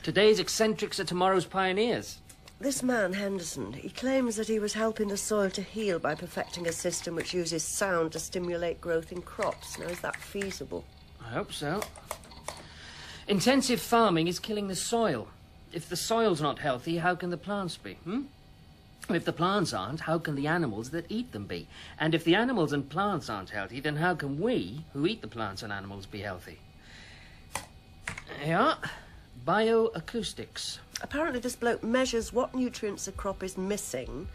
Today's eccentrics are tomorrow's pioneers. This man, Henderson, he claims that he was helping the soil to heal by perfecting a system which uses sound to stimulate growth in crops. Now, is that feasible? I hope so. Intensive farming is killing the soil. If the soil's not healthy, how can the plants be, If the plants aren't, how can the animals that eat them be? And if the animals and plants aren't healthy, then how can we, who eat the plants and animals, be healthy? Yeah, bioacoustics. Apparently this bloke measures what nutrients a crop is missing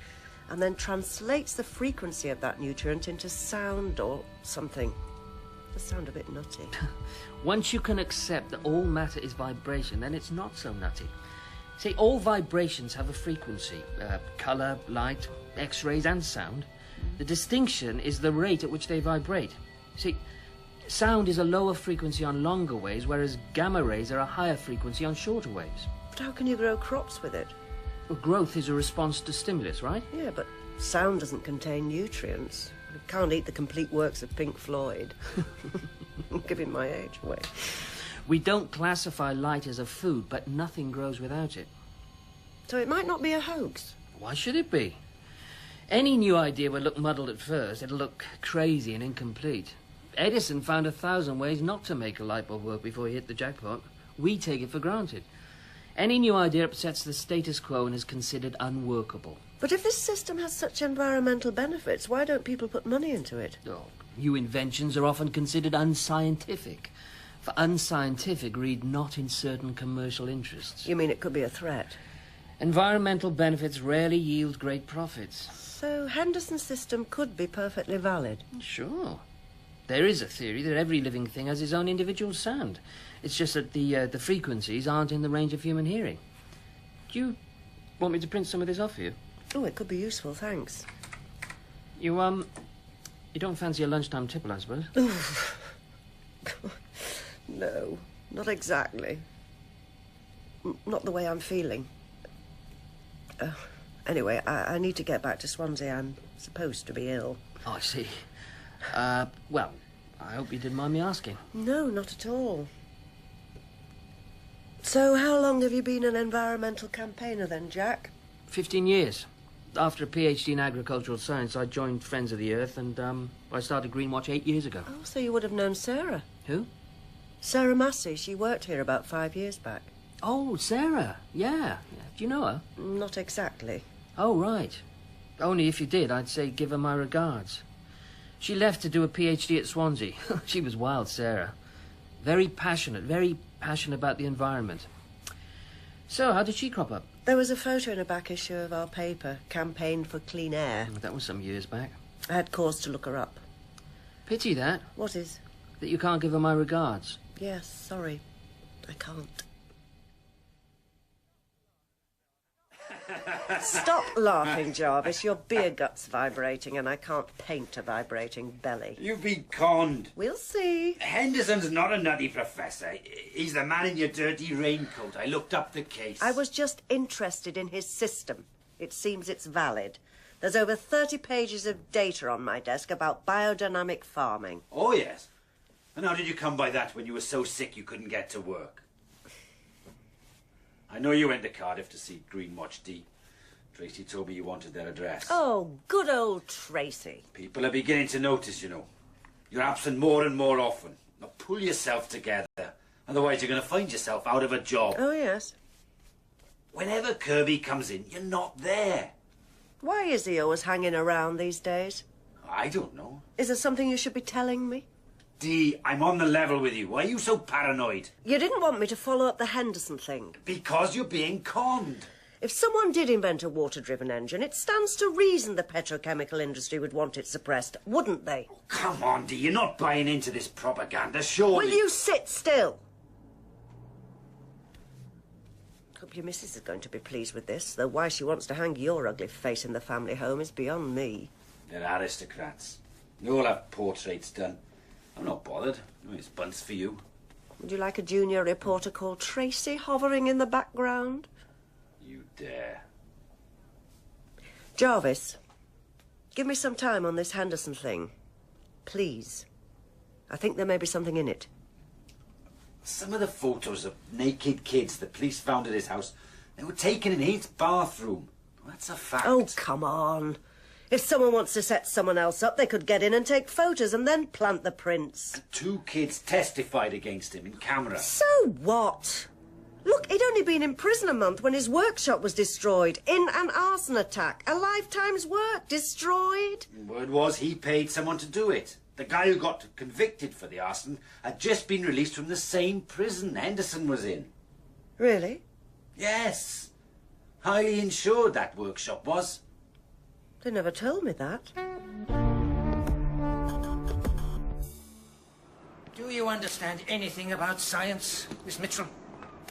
and then translates the frequency of that nutrient into sound or something. Does sound a bit nutty. Once you can accept that all matter is vibration, then it's not so nutty. See, all vibrations have a frequency. Colour, light, X-rays and sound. The distinction is the rate at which they vibrate. See, sound is a lower frequency on longer waves, whereas gamma rays are a higher frequency on shorter waves. But how can you grow crops with it? Well, growth is a response to stimulus, right? Yeah, but sound doesn't contain nutrients. You can't eat the complete works of Pink Floyd. I'm giving my age away. We don't classify light as a food, but nothing grows without it. So it might not be a hoax. Why should it be? Any new idea will look muddled at first. It'll look crazy and incomplete. Edison found 1,000 ways not to make a light bulb work before he hit the jackpot. We take it for granted. Any new idea upsets the status quo and is considered unworkable. But if this system has such environmental benefits, why don't people put money into it? Oh, new inventions are often considered unscientific. For unscientific, read not in certain commercial interests. You mean it could be a threat? Environmental benefits rarely yield great profits. So Henderson's system could be perfectly valid? Sure. There is a theory that every living thing has its own individual sound. It's just that the frequencies aren't in the range of human hearing. Do you want me to print some of this off for you? Oh, it could be useful, thanks. You don't fancy a lunchtime tipple, I suppose? No, not exactly. Not the way I'm feeling. Anyway, I need to get back to Swansea. I'm supposed to be ill. Oh, I see. Well, I hope you didn't mind me asking. No, not at all. So, how long have you been an environmental campaigner then, Jack? 15 years. After a PhD in agricultural science, I joined Friends of the Earth, and I started Greenwatch 8 years ago. Oh, so you would have known Sarah. Who? Sarah Massey. She worked here about 5 years back. Oh, Sarah. Yeah. Do you know her? Not exactly. Oh, right. Only if you did, I'd say give her my regards. She left to do a PhD at Swansea. She was wild, Sarah. Very passionate about the environment. So, how did she crop up? There was a photo in a back issue of our paper, Campaign for Clean Air. That was some years back. I had cause to look her up. Pity that. What is? That you can't give her my regards. Yes, sorry. I can't. Stop laughing, Jarvis. Your beer gut's vibrating and I can't paint a vibrating belly. You've been conned. We'll see. Henderson's not a nutty professor. He's the man in your dirty raincoat. I looked up the case. I was just interested in his system. It seems it's valid. There's over 30 pages of data on my desk about biodynamic farming. Oh, yes. And how did you come by that when you were so sick you couldn't get to work? I know you went to Cardiff to see Greenwatch Dee. Tracy told me you wanted their address. Oh, good old Tracy. People are beginning to notice, you know. You're absent more and more often. Now pull yourself together. Otherwise you're going to find yourself out of a job. Oh, yes. Whenever Kirby comes in, you're not there. Why is he always hanging around these days? I don't know. Is there something you should be telling me? Dee, I'm on the level with you. Why are you so paranoid? You didn't want me to follow up the Henderson thing. Because you're being conned. If someone did invent a water-driven engine, it stands to reason the petrochemical industry would want it suppressed, wouldn't they? Oh, come on, Dee, you're not buying into this propaganda, surely. Will you sit still? Hope your missus is going to be pleased with this, though why she wants to hang your ugly face in the family home is beyond me. They're aristocrats. They all have portraits done. I'm not bothered. No, it's bunts for you. Would you like a junior reporter called Tracy hovering in the background? You dare. Jarvis, give me some time on this Henderson thing. Please. I think there may be something in it. Some of the photos of naked kids the police found at his house, they were taken in his bathroom. That's a fact. Oh, come on. If someone wants to set someone else up, they could get in and take photos and then plant the prints. And 2 kids testified against him in camera. So what? Look, he'd only been in prison a month when his workshop was destroyed in an arson attack. A lifetime's work destroyed. Word was he paid someone to do it. The guy who got convicted for the arson had just been released from the same prison Henderson was in. Really? Yes. Highly insured, that workshop was. They never told me that. Do you understand anything about science, Miss Mitchell?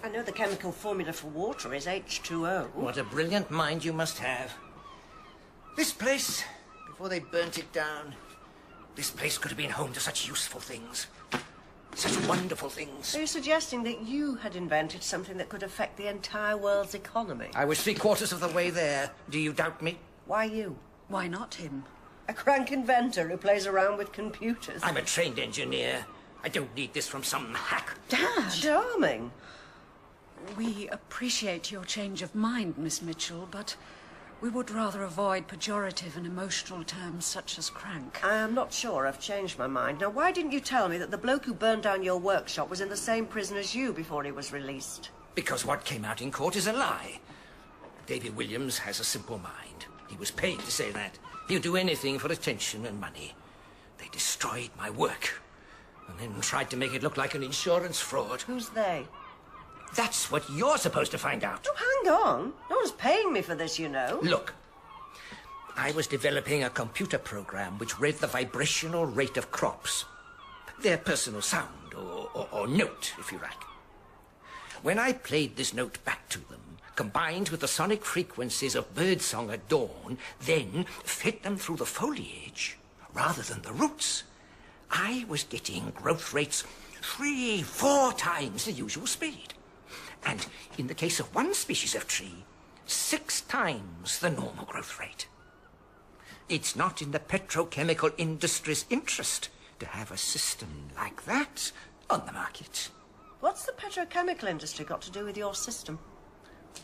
I know the chemical formula for water is H2O. What a brilliant mind you must have. This place, before they burnt it down, this place could have been home to such useful things. Such wonderful things. Are you suggesting that you had invented something that could affect the entire world's economy? I was 3/4 of the way there. Do you doubt me? Why you? Why not him? A crank inventor who plays around with computers. I'm a trained engineer. I don't need this from some hack. Dad! Charming. We appreciate your change of mind, Miss Mitchell, but we would rather avoid pejorative and emotional terms such as crank. I am not sure I've changed my mind. Now, why didn't you tell me that the bloke who burned down your workshop was in the same prison as you before he was released? Because what came out in court is a lie. Davy Williams has a simple mind. He was paid to say that. He'll do anything for attention and money. They destroyed my work, and then tried to make it look like an insurance fraud. Who's they? That's what you're supposed to find out. Oh, hang on. No one's paying me for this, you know. Look, I was developing a computer program which read the vibrational rate of crops. Their personal sound, or note, if you like. When I played this note back to them, combined with the sonic frequencies of birdsong at dawn, then fed them through the foliage rather than the roots, I was getting growth rates 3-4 times the usual speed. And in the case of one species of tree, 6 times the normal growth rate. It's not in the petrochemical industry's interest to have a system like that on the market. What's the petrochemical industry got to do with your system?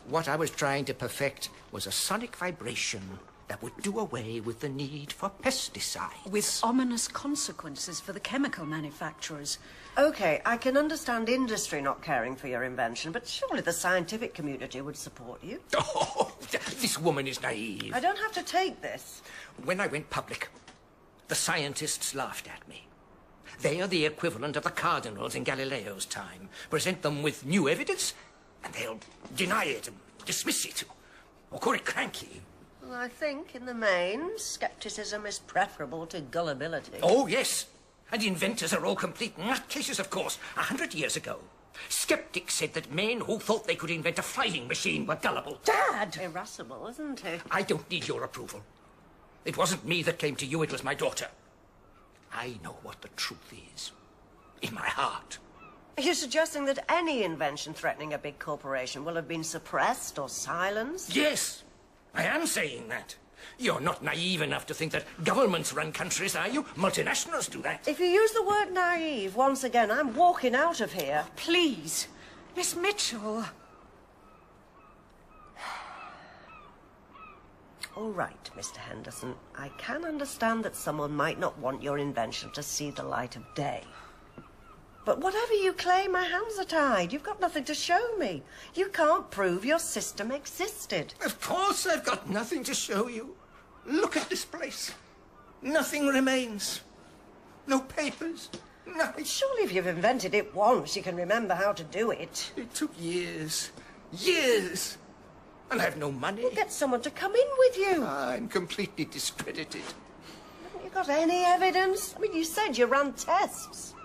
What I was trying to perfect was a sonic vibration that would do away with the need for pesticides. With ominous consequences for the chemical manufacturers. OK, I can understand industry not caring for your invention, but surely the scientific community would support you. Oh, this woman is naive. I don't have to take this. When I went public, the scientists laughed at me. They are the equivalent of the cardinals in Galileo's time. Present them with new evidence, and they'll deny it and dismiss it, or call it cranky. Well, I think, in the main, scepticism is preferable to gullibility. Oh, yes. And inventors are all complete nutcases, of course. 100 years ago, skeptics said that men who thought they could invent a flying machine were gullible. Dad! Irascible, isn't he? I don't need your approval. It wasn't me that came to you, it was my daughter. I know what the truth is. In my heart. Are you suggesting that any invention threatening a big corporation will have been suppressed or silenced? Yes, I am saying that. You're not naive enough to think that governments run countries, are you? Multinationals do that. If you use the word naive once again, I'm walking out of here. Please, Miss Mitchell. All right, Mr. Henderson. I can understand that someone might not want your invention to see the light of day. But whatever you claim, my hands are tied. You've got nothing to show me. You can't prove your system existed. Of course I've got nothing to show you. Look at this place. Nothing remains. No papers. Nothing. Surely if you've invented it once, you can remember how to do it. It took years. Years. And I have no money. We'll get someone to come in with you. I'm completely discredited. Haven't you got any evidence? I mean, you said you ran tests.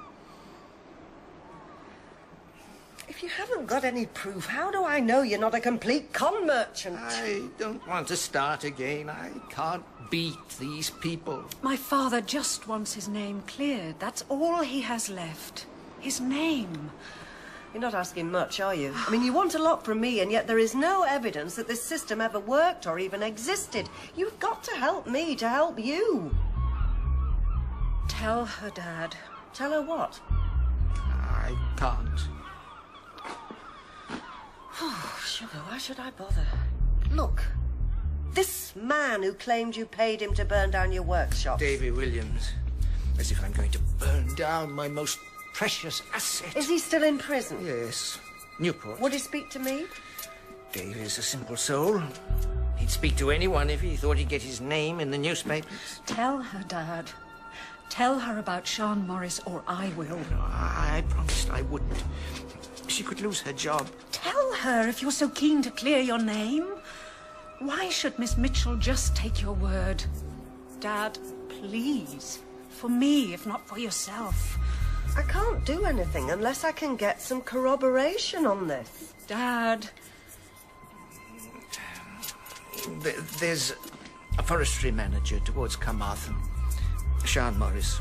If you haven't got any proof, how do I know you're not a complete con merchant? I don't want to start again. I can't beat these people. My father just wants his name cleared. That's all he has left. His name. You're not asking much, are you? I mean, you want a lot from me, and yet there is no evidence that this system ever worked or even existed. You've got to help me to help you. Tell her, Dad. Tell her what? I can't. Oh, sugar, why should I bother? Look, this man who claimed you paid him to burn down your workshop. Davy Williams. As if I'm going to burn down my most precious asset. Is he still in prison? Yes. Newport. Would he speak to me? Davy's a simple soul. He'd speak to anyone if he thought he'd get his name in the newspapers. Tell her, Dad. Tell her about Sean Morris, or I will. No, I promised I wouldn't. She could lose her job. Tell her if you're so keen to clear your name. Why should Miss Mitchell just take your word? Dad, please. For me, if not for yourself. I can't do anything unless I can get some corroboration on this. Dad. There's a forestry manager towards Carmarthen, Sean Morris.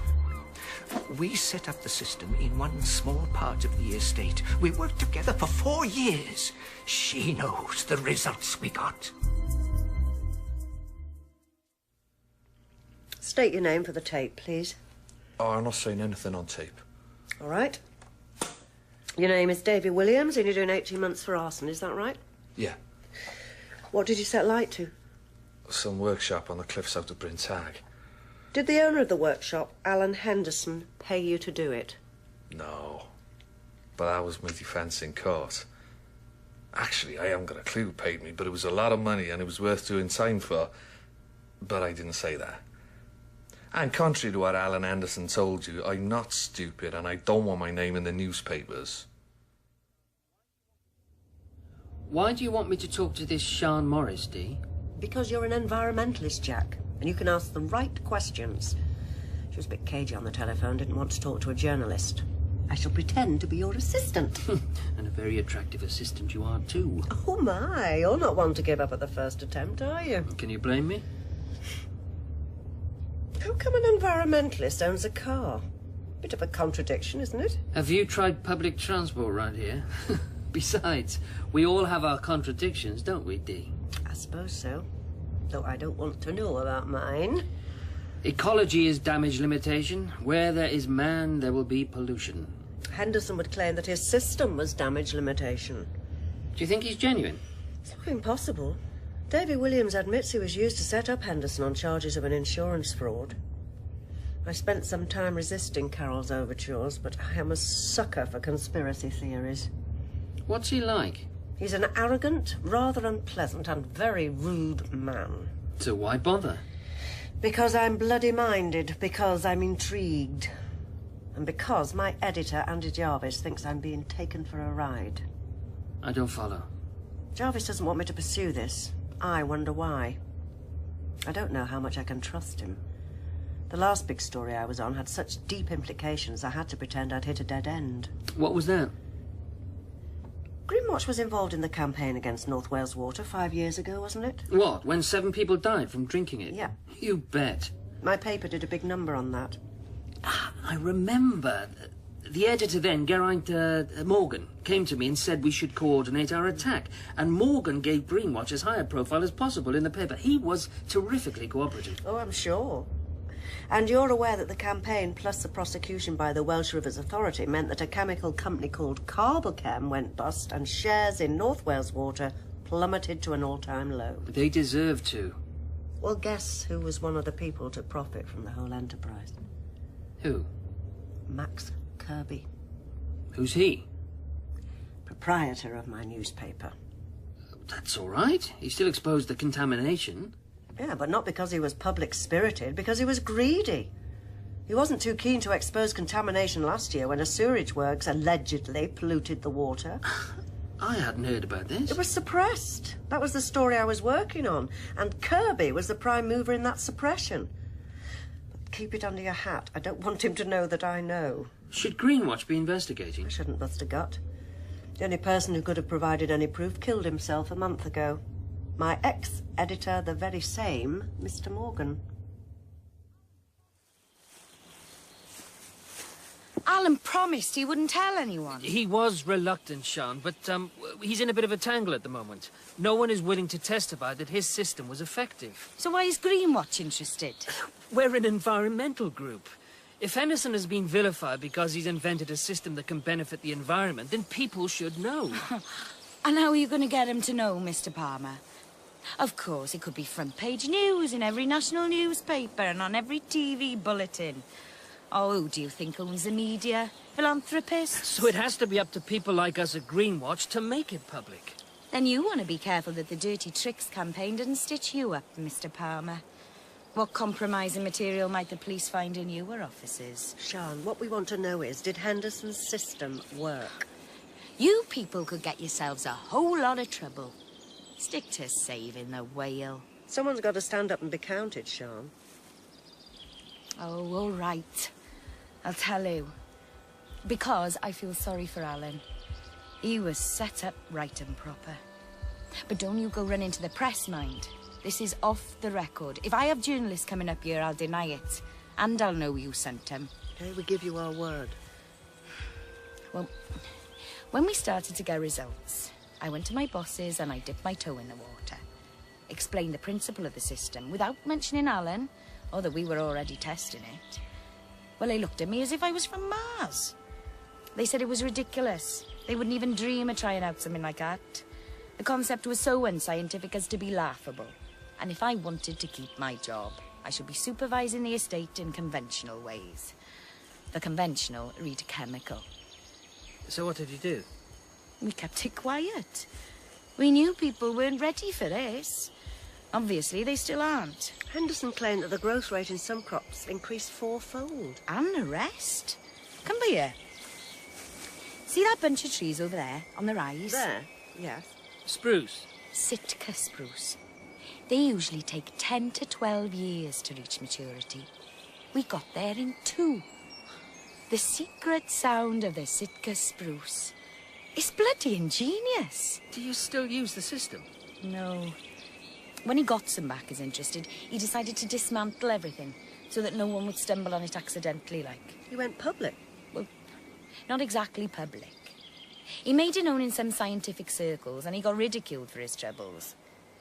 We set up the system in one small part of the estate. We worked together for 4 years. She knows the results we got. State your name for the tape, please. Oh, I'm not saying anything on tape. All right. Your name is Davy Williams, and you're doing 18 months for arson, is that right? Yeah. What did you set light to? Some workshop on the cliffs out of Bryn Tag. Did the owner of the workshop, Alan Henderson, pay you to do it? No. But that was my defence in court. Actually, I haven't got a clue who paid me, but it was a lot of money and it was worth doing time for. But I didn't say that. And contrary to what Alan Anderson told you, I'm not stupid and I don't want my name in the newspapers. Why do you want me to talk to this Sian Morris, Dee? Because you're an environmentalist, Jack, and you can ask the right questions. She was a bit cagey on the telephone, didn't want to talk to a journalist. I shall pretend to be your assistant. And a very attractive assistant you are, too. Oh, my. You're not one to give up at the first attempt, are you? Can you blame me? How come an environmentalist owns a car? Bit of a contradiction, isn't it? Have you tried public transport right here? Besides, we all have our contradictions, don't we, Dee? I suppose so. Though I don't want to know about mine. Ecology is damage limitation. Where there is man, there will be pollution. Henderson would claim that his system was damage limitation. Do you think he's genuine? It's not impossible. Davy Williams admits he was used to set up Henderson on charges of an insurance fraud. I spent some time resisting Carol's overtures, but I am a sucker for conspiracy theories. What's he like? He's an arrogant, rather unpleasant and very rude man. So why bother? Because I'm bloody-minded, because I'm intrigued, and because my editor, Andy Jarvis, thinks I'm being taken for a ride. I don't follow. Jarvis doesn't want me to pursue this. I wonder why. I don't know how much I can trust him. The last big story I was on had such deep implications I had to pretend I'd hit a dead end. What was that? Greenwatch was involved in the campaign against North Wales Water 5 years ago, wasn't it? What, when 7 people died from drinking it? Yeah. You bet. My paper did a big number on that. I remember. The editor then, Geraint Morgan, came to me and said we should coordinate our attack. And Morgan gave Greenwatch as high a profile as possible in the paper. He was terrifically cooperative. Oh, I'm sure. And you're aware that the campaign, plus the prosecution by the Welsh Rivers Authority, meant that a chemical company called Carbochem went bust and shares in North Wales Water plummeted to an all-time low. They deserve to. Well, guess who was one of the people to profit from the whole enterprise? Who? Max Kirby. Who's he? Proprietor of my newspaper. That's all right. He still exposed the contamination. Yeah, but not because he was public-spirited, because he was greedy. He wasn't too keen to expose contamination last year when a sewerage works allegedly polluted the water. I hadn't heard about this. It was suppressed. That was the story I was working on. And Kirby was the prime mover in that suppression. But keep it under your hat. I don't want him to know that I know. Should Greenwatch be investigating? I shouldn't bust a gut. The only person who could have provided any proof killed himself a month ago. My ex-editor, the very same Mr. Morgan. Alan promised he wouldn't tell anyone. He was reluctant, Sian, but he's in a bit of a tangle at the moment. No one is willing to testify that his system was effective. So why is Greenwatch interested? We're an environmental group. If Henderson has been vilified because he's invented a system that can benefit the environment, then people should know. And how are you going to get him to know, Mr. Palmer? Of course, it could be front-page news in every national newspaper and on every TV bulletin. Oh, who do you think owns the media? Philanthropists? So it has to be up to people like us at Greenwatch to make it public. Then you want to be careful that the Dirty Tricks campaign doesn't stitch you up, Mr. Palmer. What compromising material might the police find in your offices? Sian, what we want to know is, did Henderson's system work? You people could get yourselves a whole lot of trouble. Stick to saving the whale. Someone's got to stand up and be counted, Sian. Oh, all right. I'll tell you. Because I feel sorry for Alan. He was set up right and proper. But don't you go run into the press, mind. This is off the record. If I have journalists coming up here, I'll deny it. And I'll know you sent him. Okay, we give you our word. Well, when we started to get results, I went to my bosses and I dipped my toe in the water. Explained the principle of the system without mentioning Alan, or that we were already testing it. Well, they looked at me as if I was from Mars. They said it was ridiculous. They wouldn't even dream of trying out something like that. The concept was so unscientific as to be laughable. And if I wanted to keep my job, I should be supervising the estate in conventional ways. The conventional read chemical. So what did you do? We kept it quiet. We knew people weren't ready for this. Obviously, they still aren't. Henderson claimed that the growth rate in some crops increased fourfold. And the rest. Come by here. See that bunch of trees over there, on the rise? There? Yes. Spruce. Sitka spruce. They usually take 10 to 12 years to reach maturity. We got there in 2. The secret sound of the Sitka spruce. It's bloody ingenious. Do you still use the system? No. When he got some backers interested, he decided to dismantle everything so that no one would stumble on it accidentally, like. He went public? Well, not exactly public. He made it known in some scientific circles and he got ridiculed for his troubles.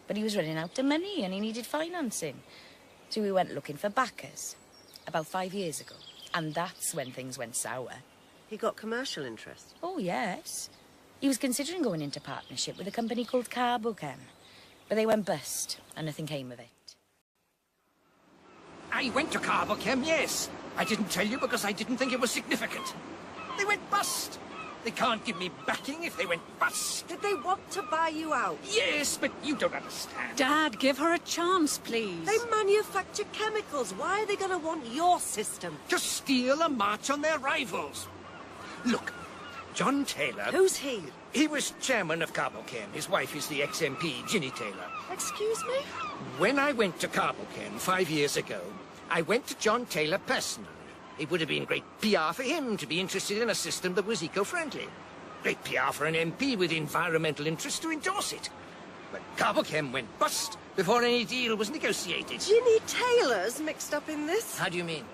But he was running out of money and he needed financing. So we went looking for backers about 5 years ago. And that's when things went sour. He got commercial interest? Oh, yes. He was considering going into partnership with a company called Carbochem. But they went bust, and nothing came of it. I went to Carbochem, yes. I didn't tell you because I didn't think it was significant. They went bust. They can't give me backing if they went bust. Did they want to buy you out? Yes, but you don't understand. Dad, give her a chance, please. They manufacture chemicals. Why are they going to want your system? To steal a march on their rivals. Look, John Taylor... Who's he? He was chairman of Carbochem. His wife is the ex-MP, Ginny Taylor. Excuse me? When I went to Carbochem 5 years ago, I went to John Taylor personally. It would have been great PR for him to be interested in a system that was eco-friendly. Great PR for an MP with environmental interests to endorse it. But Carbochem went bust before any deal was negotiated. Ginny Taylor's mixed up in this? How do you mean?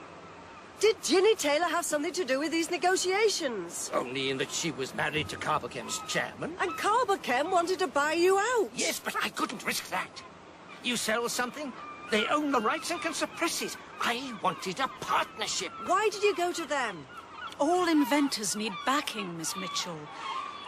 Did Ginny Taylor have something to do with these negotiations? Only in that she was married to Carbochem's chairman. And Carbochem wanted to buy you out? Yes, but I couldn't risk that. You sell something, they own the rights and can suppress it. I wanted a partnership. Why did you go to them? All inventors need backing, Miss Mitchell.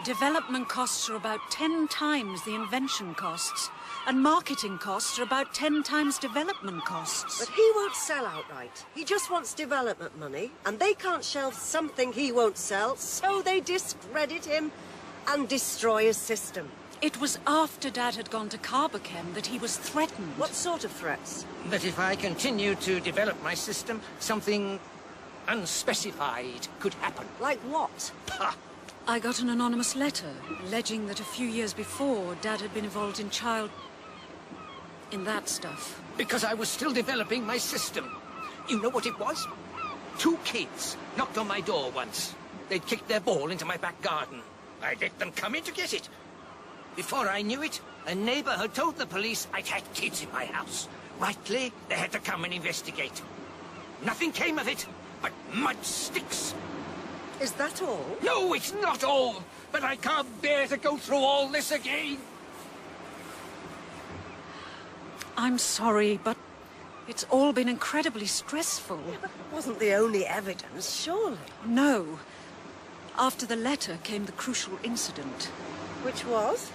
Development costs are about 10 times the invention costs. And marketing costs are about 10 times development costs. But he won't sell outright. He just wants development money, and they can't shelve something he won't sell, so they discredit him and destroy his system. It was after Dad had gone to Carbochem that he was threatened. What sort of threats? That if I continued to develop my system, something unspecified could happen. Like what? Pah! I got an anonymous letter alleging that a few years before, Dad had been involved in in that stuff. Because I was still developing my system. You know what it was? 2 kids knocked on my door once. They'd kicked their ball into my back garden. I let them come in to get it. Before I knew it, a neighbour had told the police I'd had kids in my house. Rightly, they had to come and investigate. Nothing came of it, but mud sticks. Is that all? No, it's not all. But I can't bear to go through all this again. I'm sorry, but it's all been incredibly stressful. Yeah, but it wasn't the only evidence, surely. No. After the letter came the crucial incident. Which was?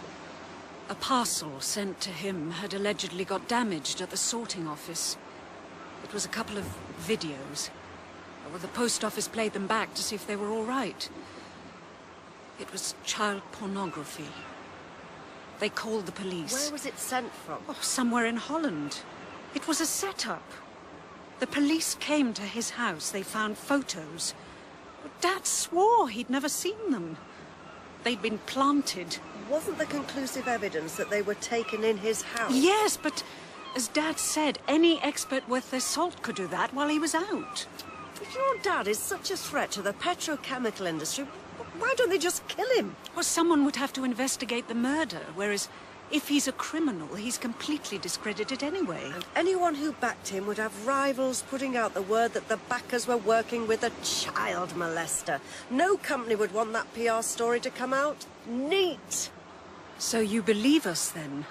A parcel sent to him had allegedly got damaged at the sorting office. It was a couple of videos. Well, the post office played them back to see if they were all right. It was child pornography. They called the police. Where was it sent from? Oh, somewhere in Holland. It was a setup. The police came to his house. They found photos. Dad swore he'd never seen them. They'd been planted. Wasn't there conclusive evidence that they were taken in his house? Yes, but as Dad said, any expert worth their salt could do that while he was out. If your dad is such a threat to the petrochemical industry, why don't they just kill him? Well, someone would have to investigate the murder, whereas if he's a criminal, he's completely discredited anyway. And anyone who backed him would have rivals putting out the word that the backers were working with a child molester. No company would want that PR story to come out. Neat! So you believe us, then?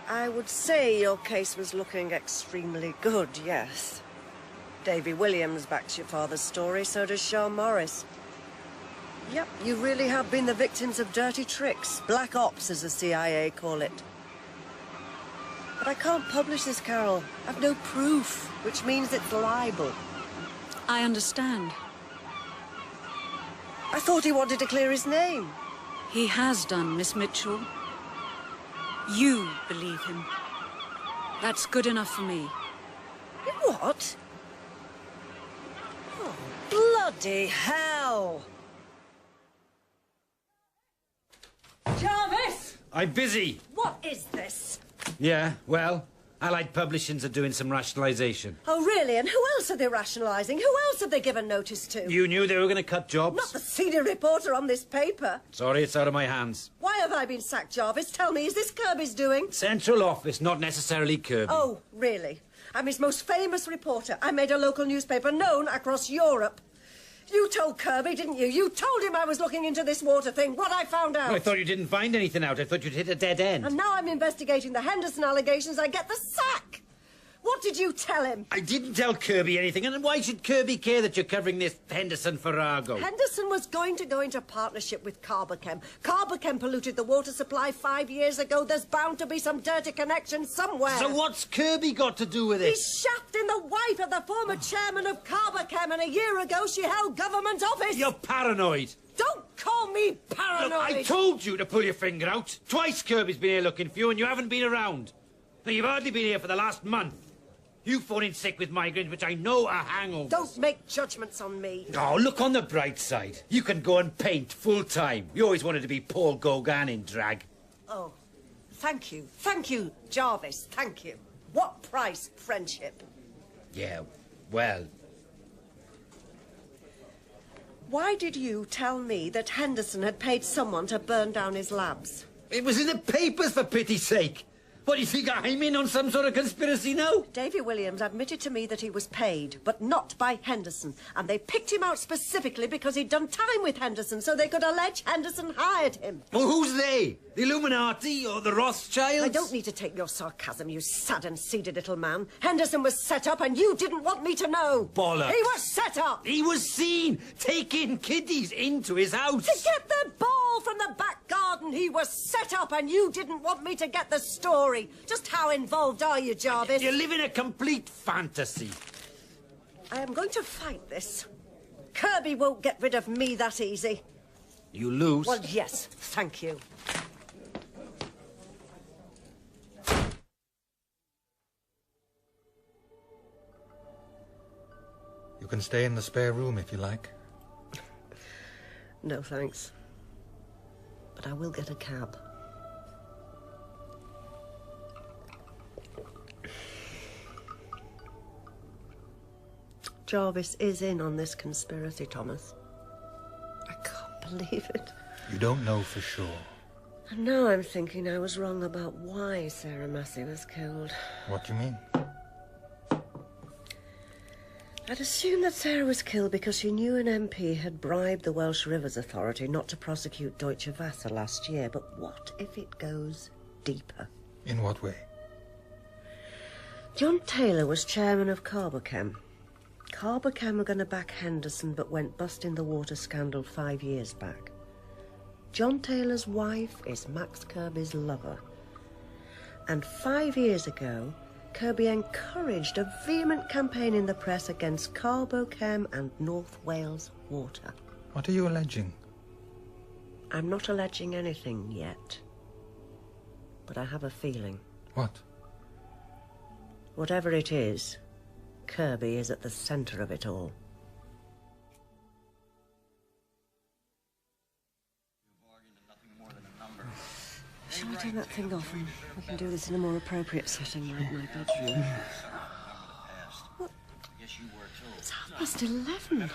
I would say your case was looking extremely good, yes. Davy Williams backs your father's story, so does Sean Morris. Yep, you really have been the victims of dirty tricks. Black ops, as the CIA call it. But I can't publish this, Carol. I've no proof, which means it's libel. I understand. I thought he wanted to clear his name. He has done, Miss Mitchell. You believe him. That's good enough for me. What? Oh, bloody hell! Jarvis! I'm busy. What is this? Yeah, well, Allied Publishings are doing some rationalisation. Oh, really? And who else are they rationalising? Who else have they given notice to? You knew they were going to cut jobs? Not the senior reporter on this paper. Sorry, it's out of my hands. Why have I been sacked, Jarvis? Tell me, is this Kirby's doing? Central office, not necessarily Kirby. Oh, really? I'm his most famous reporter. I made a local newspaper known across Europe. You told Kirby, didn't you? You told him I was looking into this water thing. What I found out. Well, I thought you didn't find anything out. I thought you'd hit a dead end. And now I'm investigating the Henderson allegations. I get the sack. What did you tell him? I didn't tell Kirby anything. And why should Kirby care that you're covering this Henderson farrago? Henderson was going to go into partnership with Carbochem. Carbochem polluted the water supply 5 years ago. There's bound to be some dirty connection somewhere. So what's Kirby got to do with it? He's shafting the wife of the former chairman of Carbochem, and a year ago she held government office. You're paranoid. Don't call me paranoid. Look, I told you to pull your finger out. Twice Kirby's been here looking for you, and you haven't been around. Now, you've hardly been here for the last month. You phoned in sick with migraines, which I know are hangovers. Don't make judgments on me. Oh, look on the bright side. You can go and paint full-time. You always wanted to be Paul Gauguin in drag. Oh, thank you. Thank you, Jarvis. Thank you. What price, friendship? Yeah, well... Why did you tell me that Henderson had paid someone to burn down his labs? It was in the papers, for pity's sake. What, do you think I'm in on some sort of conspiracy now? Davy Williams admitted to me that he was paid, but not by Henderson. And they picked him out specifically because he'd done time with Henderson, so they could allege Henderson hired him. Well, who's they? The Illuminati or the Rothschilds? I don't need to take your sarcasm, you sad and seeded little man. Henderson was set up and you didn't want me to know. Bollocks. He was set up. He was seen taking kiddies into his house. To get the ball from the back garden. He was set up and you didn't want me to get the story. Just how involved are you, Jarvis? You live in a complete fantasy. I am going to fight this. Kirby won't get rid of me that easy. You lose? Well, yes, thank you. You can stay in the spare room if you like. No, thanks. But I will get a cab. Jarvis is in on this conspiracy, Thomas. I can't believe it. You don't know for sure. And now I'm thinking I was wrong about why Sarah Massey was killed. What do you mean? I'd assumed that Sarah was killed because she knew an MP had bribed the Welsh Rivers Authority not to prosecute Deutsche Wasser last year. But what if it goes deeper? In what way? John Taylor was chairman of Carbochem. Carbochem were going to back Henderson but went bust in the water scandal 5 years back. John Taylor's wife is Max Kirby's lover. And 5 years ago, Kirby encouraged a vehement campaign in the press against Carbochem and North Wales Water. What are you alleging? I'm not alleging anything yet. But I have a feeling. What? Whatever it is, Kirby is at the centre of it all. Shall we turn that thing off and we can do this in a more appropriate setting like my bedroom? What? It's 11:30.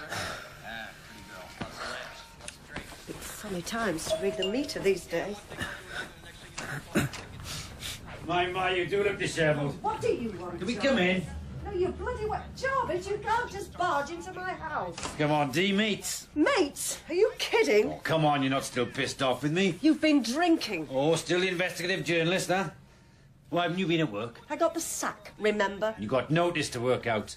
It's funny times to read the meter these days. My, you do look dishevelled. What do you want? Can we come in? No, you bloody well. Jarvis, you can't just barge into my house. Come on, Dee, mates. Mates? Are you kidding? Oh, come on, you're not still pissed off with me? You've been drinking. Oh, still the investigative journalist, huh? Why haven't you been at work? I got the sack, remember? You got notice to work out.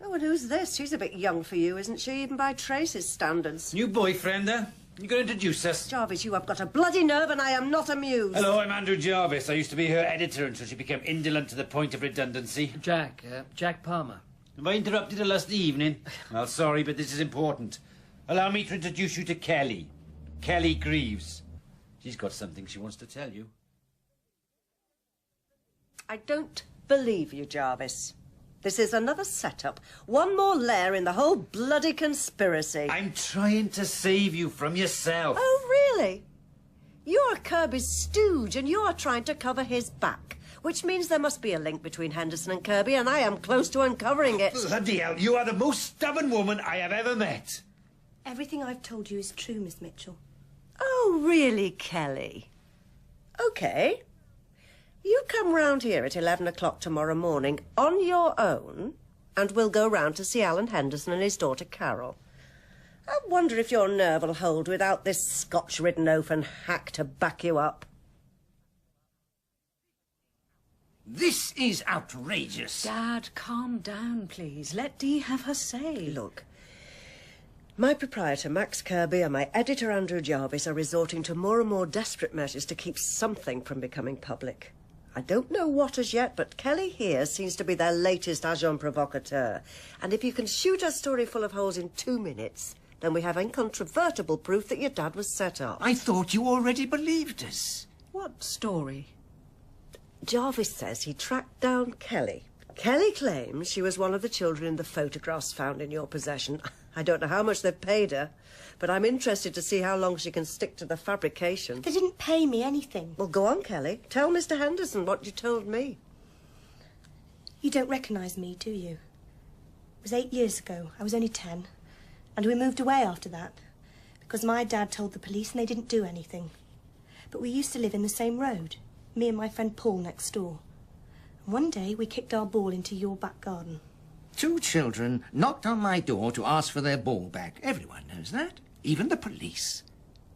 Oh, and who's this? She's a bit young for you, isn't she, even by Tracy's standards? New boyfriend, huh? You going to introduce us? Jarvis, you have got a bloody nerve and I am not amused. Hello, I'm Andrew Jarvis. I used to be her editor until she became indolent to the point of redundancy. Jack Palmer. Have I interrupted her last evening? Well, sorry, but this is important. Allow me to introduce you to Kelly. Kelly Greaves. She's got something she wants to tell you. I don't believe you, Jarvis. This is another setup. One more layer in the whole bloody conspiracy. I'm trying to save you from yourself. Oh, really? You're Kirby's stooge and you're trying to cover his back, which means there must be a link between Henderson and Kirby, and I am close to uncovering it. Bloody hell, you are the most stubborn woman I have ever met. Everything I've told you is true, Miss Mitchell. Oh, really, Kelly? OK. You come round here at 11 o'clock tomorrow morning on your own, and we'll go round to see Alan Henderson and his daughter Carol. I wonder if your nerve will hold without this Scotch-ridden oaf and hack to back you up. This is outrageous. Dad, calm down, please. Let Dee have her say. Look, my proprietor, Max Kirby, and my editor, Andrew Jarvis, are resorting to more and more desperate measures to keep something from becoming public. I don't know what as yet, but Kelly here seems to be their latest agent provocateur. And if you can shoot a story full of holes in 2 minutes, then we have incontrovertible proof that your dad was set up. I thought you already believed us. What story? Jarvis says he tracked down Kelly. Kelly claims she was one of the children in the photographs found in your possession. I don't know how much they've paid her, but I'm interested to see how long she can stick to the fabrication. They didn't pay me anything. Well, go on, Kelly. Tell Mr. Henderson what you told me. You don't recognise me, do you? It was 8 years ago. I was only 10. And we moved away after that, because my dad told the police and they didn't do anything. But we used to live in the same road, me and my friend Paul next door. And one day we kicked our ball into your back garden. 2 children knocked on my door to ask for their ball back. Everyone knows that. Even the police.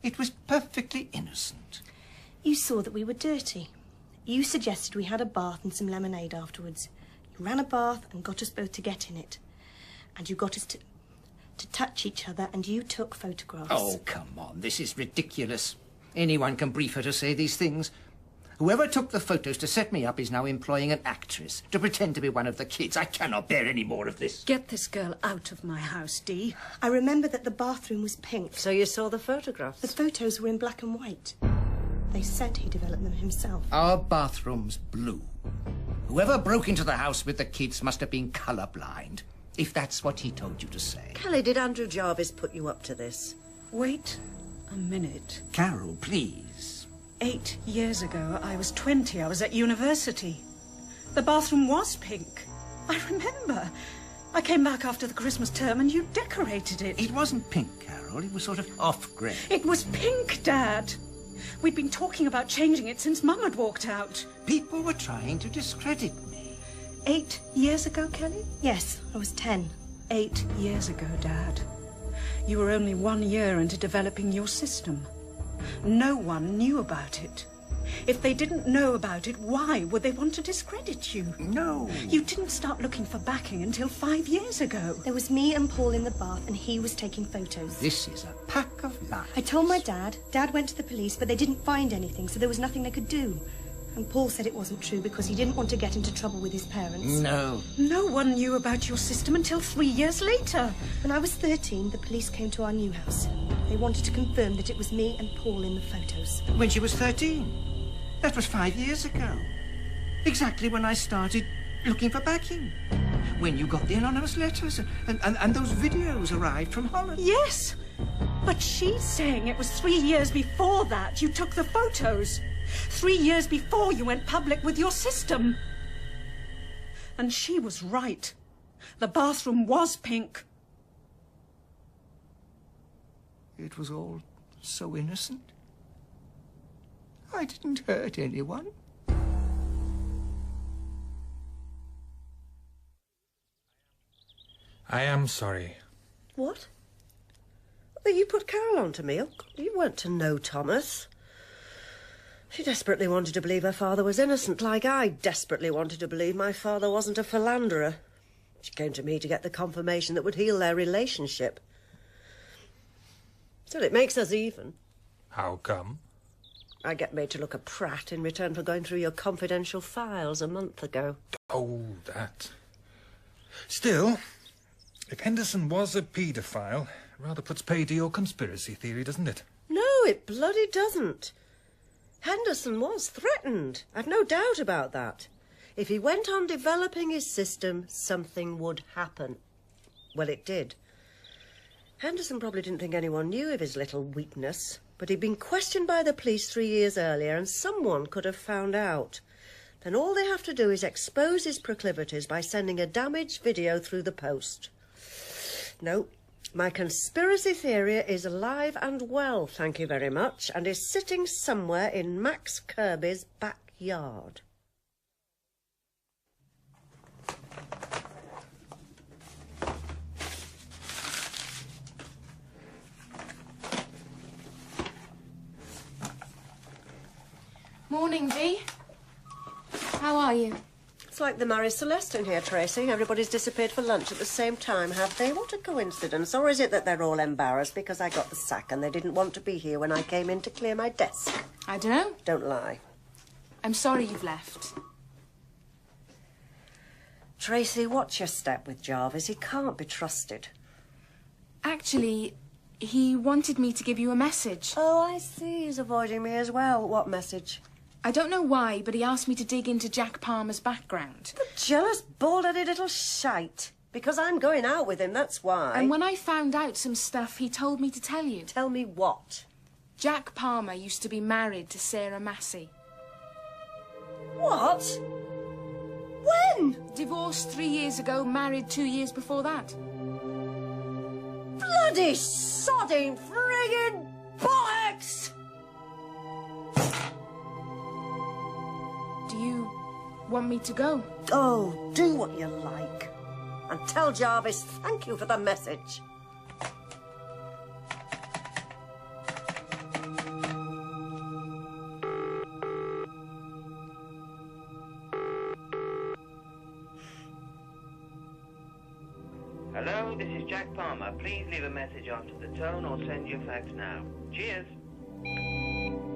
It was perfectly innocent. You saw that we were dirty. You suggested we had a bath and some lemonade afterwards. You ran a bath and got us both to get in it. And you got us to touch each other, and you took photographs. Oh, come on. This is ridiculous. Anyone can brief her to say these things. Whoever took the photos to set me up is now employing an actress to pretend to be one of the kids. I cannot bear any more of this. Get this girl out of my house, Dee. I remember that the bathroom was pink. So you saw the photographs? The photos were in black and white. They said he developed them himself. Our bathroom's blue. Whoever broke into the house with the kids must have been colourblind, if that's what he told you to say. Kelly, did Andrew Jarvis put you up to this? Wait a minute. Carol, please. 8 years ago, I was 20. I was at university. The bathroom was pink. I remember. I came back after the Christmas term and you decorated it. It wasn't pink, Carol. It was sort of off-grey. It was pink, Dad. We'd been talking about changing it since Mum had walked out. People were trying to discredit me. 8 years ago, Kelly? Yes, I was 10. 8 years ago, Dad. You were only 1 year into developing your system. No one knew about it. If they didn't know about it, why would they want to discredit you? No. You didn't start looking for backing until 5 years ago. There was me and Paul in the bath, and he was taking photos. This is a pack of lies. I told my dad. Dad went to the police, but they didn't find anything, so there was nothing they could do. And Paul said it wasn't true because he didn't want to get into trouble with his parents. No. No one knew about your system until 3 years later. When I was 13, the police came to our new house. They wanted to confirm that it was me and Paul in the photos. When she was 13. That was 5 years ago. Exactly when I started looking for backing. When you got the anonymous letters and those videos arrived from Holland. Yes, but she's saying it was 3 years before that you took the photos. 3 years before you went public with your system. And she was right. The bathroom was pink. It was all so innocent. I didn't hurt anyone. I am sorry. What? Well, you put Carol on to me. You weren't to know Thomas. She desperately wanted to believe her father was innocent, like I desperately wanted to believe my father wasn't a philanderer. She came to me to get the confirmation that would heal their relationship. Still, it makes us even. How come? I get made to look a prat in return for going through your confidential files a month ago. Oh, that. Still, if Henderson was a paedophile, rather puts pay to your conspiracy theory, doesn't it? No, it bloody doesn't. Henderson was threatened. I've no doubt about that. If he went on developing his system, something would happen. Well, it did. Henderson probably didn't think anyone knew of his little weakness, but he'd been questioned by the police 3 years earlier, and someone could have found out. Then all they have to do is expose his proclivities by sending a damaged video through the post. No, my conspiracy theory is alive and well, thank you very much, and is sitting somewhere in Max Kirby's backyard. Morning, Dee. How are you? It's like the Marie Celeste in here, Tracy. Everybody's disappeared for lunch at the same time, have they? What a coincidence. Or is it that they're all embarrassed because I got the sack and they didn't want to be here when I came in to clear my desk? I don't know. Don't lie. I'm sorry you've left. Tracy, watch your step with Jarvis. He can't be trusted. Actually, he wanted me to give you a message. Oh, I see. He's avoiding me as well. What message? I don't know why, but he asked me to dig into Jack Palmer's background. The jealous, bald-headed little shite. Because I'm going out with him, that's why. And when I found out some stuff, he told me to tell you. Tell me what? Jack Palmer used to be married to Sarah Massey. What? When? Divorced 3 years ago, married 2 years before that. Bloody sodding friggin' bollocks! Do you want me to go? Oh, do what you like. And tell Jarvis thank you for the message. Hello, this is Jack Palmer. Please leave a message after the tone or send your fax now. Cheers.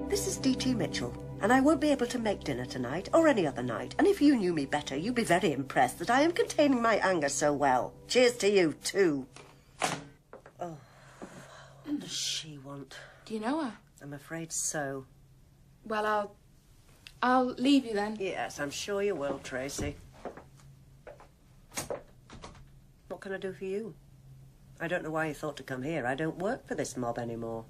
This is Dee Mitchell, and I won't be able to make dinner tonight or any other night. And if you knew me better, you'd be very impressed that I am containing my anger so well. Cheers to you, too. Oh, what does she want? Do you know her? I'm afraid so. Well, I'll leave you then. Yes, I'm sure you will, Tracy. What can I do for you? I don't know why you thought to come here. I don't work for this mob anymore.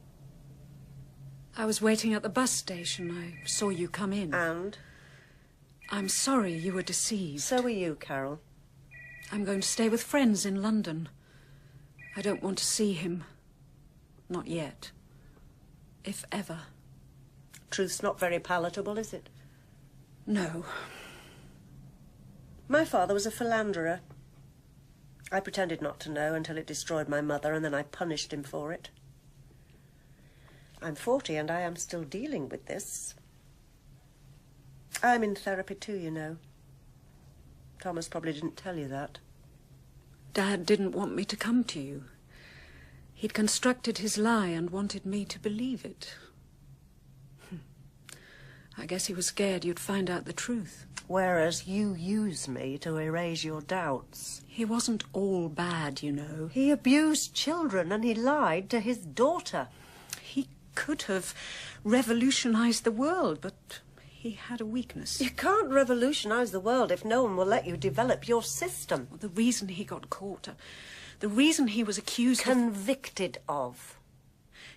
I was waiting at the bus station. I saw you come in. And? I'm sorry you were deceived. So are you, Carol. I'm going to stay with friends in London. I don't want to see him. Not yet. If ever. Truth's not very palatable, is it? No. My father was a philanderer. I pretended not to know until it destroyed my mother, and then I punished him for it. I'm 40 and I am still dealing with this. I'm in therapy too, you know. Thomas probably didn't tell you that. Dad didn't want me to come to you. He'd constructed his lie and wanted me to believe it. I guess he was scared you'd find out the truth. Whereas you use me to erase your doubts. He wasn't all bad, you know. He abused children and he lied to his daughter. He could have revolutionized the world, but he had a weakness. You can't revolutionize the world if no one will let you develop your system. The reason he got caught, the reason he was accused Convicted of.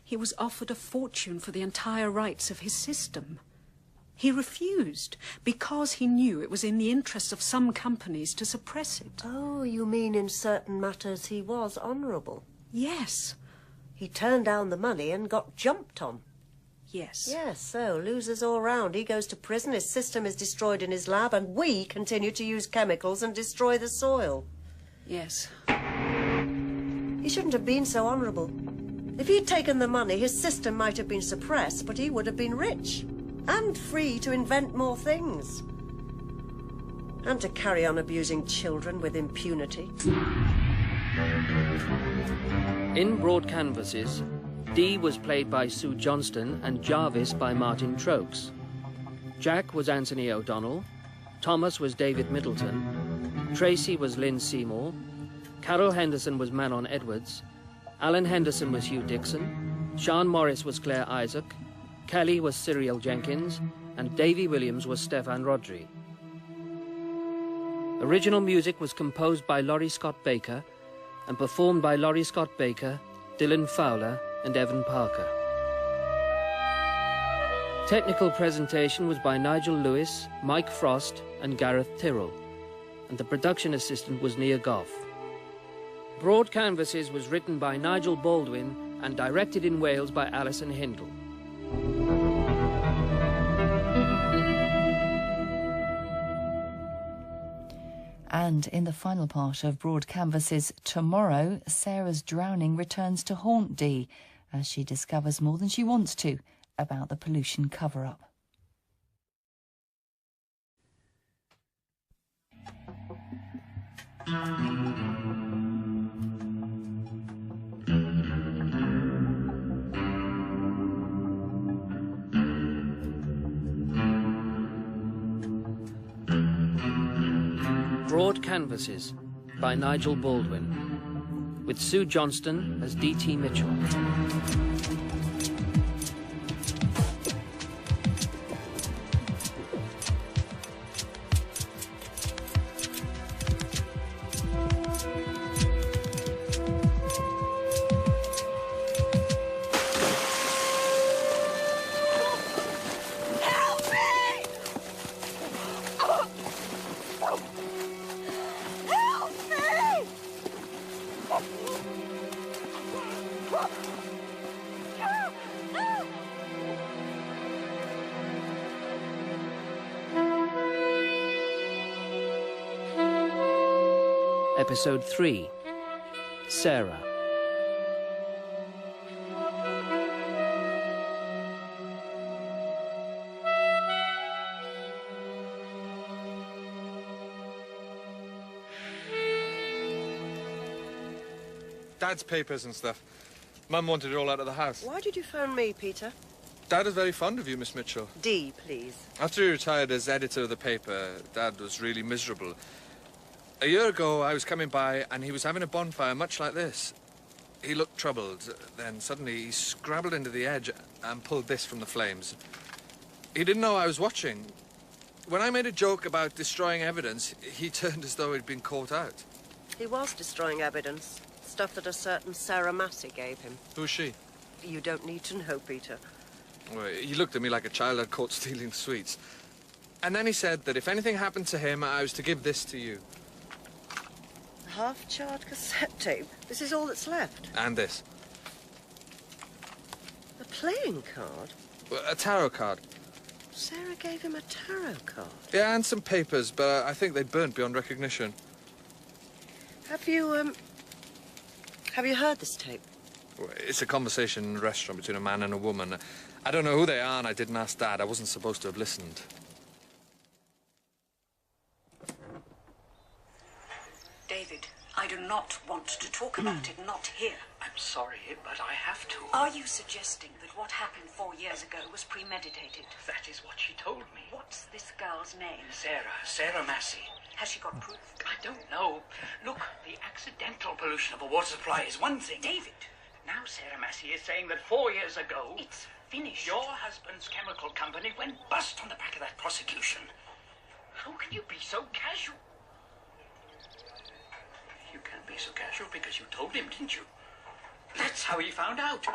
He was offered a fortune for the entire rights of his system. He refused because he knew it was in the interest of some companies to suppress it. Oh, you mean in certain matters he was honourable? Yes. He turned down the money and got jumped on. Yes. Yes, so losers all round. He goes to prison, his system is destroyed in his lab, and we continue to use chemicals and destroy the soil. Yes. He shouldn't have been so honourable. If he'd taken the money, his system might have been suppressed, but he would have been rich and free to invent more things. And to carry on abusing children with impunity. In Broad Canvases, Dee was played by Sue Johnston and Jarvis by Martin Troakes. Jack was Anthony O'Donnell, Thomas was David Middleton, Tracy was Lynne Seymour, Carol Henderson was Manon Edwards, Alan Henderson was Hugh Dickson, Sian Morris was Clare Isaac, Kelly was Siriol Jenkins, and Davy Williams was Steffan Rhodri. Original music was composed by Laurie Scott-Baker and performed by Laurie Scott-Baker, Dylan Fowler and Evan Parker. Technical presentation was by Nigel Lewis, Mike Frost and Gareth Tyrrell, and the production assistant was Nia Goff. Broad Canvases was written by Nigel Baldwin and directed in Wales by Alison Hindell. And in the final part of Broad Canvases tomorrow, Sarah's drowning returns to haunt Dee as she discovers more than she wants to about the pollution cover-up. Broad Canvases by Nigel Baldwin, with Sue Johnston as Dee Mitchell. Episode 3, Sarah. Dad's papers and stuff. Mum wanted it all out of the house. Why did you phone me, Peter? Dad is very fond of you, Miss Mitchell. Dee, please. After he retired as editor of the paper, Dad was really miserable. A year ago, I was coming by and he was having a bonfire much like this. He looked troubled. Then suddenly he scrabbled into the edge and pulled this from the flames. He didn't know I was watching. When I made a joke about destroying evidence, he turned as though he'd been caught out. He was destroying evidence. Stuff that a certain Sarah Massey gave him. Who's she? You don't need to know, Peter. Well, he looked at me like a child I'd caught stealing sweets. And then he said that if anything happened to him, I was to give this to you. Half-charred cassette tape. This is all that's left. And this. A playing card? Well, a tarot card. Sarah gave him a tarot card. Yeah, and some papers, but I think they burnt beyond recognition. Have you heard this tape? Well, it's a conversation in a restaurant between a man and a woman. I don't know who they are, and I didn't ask Dad. I wasn't supposed to have listened. David, I do not want to talk about it, not here. I'm sorry, but I have to. Are you suggesting that what happened 4 years ago was premeditated? That is what she told me. What's this girl's name? Sarah Massey. Has she got proof? I don't know. Look, the accidental pollution of a water supply is one thing. David! Now Sarah Massey is saying that 4 years ago... It's finished. Your husband's chemical company went bust on the back of that prosecution. How can you be so casual? You can't be so casual because you told him, didn't you? That's how he found out.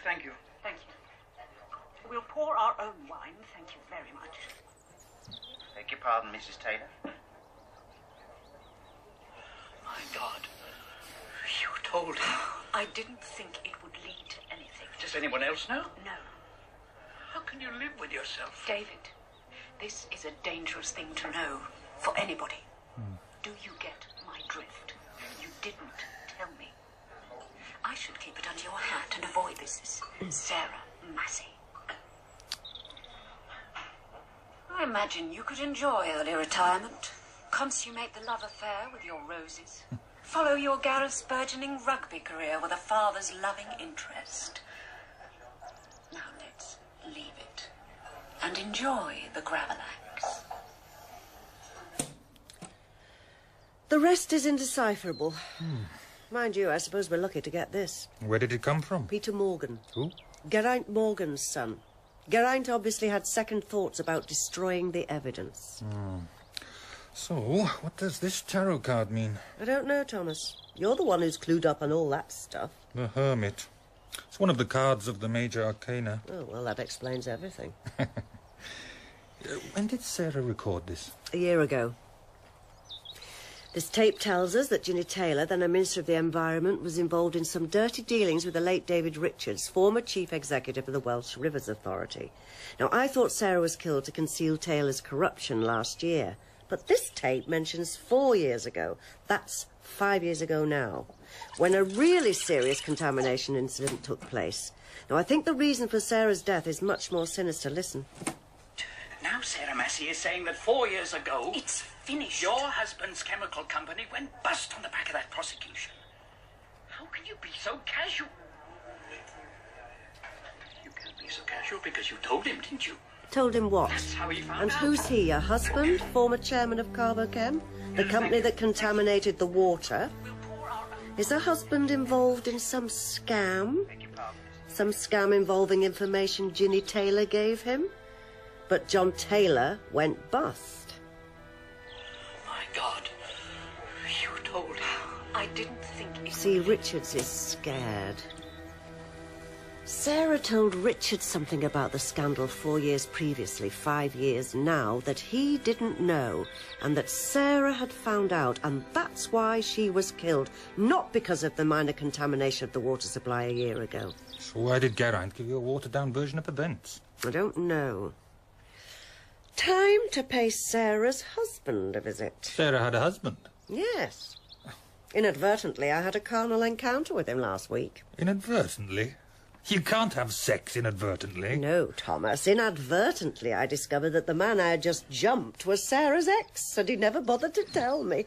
Thank you. Thank you. We'll pour our own wine, thank you very much. Beg your pardon, Mrs. Taylor. My God. You told him. I didn't think it would lead to anything. Does anyone else know? No. How can you live with yourself? David, this is a dangerous thing to know for anybody. Do you get my drift? You didn't tell me. I should keep it under your hat and avoid this. Sarah Massey. I imagine you could enjoy early retirement. Consummate the love affair with your roses. Follow your Gareth's burgeoning rugby career with a father's loving interest. Now let's leave it and enjoy the Gravelax. The rest is indecipherable. Mind you, I suppose we're lucky to get this. Where did it come from? Peter Morgan. Who? Geraint Morgan's son. Geraint obviously had second thoughts about destroying the evidence. So, what does this tarot card mean? I don't know, Thomas. You're the one who's clued up on all that stuff. The Hermit. It's one of the cards of the major arcana. Oh, well, that explains everything. When did Sarah record this? A year ago. This tape tells us that Ginny Taylor, then a Minister of the Environment, was involved in some dirty dealings with the late David Richards, former Chief Executive of the Welsh Rivers Authority. Now, I thought Sarah was killed to conceal Taylor's corruption last year, but this tape mentions 4 years ago. That's 5 years ago now, when a really serious contamination incident took place. Now, I think the reason for Sarah's death is much more sinister. Listen. Now Sarah Massey is saying that 4 years ago... It's finished. Your husband's chemical company went bust on the back of that prosecution. How can you be so casual? You can't be so casual because you told him, didn't you? Told him what? That's how he found And out. who's he? A husband? Former chairman of Carbochem? The company that contaminated the water? Is her husband involved in some scam? Some scam involving information Ginny Taylor gave him? But John Taylor went bust. My God. You told her. I didn't think it... See, Richards is scared. Sarah told Richard something about the scandal 4 years previously, 5 years now, that he didn't know, and that Sarah had found out, and that's why she was killed, not because of the minor contamination of the water supply a year ago. So why did Geraint give you a watered-down version of events? I don't know. Time to pay Sarah's husband a visit. Sarah had a husband? Yes. Inadvertently, I had a carnal encounter with him last week. Inadvertently? You can't have sex inadvertently. No, Thomas. Inadvertently, I discovered that the man I had just jumped was Sarah's ex, and he never bothered to tell me.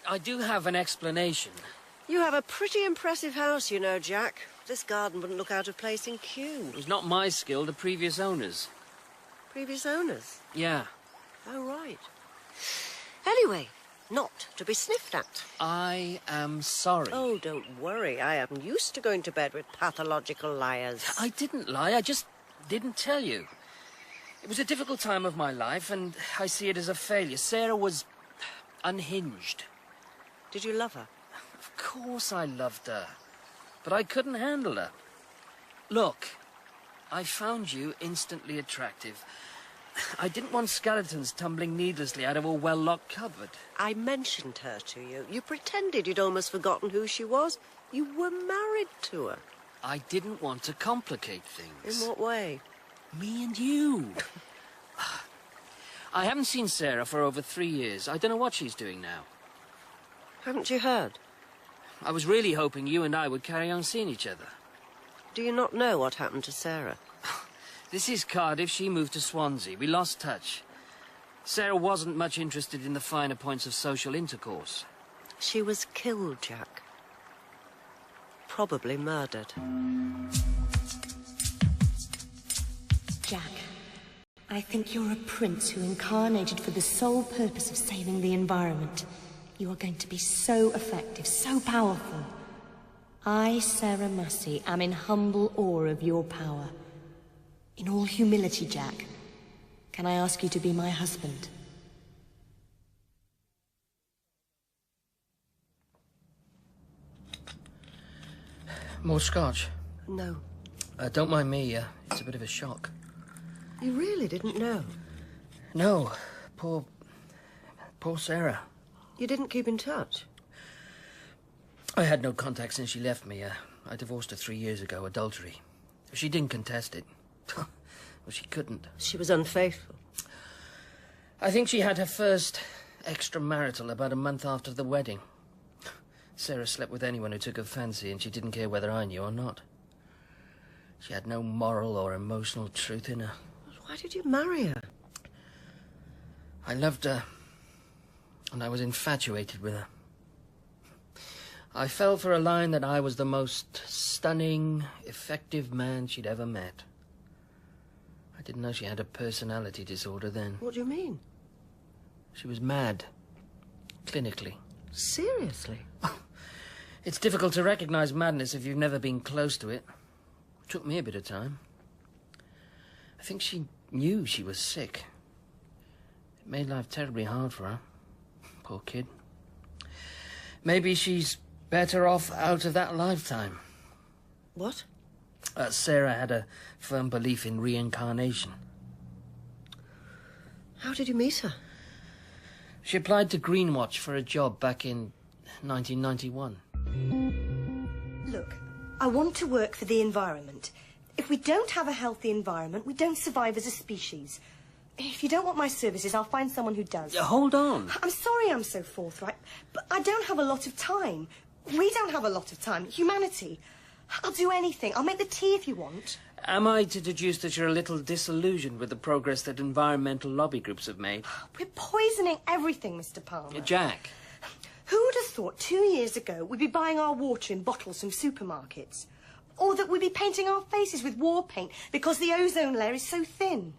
I do have an explanation. You have a pretty impressive house, you know, Jack. This garden wouldn't look out of place in Kew. It was not my skill, the previous owners. Previous owners? Yeah. Oh, right. Anyway, not to be sniffed at. I am sorry. Oh, don't worry. I am used to going to bed with pathological liars. I didn't lie. I just didn't tell you. It was a difficult time of my life, and I see it as a failure. Sarah was unhinged. Did you love her? Of course I loved her. But I couldn't handle her. Look, I found you instantly attractive. I didn't want skeletons tumbling needlessly out of a well-locked cupboard. I mentioned her to you. You pretended you'd almost forgotten who she was. You were married to her. I didn't want to complicate things. In what way? Me and you. I haven't seen Sarah for over 3 years. I don't know what she's doing now. Haven't you heard? I was really hoping you and I would carry on seeing each other. Do you not know what happened to Sarah? This is Cardiff. She moved to Swansea. We lost touch. Sarah wasn't much interested in the finer points of social intercourse. She was killed, Jack. Probably murdered. Jack, I think you're a prince who incarnated for the sole purpose of saving the environment. You are going to be so effective, so powerful. I, Sarah Massey, am in humble awe of your power. In all humility, Jack, can I ask you to be my husband? More scotch? No. Don't mind me. It's a bit of a shock. You really didn't know? No. Poor Sarah. You didn't keep in touch? I had no contact since she left me. I divorced her 3 years ago, adultery. She didn't contest it. Well, she couldn't. She was unfaithful. I think she had her first extramarital about a month after the wedding. Sarah slept with anyone who took her fancy, and she didn't care whether I knew or not. She had no moral or emotional truth in her. Why did you marry her? I loved her, and I was infatuated with her. I fell for a line that I was the most stunning, effective man she'd ever met. I didn't know she had a personality disorder then. What do you mean? She was mad. Clinically. Seriously? It's difficult to recognise madness if you've never been close to it. It took me a bit of time. I think she knew she was sick. It made life terribly hard for her. Poor kid. Maybe she's better off out of that lifetime. What? Sarah had a firm belief in reincarnation. How did you meet her? She applied to Greenwatch for a job back in 1991. Look, I want to work for the environment. If we don't have a healthy environment, we don't survive as a species. If you don't want my services, I'll find someone who does. Hold on. I'm sorry I'm so forthright, but I don't have a lot of time. We don't have a lot of time. Humanity. I'll do anything. I'll make the tea if you want. Am I to deduce that you're a little disillusioned with the progress that environmental lobby groups have made? We're poisoning everything, Mr. Palmer. Jack. Who would have thought 2 years ago we'd be buying our water in bottles from supermarkets? Or that we'd be painting our faces with war paint because the ozone layer is so thin?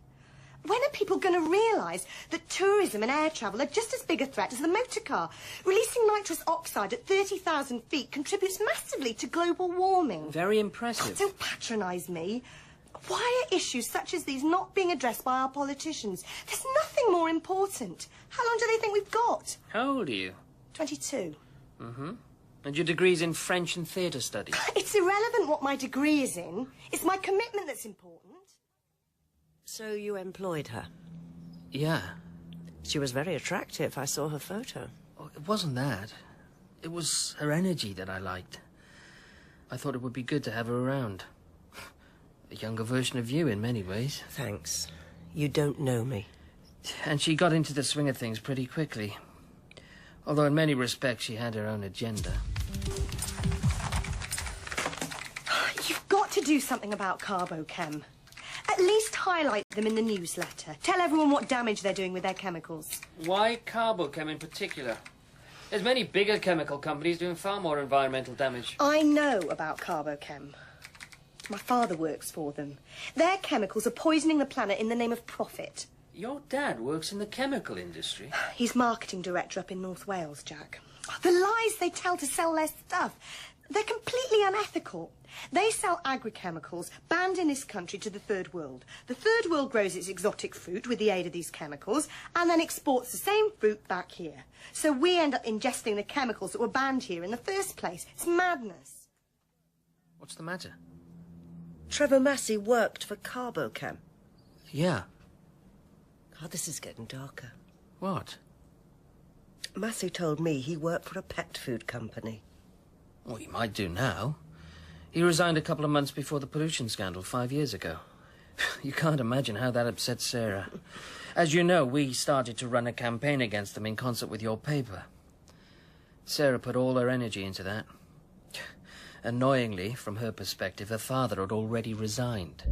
When are people going to realise that tourism and air travel are just as big a threat as the motor car? Releasing nitrous oxide at 30,000 feet contributes massively to global warming. Very impressive. Don't patronise me. Why are issues such as these not being addressed by our politicians? There's nothing more important. How long do they think we've got? How old are you? 22. Mm-hmm. And your degree's in French and theatre studies? It's irrelevant what my degree is in. It's my commitment that's important. So you employed her? Yeah. She was very attractive. I saw her photo. Oh, it wasn't that. It was her energy that I liked. I thought it would be good to have her around. A younger version of you in many ways. Thanks. You don't know me. And she got into the swing of things pretty quickly. Although in many respects she had her own agenda. You've got to do something about Carbochem. At least highlight them in the newsletter. Tell everyone what damage they're doing with their chemicals. Why Carbochem in particular? There's many bigger chemical companies doing far more environmental damage. I know about Carbochem. My father works for them. Their chemicals are poisoning the planet in the name of profit. Your dad works in the chemical industry. He's marketing director up in North Wales, Jack. The lies they tell to sell their stuff, they're completely unethical. They sell agri-chemicals banned in this country to the Third World. The Third World grows its exotic fruit with the aid of these chemicals and then exports the same fruit back here. So we end up ingesting the chemicals that were banned here in the first place. It's madness. What's the matter? Trevor Massey worked for Carbochem. Yeah. God, this is getting darker. What? Massey told me he worked for a pet food company. Well, he might do now. He resigned a couple of months before the pollution scandal 5 years ago. You can't imagine how that upset Sarah. As you know, we started to run a campaign against them in concert with your paper. Sarah put all her energy into that. Annoyingly, from her perspective, her father had already resigned.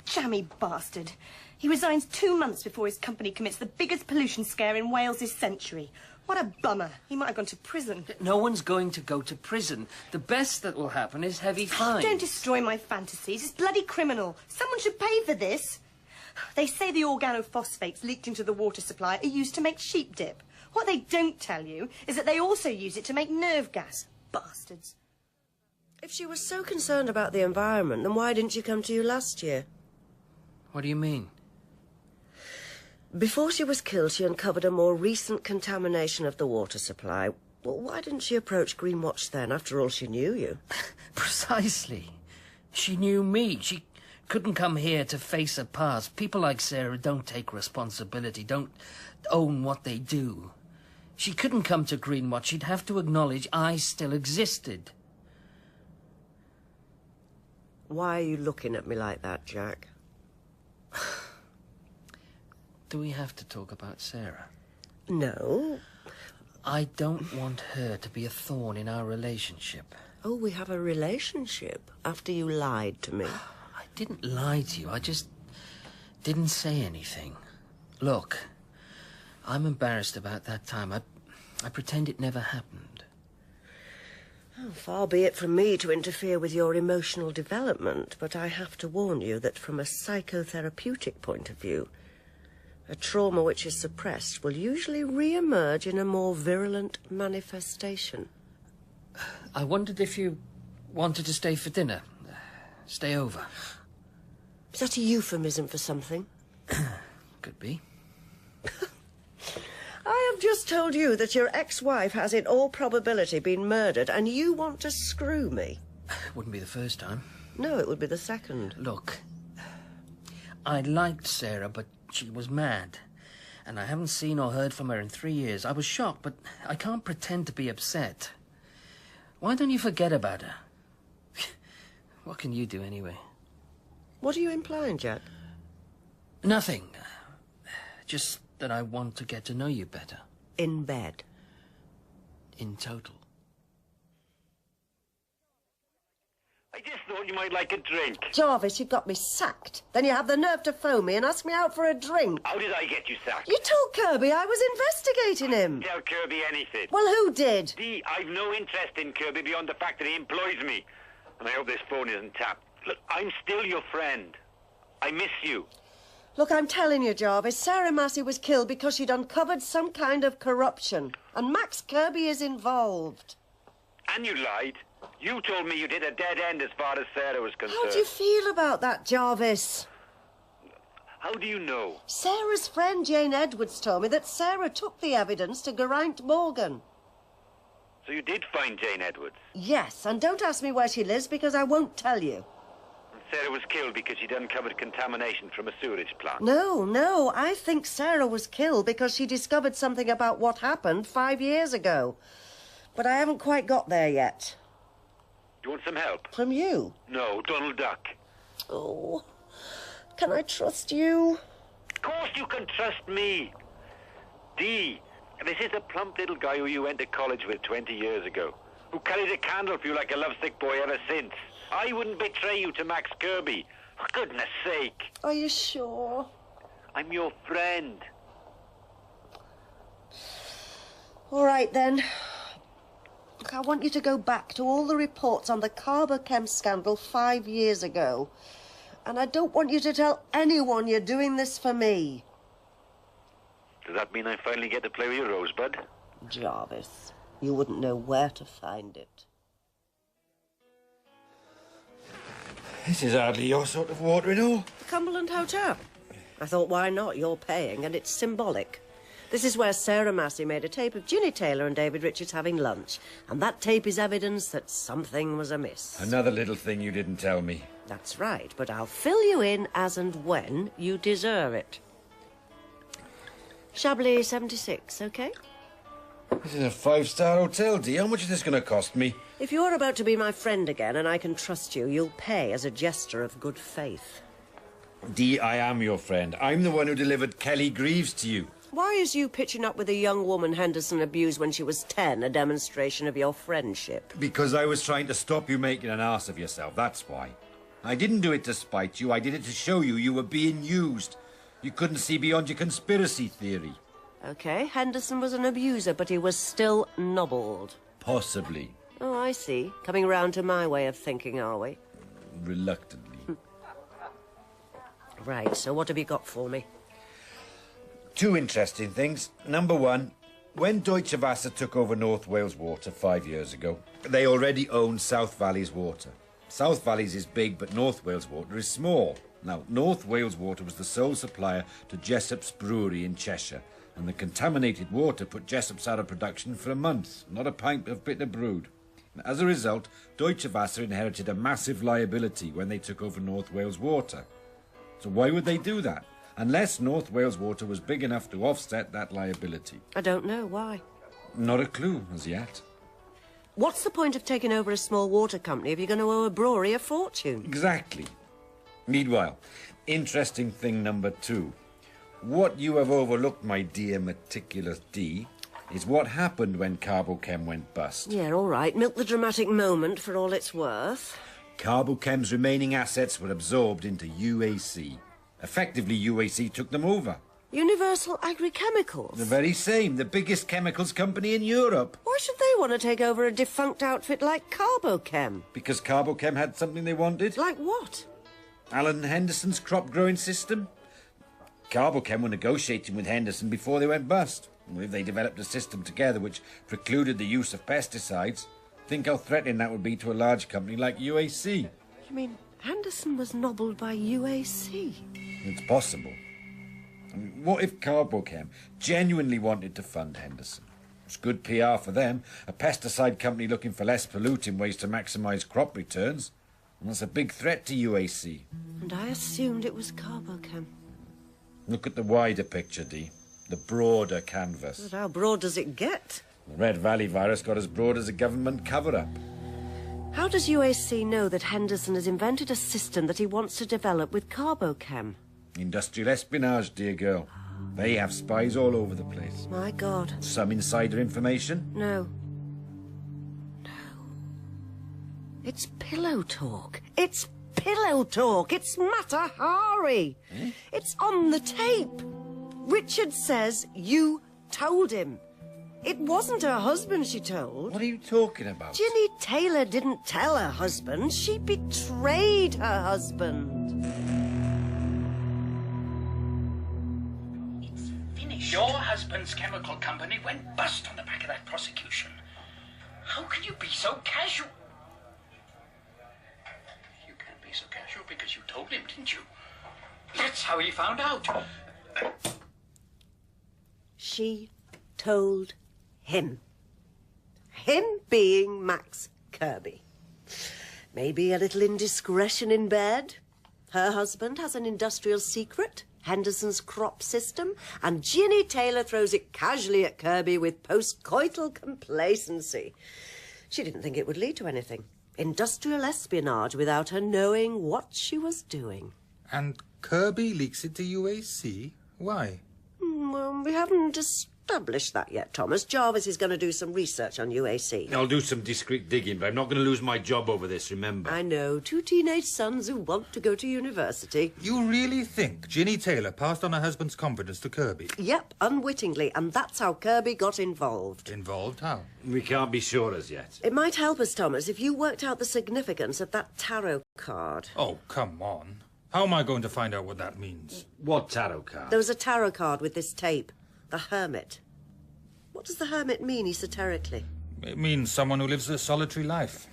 Jammy bastard. He resigns 2 months before his company commits the biggest pollution scare in Wales this century. What a bummer. He might have gone to prison. No one's going to go to prison. The best that will happen is heavy fines. Don't destroy my fantasies. It's bloody criminal. Someone should pay for this. They say the organophosphates leaked into the water supply are used to make sheep dip. What they don't tell you is that they also use it to make nerve gas. Bastards. If she was so concerned about the environment, then why didn't she come to you last year? What do you mean? Before she was killed, she uncovered a more recent contamination of the water supply. Well, why didn't she approach Greenwatch then? After all, she knew you. Precisely. She knew me. She couldn't come here to face her past. People like Sarah don't take responsibility, don't own what they do. She couldn't come to Greenwatch. She'd have to acknowledge I still existed. Why are you looking at me like that, Jack? Do we have to talk about Sarah? No. I don't want her to be a thorn in our relationship. Oh, we have a relationship after you lied to me. I didn't lie to you. I just didn't say anything. Look, I'm embarrassed about that time. I pretend it never happened. Oh, far be it from me to interfere with your emotional development, but I have to warn you that from a psychotherapeutic point of view, A trauma which is suppressed will usually re-emerge in a more virulent manifestation. I wondered if you wanted to stay for dinner. Stay over. Is that a euphemism for something? Could be. I have just told you that your ex-wife has in all probability been murdered, and you want to screw me. Wouldn't be the first time. No, it would be the second. Look, I liked Sarah, but she was mad. And I haven't seen or heard from her in 3 years. I was shocked, but I can't pretend to be upset. Why don't you forget about her? What can you do anyway? What are you implying, Jack? Nothing. Just that I want to get to know you better. In bed? In total. I just thought you might like a drink. Jarvis, you've got me sacked. Then you have the nerve to phone me and ask me out for a drink. How did I get you sacked? You told Kirby I was investigating him. Tell Kirby anything. Well, who did? Dee, I've no interest in Kirby beyond the fact that he employs me. And I hope this phone isn't tapped. Look, I'm still your friend. I miss you. Look, I'm telling you, Jarvis, Sarah Massey was killed because she'd uncovered some kind of corruption. And Max Kirby is involved. And you lied. You told me you'd hit a dead end as far as Sarah was concerned. How do you feel about that, Jarvis? How do you know? Sarah's friend Jane Edwards told me that Sarah took the evidence to Geraint Morgan. So you did find Jane Edwards? Yes, and don't ask me where she lives because I won't tell you. And Sarah was killed because she'd uncovered contamination from a sewerage plant? No, I think Sarah was killed because she discovered something about what happened 5 years ago. But I haven't quite got there yet. You want some help? From you? No, Donald Duck. Oh, can I trust you? Of course you can trust me. Dee, this is the plump little guy who you went to college with 20 years ago, who carried a candle for you like a lovesick boy ever since. I wouldn't betray you to Max Kirby. For goodness sake. Are you sure? I'm your friend. All right, then. Look, I want you to go back to all the reports on the Carbochem scandal 5 years ago. And I don't want you to tell anyone you're doing this for me. Does that mean I finally get to play with your rosebud? Jarvis, you wouldn't know where to find it. This is hardly your sort of water at all. The Cumberland Hotel. I thought, why not? You're paying, and it's symbolic. This is where Sarah Massey made a tape of Ginny Taylor and David Richards having lunch. And that tape is evidence that something was amiss. Another little thing you didn't tell me. That's right, but I'll fill you in as and when you deserve it. Chablis 76, OK? This is a 5-star hotel, Dee. How much is this going to cost me? If you're about to be my friend again and I can trust you, you'll pay as a gesture of good faith. Dee, I am your friend. I'm the one who delivered Kelly Greaves to you. Why is you pitching up with a young woman Henderson abused when she was 10 a demonstration of your friendship? Because I was trying to stop you making an ass of yourself, that's why. I didn't do it to spite you, I did it to show you you were being used. You couldn't see beyond your conspiracy theory. OK, Henderson was an abuser, but he was still nobbled. Possibly. Oh, I see. Coming round to my way of thinking, are we? Reluctantly. Right, so what have you got for me? 2 interesting things. Number 1, when Deutsche Wasser took over North Wales Water 5 years ago, they already owned South Valley's water. South Valley's is big, but North Wales Water is small. Now, North Wales Water was the sole supplier to Jessop's brewery in Cheshire, and the contaminated water put Jessop's out of production for a month, not a pint of bitter brewed. And as a result, Deutsche Wasser inherited a massive liability when they took over North Wales Water. So why would they do that? Unless North Wales Water was big enough to offset that liability. I don't know. Why? Not a clue, as yet. What's the point of taking over a small water company if you're going to owe a brewery a fortune? Exactly. Meanwhile, interesting thing number 2. What you have overlooked, my dear meticulous Dee, is what happened when Carbochem went bust. Yeah, all right. Milk the dramatic moment for all it's worth. Carbochem's remaining assets were absorbed into UAC. Effectively, UAC took them over. Universal Agrichemicals? The very same, the biggest chemicals company in Europe. Why should they want to take over a defunct outfit like Carbochem? Because Carbochem had something they wanted. Like what? Alan Henderson's crop growing system. Carbochem were negotiating with Henderson before they went bust. Well, if they developed a system together which precluded the use of pesticides, think how threatening that would be to a large company like UAC. You mean Henderson was nobbled by UAC? It's possible. I mean, what if Carbochem genuinely wanted to fund Henderson? It's good PR for them. A pesticide company looking for less polluting ways to maximise crop returns. And that's a big threat to UAC. And I assumed it was Carbochem. Look at the wider picture, Dee. The broader canvas. But how broad does it get? The Red Valley virus got as broad as a government cover-up. How does UAC know that Henderson has invented a system that he wants to develop with Carbochem? Industrial espionage, dear girl. They have spies all over the place. My God. Some insider information? No. It's pillow talk. It's pillow talk. It's Mata Hari. It's on the tape. Richard says you told him. It wasn't her husband she told. What are you talking about? Ginny Taylor didn't tell her husband. She betrayed her husband. It's finished. Your husband's chemical company went bust on the back of that prosecution. How can you be so casual? You can't be so casual because you told him, didn't you? That's how he found out. She told him. Him being Max Kirby. Maybe a little indiscretion in bed. Her husband has an industrial secret, Henderson's crop system, and Ginny Taylor throws it casually at Kirby with post-coital complacency. She didn't think it would lead to anything. Industrial espionage without her knowing what she was doing. And Kirby leaks it to UAC? Why? Well, we haven't established that yet, Thomas. Jarvis is going to do some research on UAC. I'll do some discreet digging, but I'm not going to lose my job over this, remember? I know. 2 teenage sons who want to go to university. You really think Ginny Taylor passed on her husband's confidence to Kirby? Yep, unwittingly, and that's how Kirby got involved. Involved how? We can't be sure as yet. It might help us, Thomas, if you worked out the significance of that tarot card. Oh, come on. How am I going to find out what that means? What tarot card? There was a tarot card with this tape. The Hermit. What does the Hermit mean esoterically? It means someone who lives a solitary life.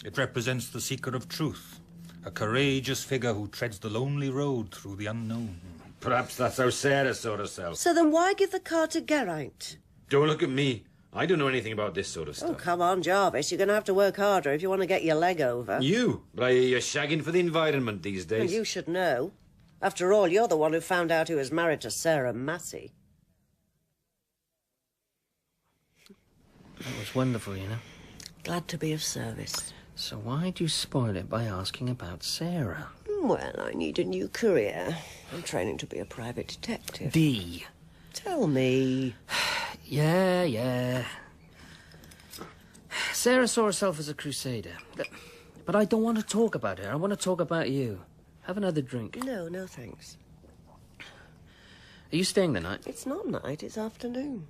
It represents the seeker of truth. A courageous figure who treads the lonely road through the unknown. Perhaps that's how Sarah saw herself. So then why give the card to Geraint? Don't look at me. I don't know anything about this sort of stuff. Oh, come on, Jarvis. You're going to have to work harder if you want to get your leg over. You? But I hear you're shagging for the environment these days. And you should know. After all, you're the one who found out he was married to Sarah Massey. That was wonderful, you know. Glad to be of service. So why'd you spoil it by asking about Sarah? Well, I need a new career. I'm training to be a private detective. Dee. Tell me. Yeah. Sarah saw herself as a crusader. But I don't want to talk about her. I want to talk about you. Have another drink. No, thanks. Are you staying the night? It's not night, it's afternoon.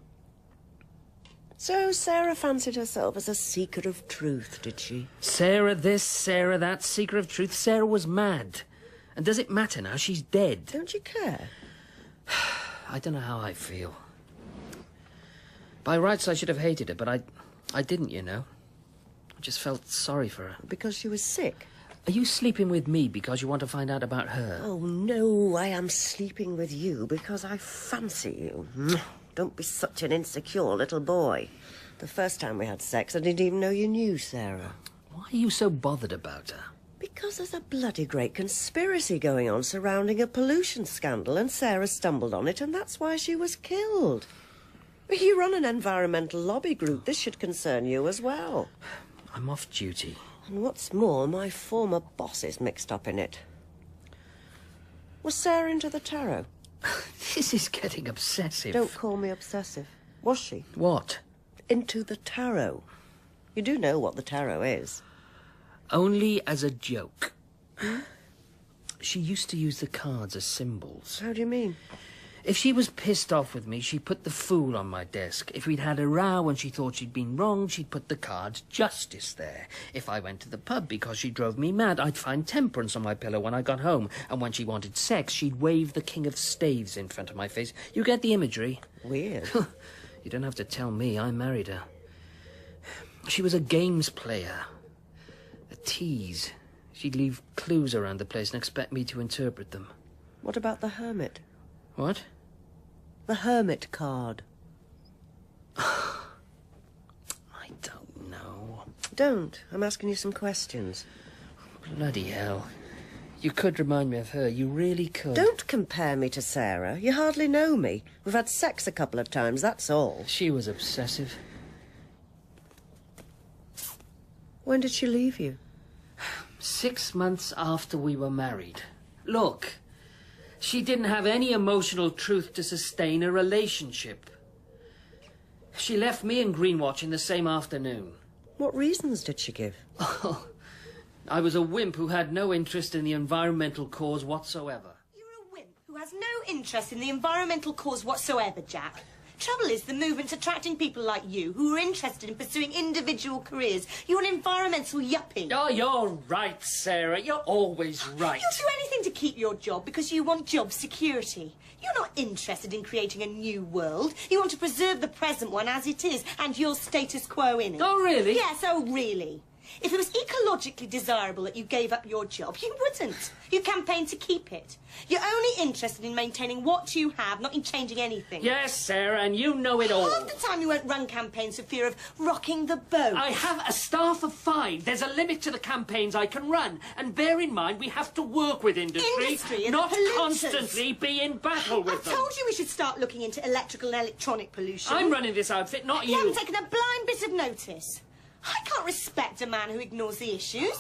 So Sarah fancied herself as a seeker of truth, did she? Sarah this, Sarah that, seeker of truth. Sarah was mad. And does it matter now? She's dead. Don't you care? I don't know how I feel. By rights, I should have hated her, but I didn't, you know. I just felt sorry for her. Because she was sick? Are you sleeping with me because you want to find out about her? Oh, no, I am sleeping with you because I fancy you. Don't be such an insecure little boy. The first time we had sex, I didn't even know you knew Sarah. Why are you so bothered about her? Because there's a bloody great conspiracy going on surrounding a pollution scandal, and Sarah stumbled on it, and that's why she was killed. You run an environmental lobby group. This should concern you as well. I'm off duty. And what's more, my former boss is mixed up in it. Was Sarah into the tarot? This is getting obsessive. Don't call me obsessive. Was she? What? Into the tarot. You do know what the tarot is. Only as a joke. She used to use the cards as symbols. How do you mean? If she was pissed off with me, she'd put the fool on my desk. If we'd had a row and she thought she'd been wrong, she'd put the card justice there. If I went to the pub because she drove me mad, I'd find temperance on my pillow when I got home. And when she wanted sex, she'd wave the king of staves in front of my face. You get the imagery? Weird. You don't have to tell me. I married her. She was a games player. A tease. She'd leave clues around the place and expect me to interpret them. What about the hermit? What? The hermit card. I don't know. Don't. I'm asking you some questions. Bloody hell. You could remind me of her. You really could. Don't compare me to Sarah. You hardly know me. We've had sex a couple of times, that's all. She was obsessive. When did she leave you? 6 months after we were married. Look, she didn't have any emotional truth to sustain a relationship. She left me and Greenwatch in the same afternoon. What reasons did she give? Oh, I was a wimp who had no interest in the environmental cause whatsoever. You're a wimp who has no interest in the environmental cause whatsoever, Jack. Trouble is, the movement's attracting people like you who are interested in pursuing individual careers. You're an environmental yuppie. Oh, you're right, Sarah. You're always right. You'll do anything to keep your job because you want job security. You're not interested in creating a new world. You want to preserve the present one as it is and your status quo in it. Oh, really? Yes, oh, really. If it was ecologically desirable that you gave up your job, you wouldn't. You campaigned to keep it. You're only interested in maintaining what you have, not in changing anything. Yes, Sarah, and you know it all. Half the time you won't run campaigns for fear of rocking the boat. I have a staff of 5. There's a limit to the campaigns I can run. And bear in mind, we have to work with industry and not polluters. Constantly be in battle with them. I told you we should start looking into electrical and electronic pollution. I'm running this outfit, not you. You haven't taken a blind bit of notice. I can't respect a man who ignores the issues.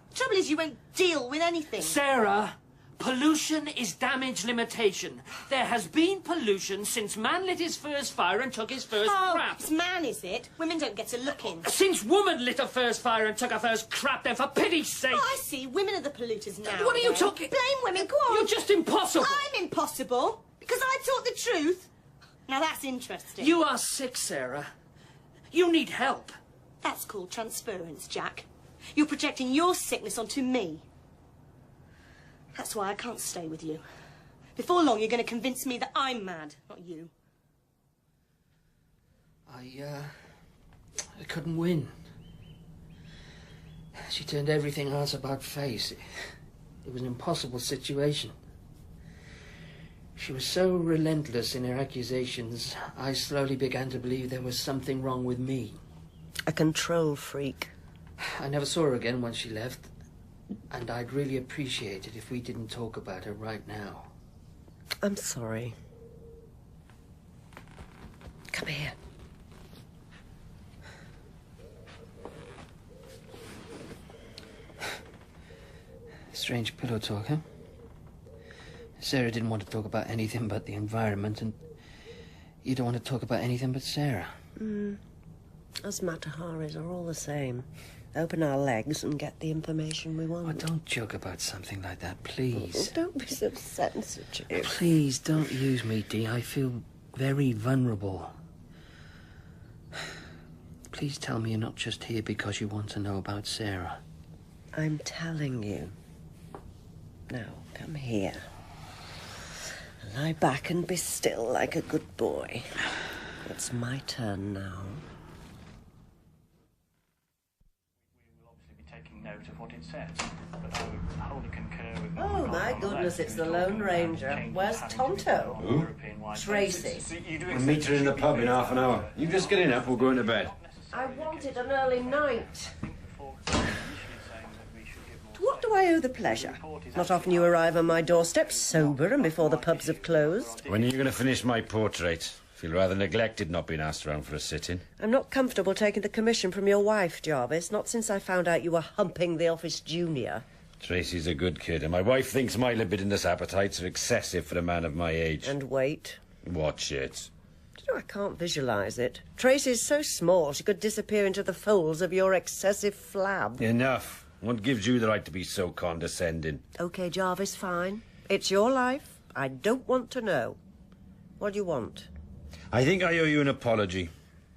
The trouble is you won't deal with anything. Sarah, pollution is damage limitation. There has been pollution since man lit his first fire and took his first crap. It's man, is it? Women don't get to look in. Since woman lit her first fire and took her first crap, then for pity's sake. Oh, I see. Women are the polluters now. What are you talking? Blame women, go on. You're just impossible. I'm impossible because I taught the truth. Now that's interesting. You are sick, Sarah. You need help. That's called transference, Jack. You're projecting your sickness onto me. That's why I can't stay with you. Before long, you're going to convince me that I'm mad, not you. I couldn't win. She turned everything else about face. It was an impossible situation. She was so relentless in her accusations, I slowly began to believe there was something wrong with me. A control freak. I never saw her again once she left, and I'd really appreciate it if we didn't talk about her right now. I'm sorry. Come here. Strange pillow talk, huh? Sarah didn't want to talk about anything but the environment, and you don't want to talk about anything but Sarah. Us Mataharis are all the same. Open our legs and get the information we want. Oh, don't joke about something like that, please. Oh, don't be so sensitive. Please, don't use me, Dee. I feel very vulnerable. Please tell me you're not just here because you want to know about Sarah. I'm telling you. Now, come here. Lie back and be still like a good boy. It's my turn now. Note of what it says, but I would wholly concur with Oh, my goodness, it's the Lone Ranger. Where's Tonto? Who? Tracy. We'll meet her in the pub in half an hour. You just get enough, we'll go into bed. I wanted an early night. To what do I owe the pleasure? Not often you arrive on my doorstep sober and before the pubs have closed. When are you going to finish my portrait? Feel rather neglected not being asked around for a sit-in. I'm not comfortable taking the commission from your wife, Jarvis, not since I found out you were humping the office junior. Tracy's a good kid, and my wife thinks my libidinous appetites are excessive for a man of my age. And weight. Watch it. Do you know, I can't visualise it. Tracy's so small she could disappear into the folds of your excessive flab. Enough. What gives you the right to be so condescending? OK, Jarvis, fine. It's your life. I don't want to know. What do you want? I think I owe you an apology.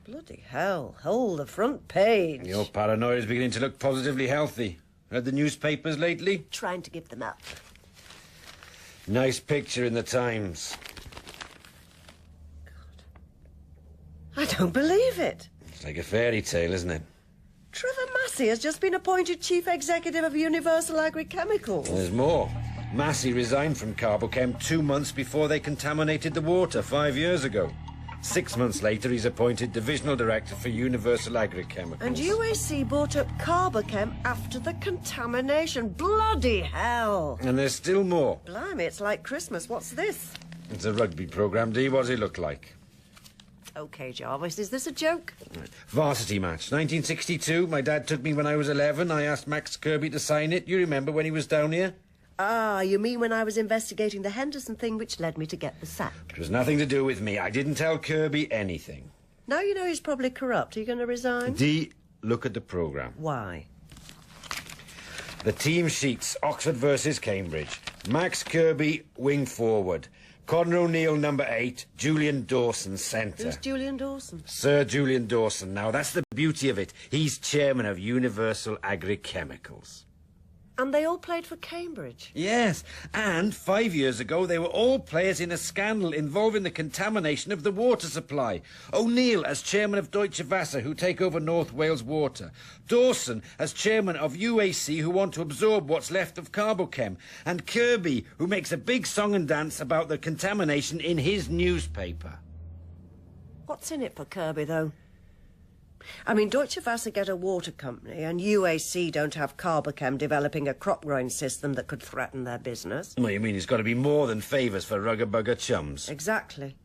Bloody hell. Hold the front page. Your paranoia is beginning to look positively healthy. Read the newspapers lately? Trying to give them up. Nice picture in the Times. I don't believe it. It's like a fairy tale, isn't it? Trevor Massey has just been appointed Chief Executive of Universal Agrichemicals. There's more. Massey resigned from Carbochem 2 months before they contaminated the water 5 years ago. 6 months later, he's appointed Divisional Director for Universal Agrichemicals. And UAC bought up Carbochem after the contamination. Bloody hell! And there's still more. Blimey, it's like Christmas. What's this? It's a rugby programme, Dee. What does it look like? OK, Jarvis, is this a joke? Varsity match, 1962. My dad took me when I was 11. I asked Max Kirby to sign it. You remember when he was down here? Ah, you mean when I was investigating the Henderson thing, which led me to get the sack? It was nothing to do with me. I didn't tell Kirby anything. Now you know he's probably corrupt. Are you going to resign? Dee, look at the programme. Why? The team sheets, Oxford versus Cambridge. Max Kirby, wing forward. Connor O'Neill, number 8. Julian Dawson, centre. Who's Julian Dawson? Sir Julian Dawson. Now, that's the beauty of it. He's chairman of Universal Agrichemicals. And they all played for Cambridge? Yes, and 5 years ago they were all players in a scandal involving the contamination of the water supply. O'Neill as chairman of Deutsche Wasser, who take over North Wales Water. Dawson as chairman of UAC, who want to absorb what's left of Carbochem. And Kirby, who makes a big song and dance about the contamination in his newspaper. What's in it for Kirby, though? I mean, Deutsche Wasser get a water company, and UAC don't have Carbochem developing a crop-growing system that could threaten their business. Well, you mean it's got to be more than favours for rugger-bugger chums? Exactly.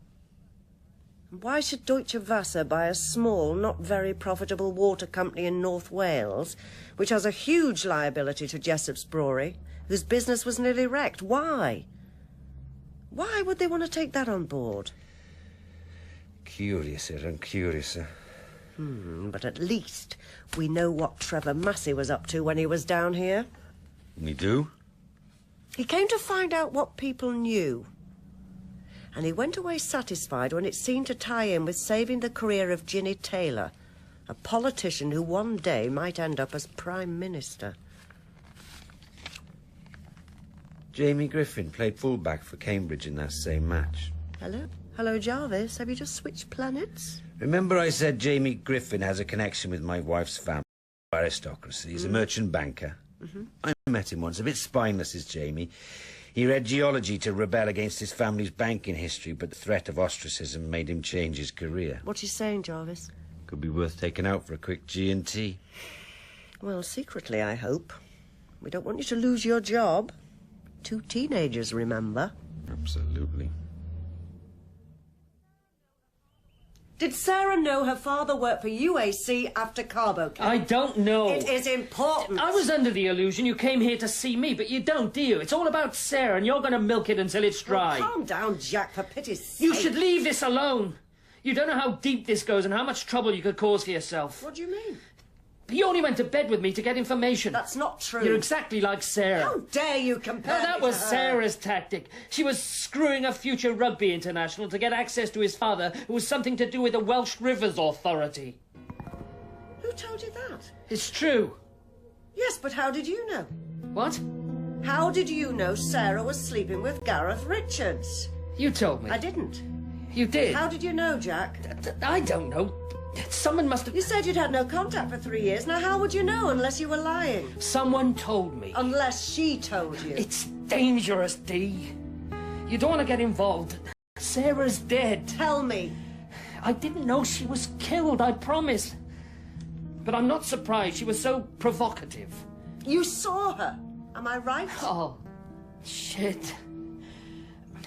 Why should Deutsche Wasser buy a small, not very profitable water company in North Wales, which has a huge liability to Jessop's Brewery, whose business was nearly wrecked? Why? Why would they want to take that on board? Curiouser and curiouser. But at least we know what Trevor Massey was up to when he was down here. We do? He came to find out what people knew. And he went away satisfied when it seemed to tie in with saving the career of Ginny Taylor, a politician who one day might end up as Prime Minister. Jamie Griffin played fullback for Cambridge in that same match. Hello? Hello, Jarvis. Have you just switched planets? Remember I said Jamie Griffin has a connection with my wife's family, aristocracy. He's a merchant banker. I met him once. A bit spineless is Jamie. He read geology to rebel against his family's banking history, but the threat of ostracism made him change his career. What are you saying, Jarvis? Could be worth taking out for a quick G&T. Well, secretly, I hope. We don't want you to lose your job. 2 teenagers, remember? Absolutely. Did Sarah know her father worked for UAC after Carbochem? I don't know. It is important. I was under the illusion you came here to see me, but you don't, do you? It's all about Sarah, and you're going to milk it until it's dry. Oh, calm down, Jack, for pity's sake. You should leave this alone. You don't know how deep this goes and how much trouble you could cause for yourself. What do you mean? You only went to bed with me to get information. That's not true. You're exactly like Sarah. How dare you compare No, that me was to her? Sarah's tactic. She was screwing a future rugby international to get access to his father, who was something to do with the Welsh Rivers Authority. Who told you that? It's true. Yes, but how did you know? What? How did you know Sarah was sleeping with Gareth Richards? You told me. I didn't. You did. How did you know, Jack? I don't know. Someone must have... You said you'd had no contact for 3 years. Now, how would you know unless you were lying? Someone told me. Unless she told you. It's dangerous, Dee. You don't want to get involved. Sarah's dead. Tell me. I didn't know she was killed, I promise. But I'm not surprised. She was so provocative. You saw her. Am I right? Oh, shit.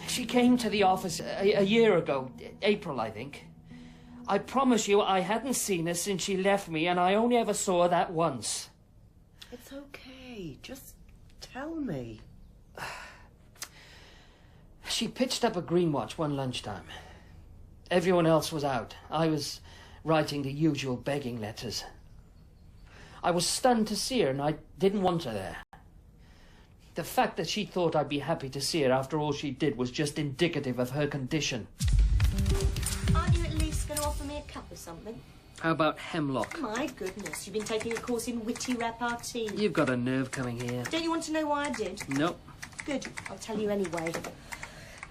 She came to the office a year ago. April, I think. I promise you I hadn't seen her since she left me, and I only ever saw her that once. It's okay. Just tell me. She pitched up a green watch one lunchtime. Everyone else was out. I was writing the usual begging letters. I was stunned to see her, and I didn't want her there. The fact that she thought I'd be happy to see her after all she did was just indicative of her condition. Aren't you at least going to offer me a cup or something? How about hemlock? My goodness, you've been taking a course in witty repartee. You've got a nerve coming here. Don't you want to know why I did? Nope. Good, I'll tell you anyway.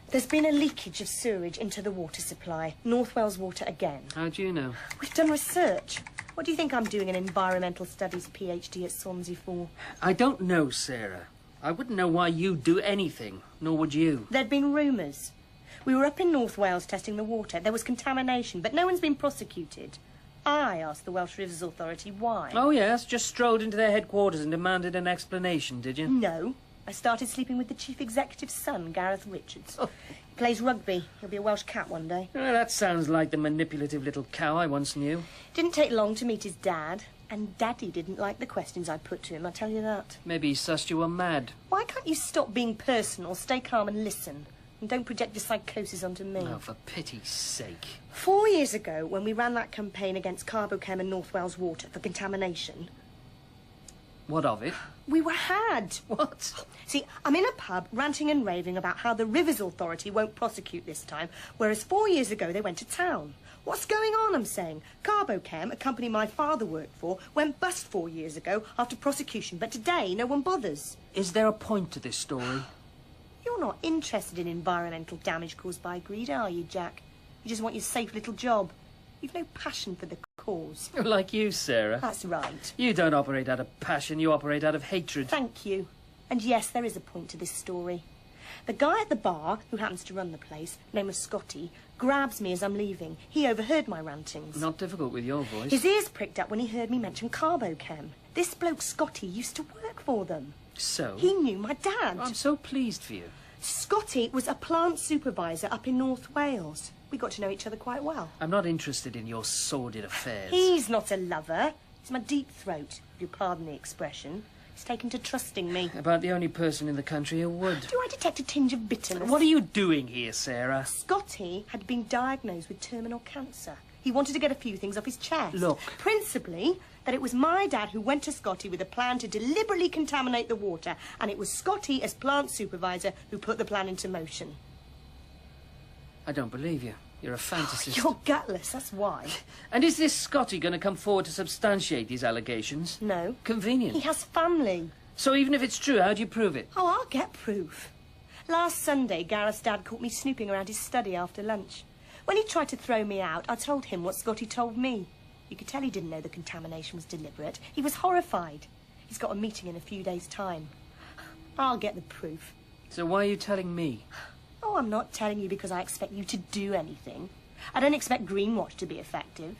There's been a leakage of sewage into the water supply. North Wales Water again. How do you know? We've done research. What do you think I'm doing an environmental studies PhD at Swansea for? I don't know, Sarah. I wouldn't know why you'd do anything, nor would you. There'd been rumours. We were up in North Wales testing the water. There was contamination, but no one's been prosecuted. I asked the Welsh Rivers Authority why. Oh, yes, just strolled into their headquarters and demanded an explanation, did you? No. I started sleeping with the chief executive's son, Gareth Richards. He plays rugby. He'll be a Welsh cat one day. Well, that sounds like the manipulative little cow I once knew. Didn't take long to meet his dad. And Daddy didn't like the questions I put to him, I tell you that. Maybe he sussed you were mad. Why can't you stop being personal, stay calm and listen? And don't project your psychosis onto me. Oh, for pity's sake. 4 years ago, when we ran that campaign against Carbochem and North Wales Water for contamination... What of it? We were had. What? See, I'm in a pub ranting and raving about how the Rivers Authority won't prosecute this time, whereas 4 years ago they went to town. What's going on, I'm saying? Carbochem, a company my father worked for, went bust 4 years ago after prosecution, but today no one bothers. Is there a point to this story? You're not interested in environmental damage caused by greed, are you, Jack? You just want your safe little job. You've no passion for the cause. Like you, Sarah. That's right. You don't operate out of passion, you operate out of hatred. Thank you. And yes, there is a point to this story. The guy at the bar, who happens to run the place, name of Scotty, grabs me as I'm leaving. He overheard my rantings. Not difficult with your voice. His ears pricked up when he heard me mention Carbochem. This bloke Scotty used to work for them. So? He knew my dad. I'm so pleased for you. Scotty was a plant supervisor up in North Wales. We got to know each other quite well. I'm not interested in your sordid affairs. He's not a lover. He's my deep throat, if you pardon the expression. He's taken to trusting me. About the only person in the country who would. Do I detect a tinge of bitterness? What are you doing here, Sarah? Scotty had been diagnosed with terminal cancer. He wanted to get a few things off his chest. Look. Principally, that it was my dad who went to Scotty with a plan to deliberately contaminate the water, and it was Scotty, as plant supervisor, who put the plan into motion. I don't believe you. You're a fantasist. You're gutless, that's why. And is this Scotty going to come forward to substantiate these allegations? No. Convenient. He has family. So even if it's true, how do you prove it? Oh, I'll get proof. Last Sunday, Gareth's dad caught me snooping around his study after lunch. When he tried to throw me out, I told him what Scotty told me. You could tell he didn't know the contamination was deliberate. He was horrified. He's got a meeting in a few days' time. I'll get the proof. So why are you telling me? Oh, I'm not telling you because I expect you to do anything. I don't expect Greenwatch to be effective.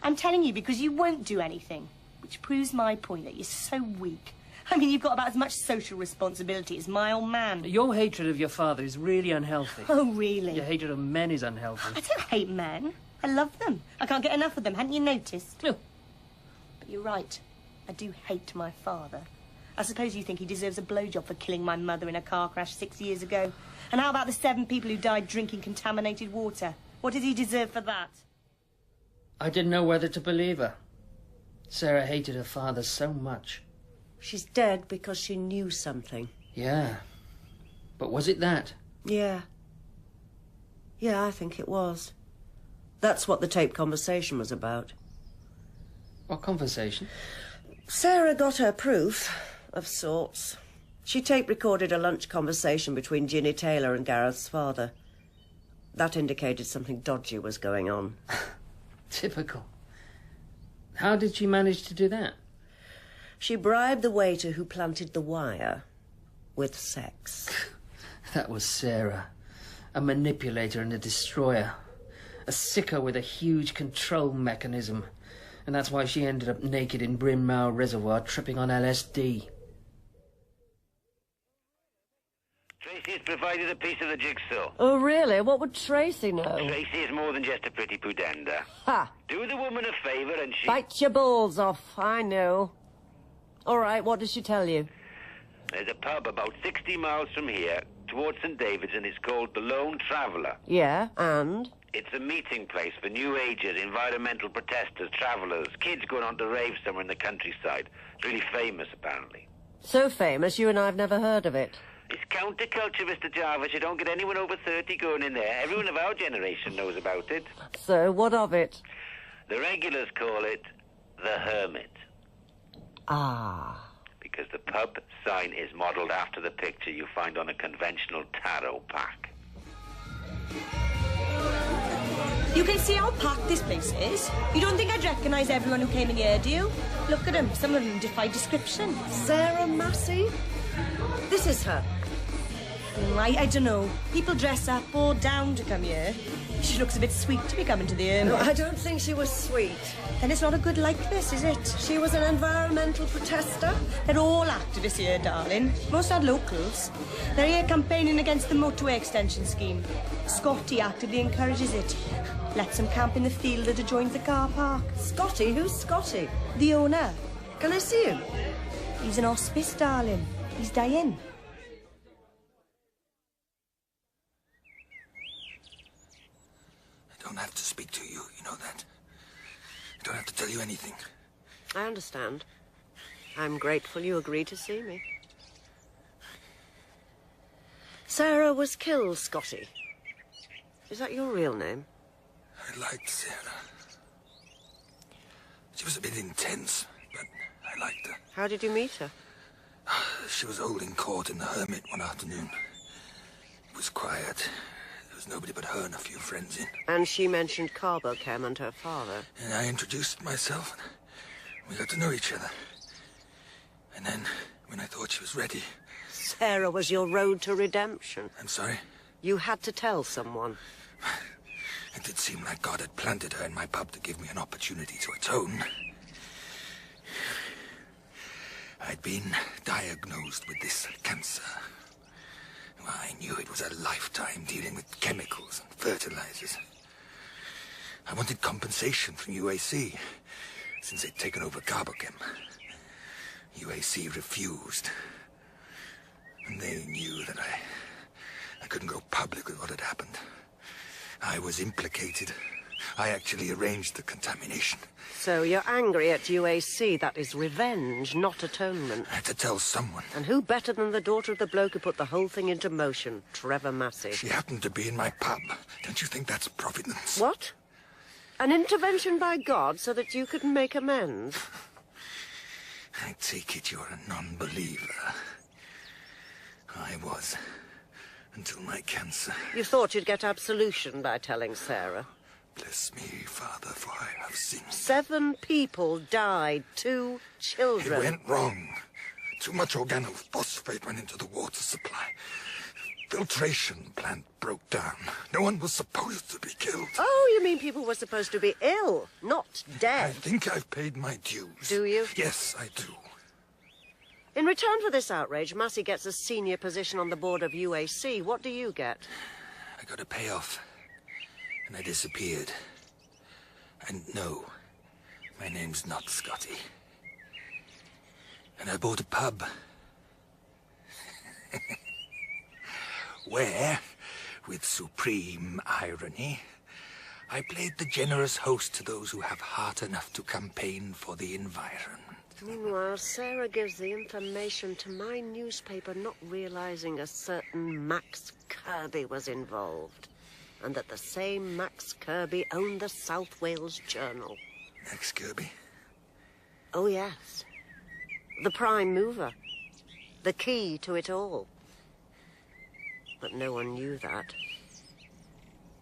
I'm telling you because you won't do anything, which proves my point that you're so weak. I mean, you've got about as much social responsibility as my old man. Your hatred of your father is really unhealthy. Oh, really? Your hatred of men is unhealthy. I don't hate men. I love them. I can't get enough of them. Hadn't you noticed? No. But you're right. I do hate my father. I suppose you think he deserves a blowjob for killing my mother in a car crash 6 years ago. And how about the 7 people who died drinking contaminated water? What did he deserve for that? I didn't know whether to believe her. Sarah hated her father so much. She's dead because she knew something. Yeah. But was it that? Yeah. Yeah, I think it was. That's what the tape conversation was about. What conversation? Sarah got her proof, of sorts. She tape-recorded a lunch conversation between Ginny Taylor and Gareth's father. That indicated something dodgy was going on. Typical. How did she manage to do that? She bribed the waiter who planted the wire with sex. That was Sarah. A manipulator and a destroyer. A sicko with a huge control mechanism. And that's why she ended up naked in Bryn Mawr Reservoir tripping on LSD. Tracy's provided a piece of the jigsaw. Oh, really? What would Tracy know? Tracy is more than just a pretty pudenda. Ha! Do the woman a favour and she... Bite your balls off, I know. All right, what does she tell you? There's a pub about 60 miles from here, towards St David's, and it's called the Lone Traveller. Yeah, and? It's a meeting place for New Agers, environmental protesters, travellers, kids going on to rave somewhere in the countryside. It's really famous, apparently. So famous, you and I have never heard of it. It's counterculture, Mr. Jarvis. You don't get anyone over 30 going in there. Everyone of our generation knows about it. So, what of it? The regulars call it the Hermit. Ah. Because the pub sign is modelled after the picture you find on a conventional tarot pack. You can see how packed this place is. You don't think I'd recognise everyone who came in here, do you? Look at them. Some of them defy description. Sarah Massey? This is her. I don't know. People dress up or down to come here. She looks a bit sweet to be coming to the Hermit. No, I don't think she was sweet. Then it's not a good likeness, is it? She was an environmental protester. They're all activists here, darling. Most are locals. They're here campaigning against the motorway extension scheme. Scotty actively encourages it. Lets them camp in the field that adjoins the car park. Scotty? Who's Scotty? The owner. Can I see him? He's in hospice, darling. He's dying. I don't have to speak to you, you know that. I don't have to tell you anything. I understand. I'm grateful you agreed to see me. Sarah was killed, Scotty. Is that your real name? I liked Sarah. She was a bit intense, but I liked her. How did you meet her? She was holding court in the Hermit one afternoon. It was quiet. There was nobody but her and a few friends in. And she mentioned Carbochem and her father. And I introduced myself, and we got to know each other. And then, when I thought she was ready... Sarah was your road to redemption. I'm sorry? You had to tell someone. It did seem like God had planted her in my pub to give me an opportunity to atone. I'd been diagnosed with this cancer. Well, I knew it was a lifetime dealing with chemicals and fertilizers. I wanted compensation from UAC, since they'd taken over Carbochem. UAC refused. And they knew that I couldn't go public with what had happened. I was implicated. I actually arranged the contamination. So you're angry at UAC. That is revenge, not atonement. I had to tell someone. And who better than the daughter of the bloke who put the whole thing into motion, Trevor Massey? She happened to be in my pub. Don't you think that's providence? What? An intervention by God so that you could make amends? I take it you're a non-believer. I was, until my cancer. You thought you'd get absolution by telling Sarah? Bless me, Father, for I have sinned. 7 people died, 2 children. It went wrong. Too much organophosphate went into the water supply. Filtration plant broke down. No one was supposed to be killed. Oh, you mean people were supposed to be ill, not dead? I think I've paid my dues. Do you? Yes, I do. In return for this outrage, Massey gets a senior position on the board of UAC. What do you get? I got a payoff, and I disappeared. And no, my name's not Scotty. And I bought a pub. Where, with supreme irony, I played the generous host to those who have heart enough to campaign for the environment. Meanwhile, Sarah gives the information to my newspaper, not realizing a certain Max Kirby was involved, and that the same Max Kirby owned the South Wales Journal. Max Kirby? Oh, yes. The prime mover. The key to it all. But no one knew that.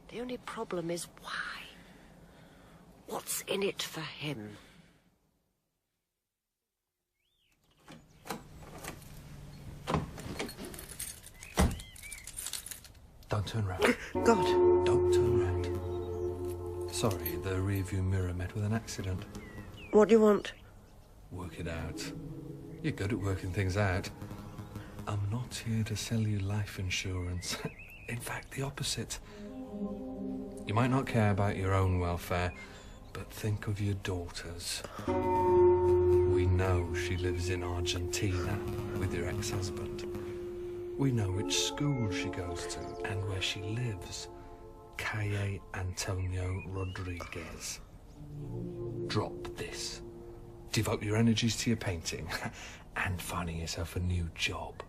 The only problem is why. What's in it for him? Don't turn round. God. Don't turn round. Sorry, the rearview mirror met with an accident. What do you want? Work it out. You're good at working things out. I'm not here to sell you life insurance. In fact, the opposite. You might not care about your own welfare, but think of your daughter's. We know she lives in Argentina with your ex-husband. We know which school she goes to and where she lives. Calle Antonio Rodriguez. Drop this. devote your energies to your painting and finding yourself a new job.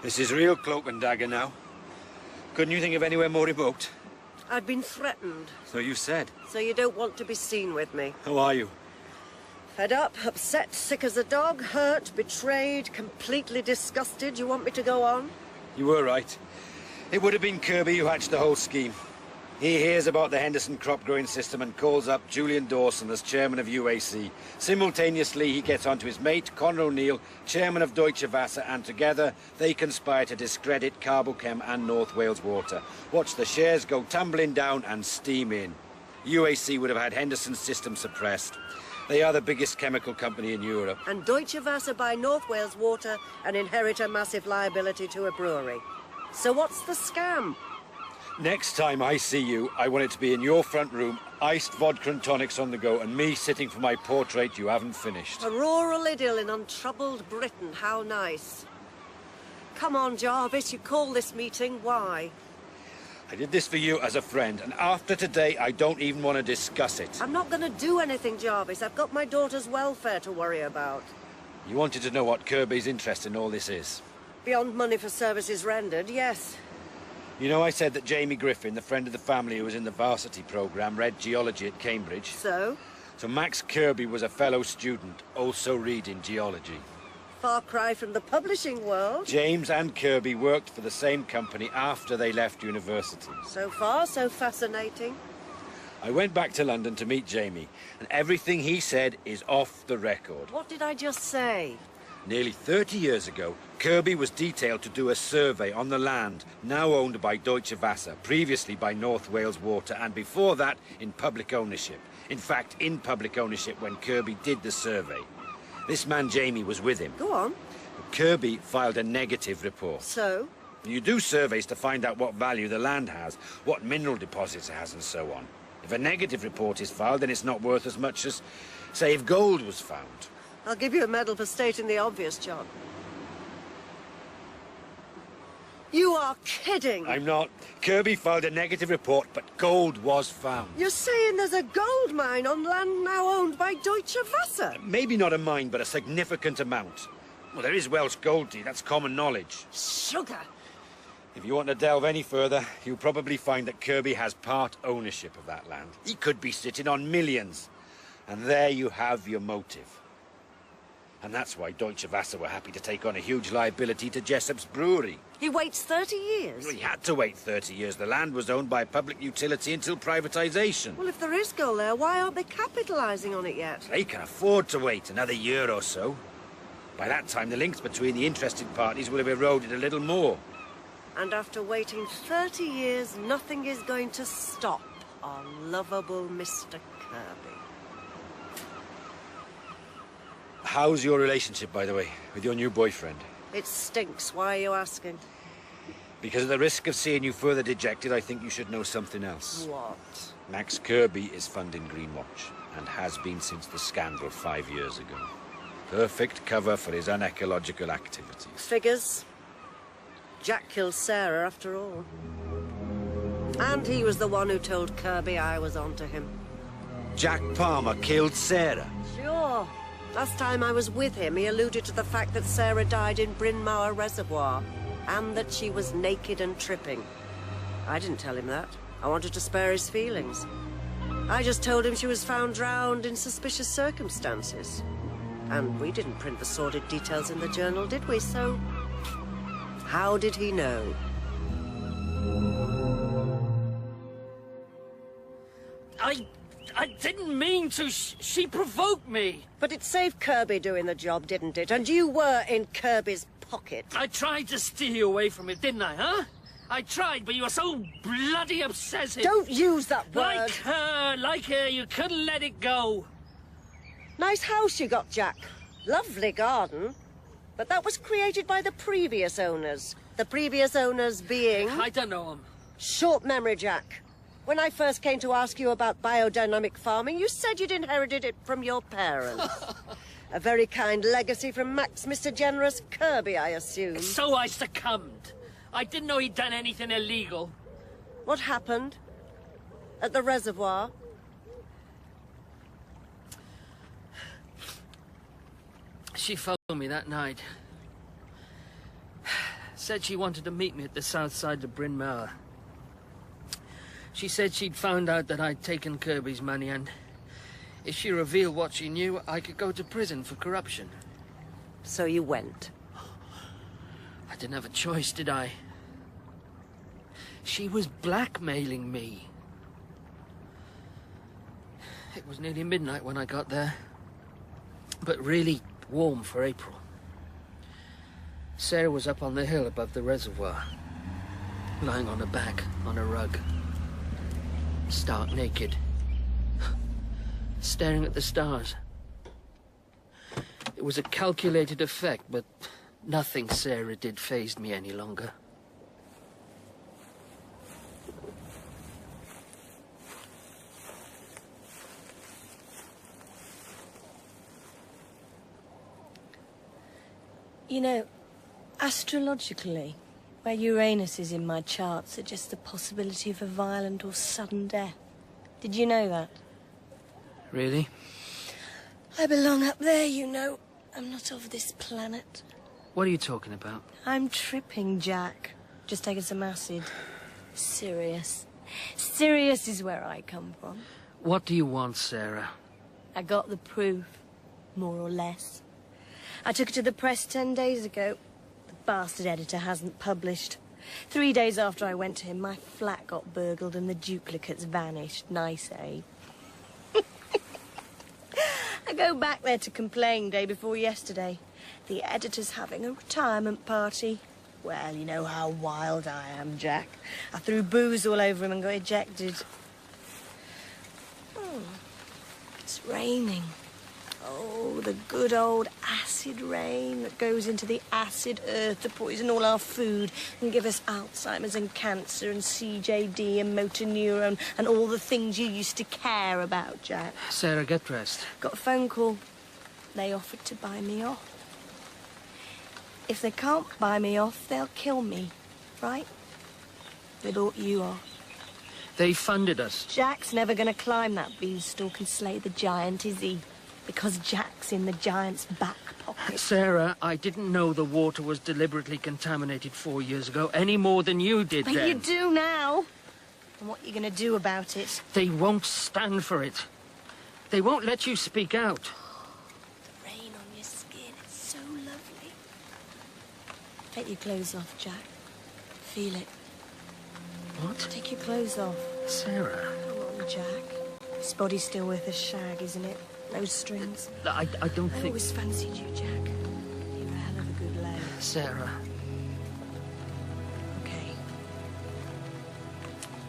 This is real cloak and dagger now. Couldn't you think of anywhere more remote? I've been threatened. So you said. So you don't want to be seen with me. How are you? Fed up, upset, sick as a dog, hurt, betrayed, completely disgusted. You want me to go on? You were right. It would have been Kirby who hatched the whole scheme. He hears about the Henderson crop growing system and calls up Julian Dawson as chairman of UAC. Simultaneously, he gets onto his mate, Conor O'Neill, chairman of Deutsche Wasser, and together they conspire to discredit Carbochem and North Wales Water. Watch the shares go tumbling down and steam in. UAC would have had Henderson's system suppressed. They are the biggest chemical company in Europe. And Deutsche Wasser buy North Wales Water and inherit a massive liability to a brewery. So what's the scam? Next time I see you, I want it to be in your front room, iced vodka and tonics on the go, and me sitting for my portrait you haven't finished. A rural idyll in untroubled Britain, how nice. Come on, Jarvis, you call this meeting, why? I did this for you as a friend, and after today, I don't even want to discuss it. I'm not going to do anything, Jarvis. I've got my daughter's welfare to worry about. You wanted to know what Kirby's interest in all this is? Beyond money for services rendered, yes. You know, I said that Jamie Griffin, the friend of the family who was in the varsity programme, read geology at Cambridge. So? So Max Kirby was a fellow student, also reading geology. Far cry from the publishing world. James and Kirby worked for the same company after they left university. So far, so fascinating. I went back to London to meet Jamie, and everything he said is off the record. What did I just say? Nearly 30 years ago, Kirby was detailed to do a survey on the land now owned by Deutsche Wasser, previously by North Wales Water, and before that in public ownership. In fact, in public ownership when Kirby did the survey. This man Jamie was with him. Go on. Kirby filed a negative report. So? You do surveys to find out what value the land has, what mineral deposits it has, and so on. If a negative report is filed, then it's not worth as much as, say, if gold was found. I'll give you a medal for stating the obvious, John. You are kidding. I'm not. Kirby filed a negative report, but gold was found. You're saying there's a gold mine on land now owned by Deutsche Wasser? Maybe not a mine, but a significant amount. Well, there is Welsh gold, Dee. That's common knowledge. Sugar. If you want to delve any further, you'll probably find that Kirby has part ownership of that land. He could be sitting on millions. And there you have your motive. And that's why Deutsche Wasser were happy to take on a huge liability to Jessop's brewery. He waits 30 years? Well, he had to wait 30 years. The land was owned by a public utility until privatisation. Well, if there is gold there, why aren't they capitalising on it yet? They can afford to wait another year or so. By that time, the links between the interested parties will have eroded a little more. And after waiting 30 years, nothing is going to stop our lovable Mr. Kirby. How's your relationship, by the way, with your new boyfriend? It stinks. Why are you asking? Because at the risk of seeing you further dejected, I think you should know something else. What? Max Kirby is funding Greenwatch, and has been since the scandal 5 years ago. Perfect cover for his unecological activities. Figures. Jack killed Sarah, after all. And he was the one who told Kirby I was onto him. Jack Palmer killed Sarah? Sure. Last time I was with him, he alluded to the fact that Sarah died in Bryn Mawr Reservoir, and that she was naked and tripping. I didn't tell him that. I wanted to spare his feelings. I just told him she was found drowned in suspicious circumstances. And we didn't print the sordid details in the journal, did we? So, how did he know? I didn't mean to. She provoked me. But it saved Kirby doing the job, didn't it? And you were in Kirby's pocket. I tried to steer you away from it, didn't I, huh? I tried, but you were so bloody obsessive. Don't use that word. Like her, you couldn't let it go. Nice house you got, Jack. Lovely garden. But that was created by the previous owners. The previous owners being... I don't know them. Short memory, Jack. When I first came to ask you about biodynamic farming, you said you'd inherited it from your parents. A very kind legacy from Max Mr. Generous Kirby, I assume. So I succumbed. I didn't know he'd done anything illegal. What happened? At the reservoir? She phoned me that night. Said she wanted to meet me at the south side of Bryn Mawr. She said she'd found out that I'd taken Kirby's money, and if she revealed what she knew, I could go to prison for corruption. So you went? I didn't have a choice, did I? She was blackmailing me. It was nearly midnight when I got there, but really warm for April. Sarah was up on the hill above the reservoir, lying on her back on a rug, stark naked, staring at the stars. It was a calculated effect, but nothing Sarah did fazed me any longer. You know, astrologically, where Uranus is in my chart suggests the possibility of a violent or sudden death. Did you know that? Really? I belong up there, you know. I'm not of this planet. What are you talking about? I'm tripping, Jack. Just taking some acid. Sirius. Sirius is where I come from. What do you want, Sarah? I got the proof, more or less. I took it to the press 10 days ago. The bastard editor hasn't published. 3 days after I went to him, my flat got burgled and the duplicates vanished. Nice, eh? I go back there to complain day before yesterday. The editor's having a retirement party. Well, you know how wild I am, Jack. I threw booze all over him and got ejected. It's raining. Oh, the good old acid rain that goes into the acid earth to poison all our food and give us Alzheimer's and cancer and CJD and motor neuron and all the things you used to care about, Jack. Sarah, get dressed. Got a phone call. They offered to buy me off. If they can't buy me off, they'll kill me, right? They bought you off. They funded us. Jack's never going to climb that beanstalk and slay the giant, is he? Because Jack's in the giant's back pocket. Sarah, I didn't know the water was deliberately contaminated 4 years ago, any more than you did But then. you do now. And what are you going to do about it? They won't stand for it. They won't let you speak out. The rain on your skin, it's so lovely. Take your clothes off, Jack. Feel it. What? Take your clothes off. Sarah. Come on, Jack. This body's still worth a shag, isn't it? No strings. I don't think... I always fancied you, Jack. You're a hell of a good lad. Sarah. Okay.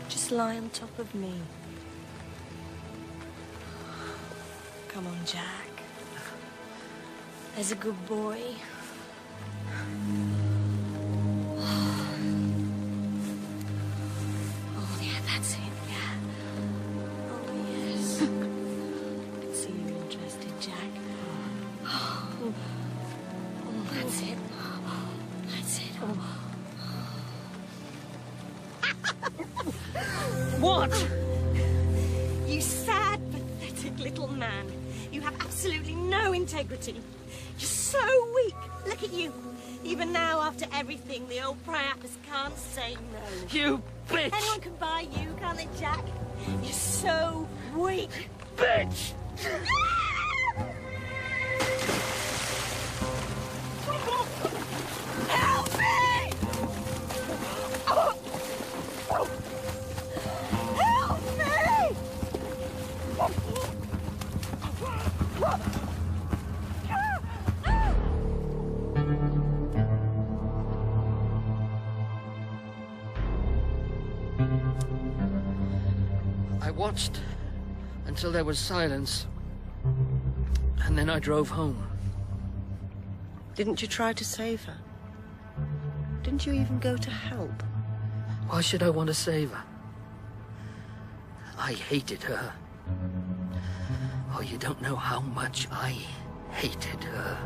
Just lie on top of me. Come on, Jack. There's a good boy. Oh, yeah, that's it, yeah. Oh, yes. I can see you're interested, Jack. Oh, that's it. That's it. What? You sad, pathetic little man. You have absolutely no integrity. You're so weak. Look at you. Even now, after everything, the old Priapus can't say no. You bitch! Anyone can buy you, can't they, Jack? You're so weak. Bitch! Help me! Help me! I watched until there was silence, and then I drove home. Didn't you try to save her? Didn't you even go to help? Why should I want to save her? I hated her. Oh, you don't know how much I hated her.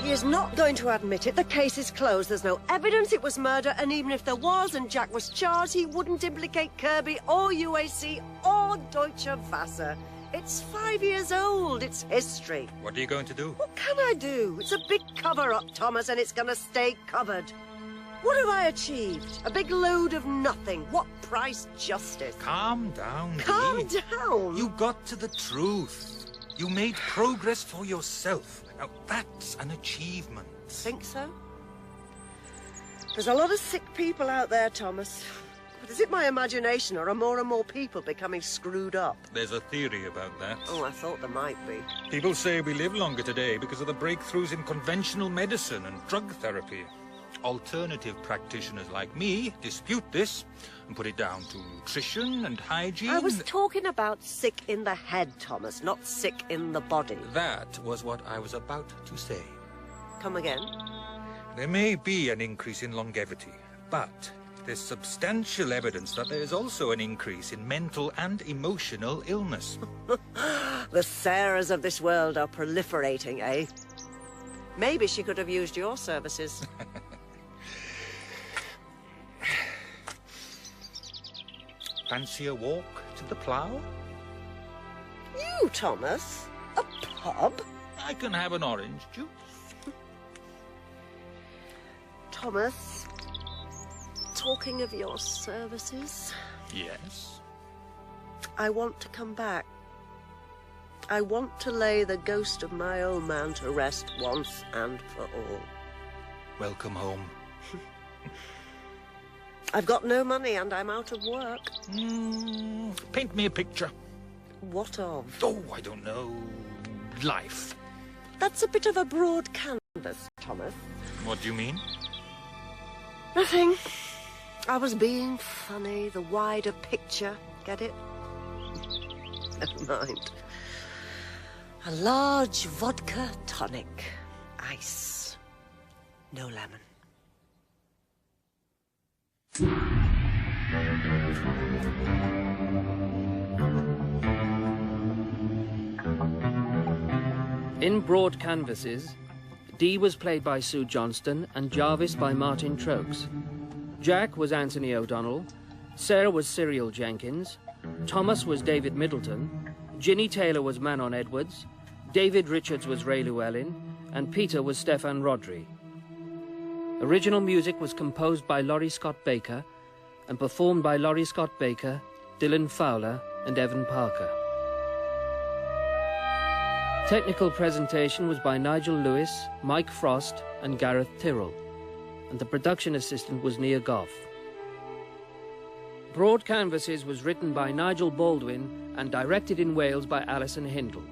He is not going to admit it. The case is closed. There's no evidence it was murder, and even if there was and Jack was charged, he wouldn't implicate Kirby or UAC or Deutsche Wasser. It's 5 years old. It's history. What are you going to do? What can I do? It's a big cover-up, Thomas, and it's going to stay covered. What have I achieved? A big load of nothing. What price justice? Calm down, Calm Dee. down? You got to the truth. You made progress for yourself. Now, that's an achievement. Think so? There's a lot of sick people out there, Thomas. But is it my imagination, or are more and more people becoming screwed up? There's a theory about that. Oh, I thought there might be. People say we live longer today because of the breakthroughs in conventional medicine and drug therapy. Alternative practitioners like me dispute this and put it down to nutrition and hygiene. I was talking about sick in the head, Thomas, not sick in the body. That was what I was about to say. Come again? There may be an increase in longevity, but there's substantial evidence that there is also an increase in mental and emotional illness. The Sarahs of this world are proliferating, eh? Maybe she could have used your services. Fancy a walk to the plough? You, Thomas? A pub? I can have an orange juice. Thomas, talking of your services, Yes? I want to come back. I want to lay the ghost of my old man to rest once and for all. Welcome home. I've got no money and I'm out of work. Paint me a picture. What of? Oh, I don't know. Life. That's a bit of a broad canvas, Thomas. What do you mean? Nothing. I was being funny. The wider picture. Get it? Never mind. A large vodka tonic. Ice. No lemon. In Broad Canvases, Dee was played by Sue Johnston and Jarvis by Martin Troakes. Jack was Anthony O'Donnell, Sarah was Siriol Jenkins, Thomas was David Middleton, Ginny Taylor was Manon Edwards, David Richards was Ray Llewellyn, and Peter was Steffan Rhodri. Original music was composed by Laurie Scott-Baker and performed by Laurie Scott-Baker, Dylan Fowler, and Evan Parker. Technical presentation was by Nigel Lewis, Mike Frost, and Gareth Tyrrell, and the production assistant was Nia Goff. Broad Canvases was written by Nigel Baldwin and directed in Wales by Alison Hindell.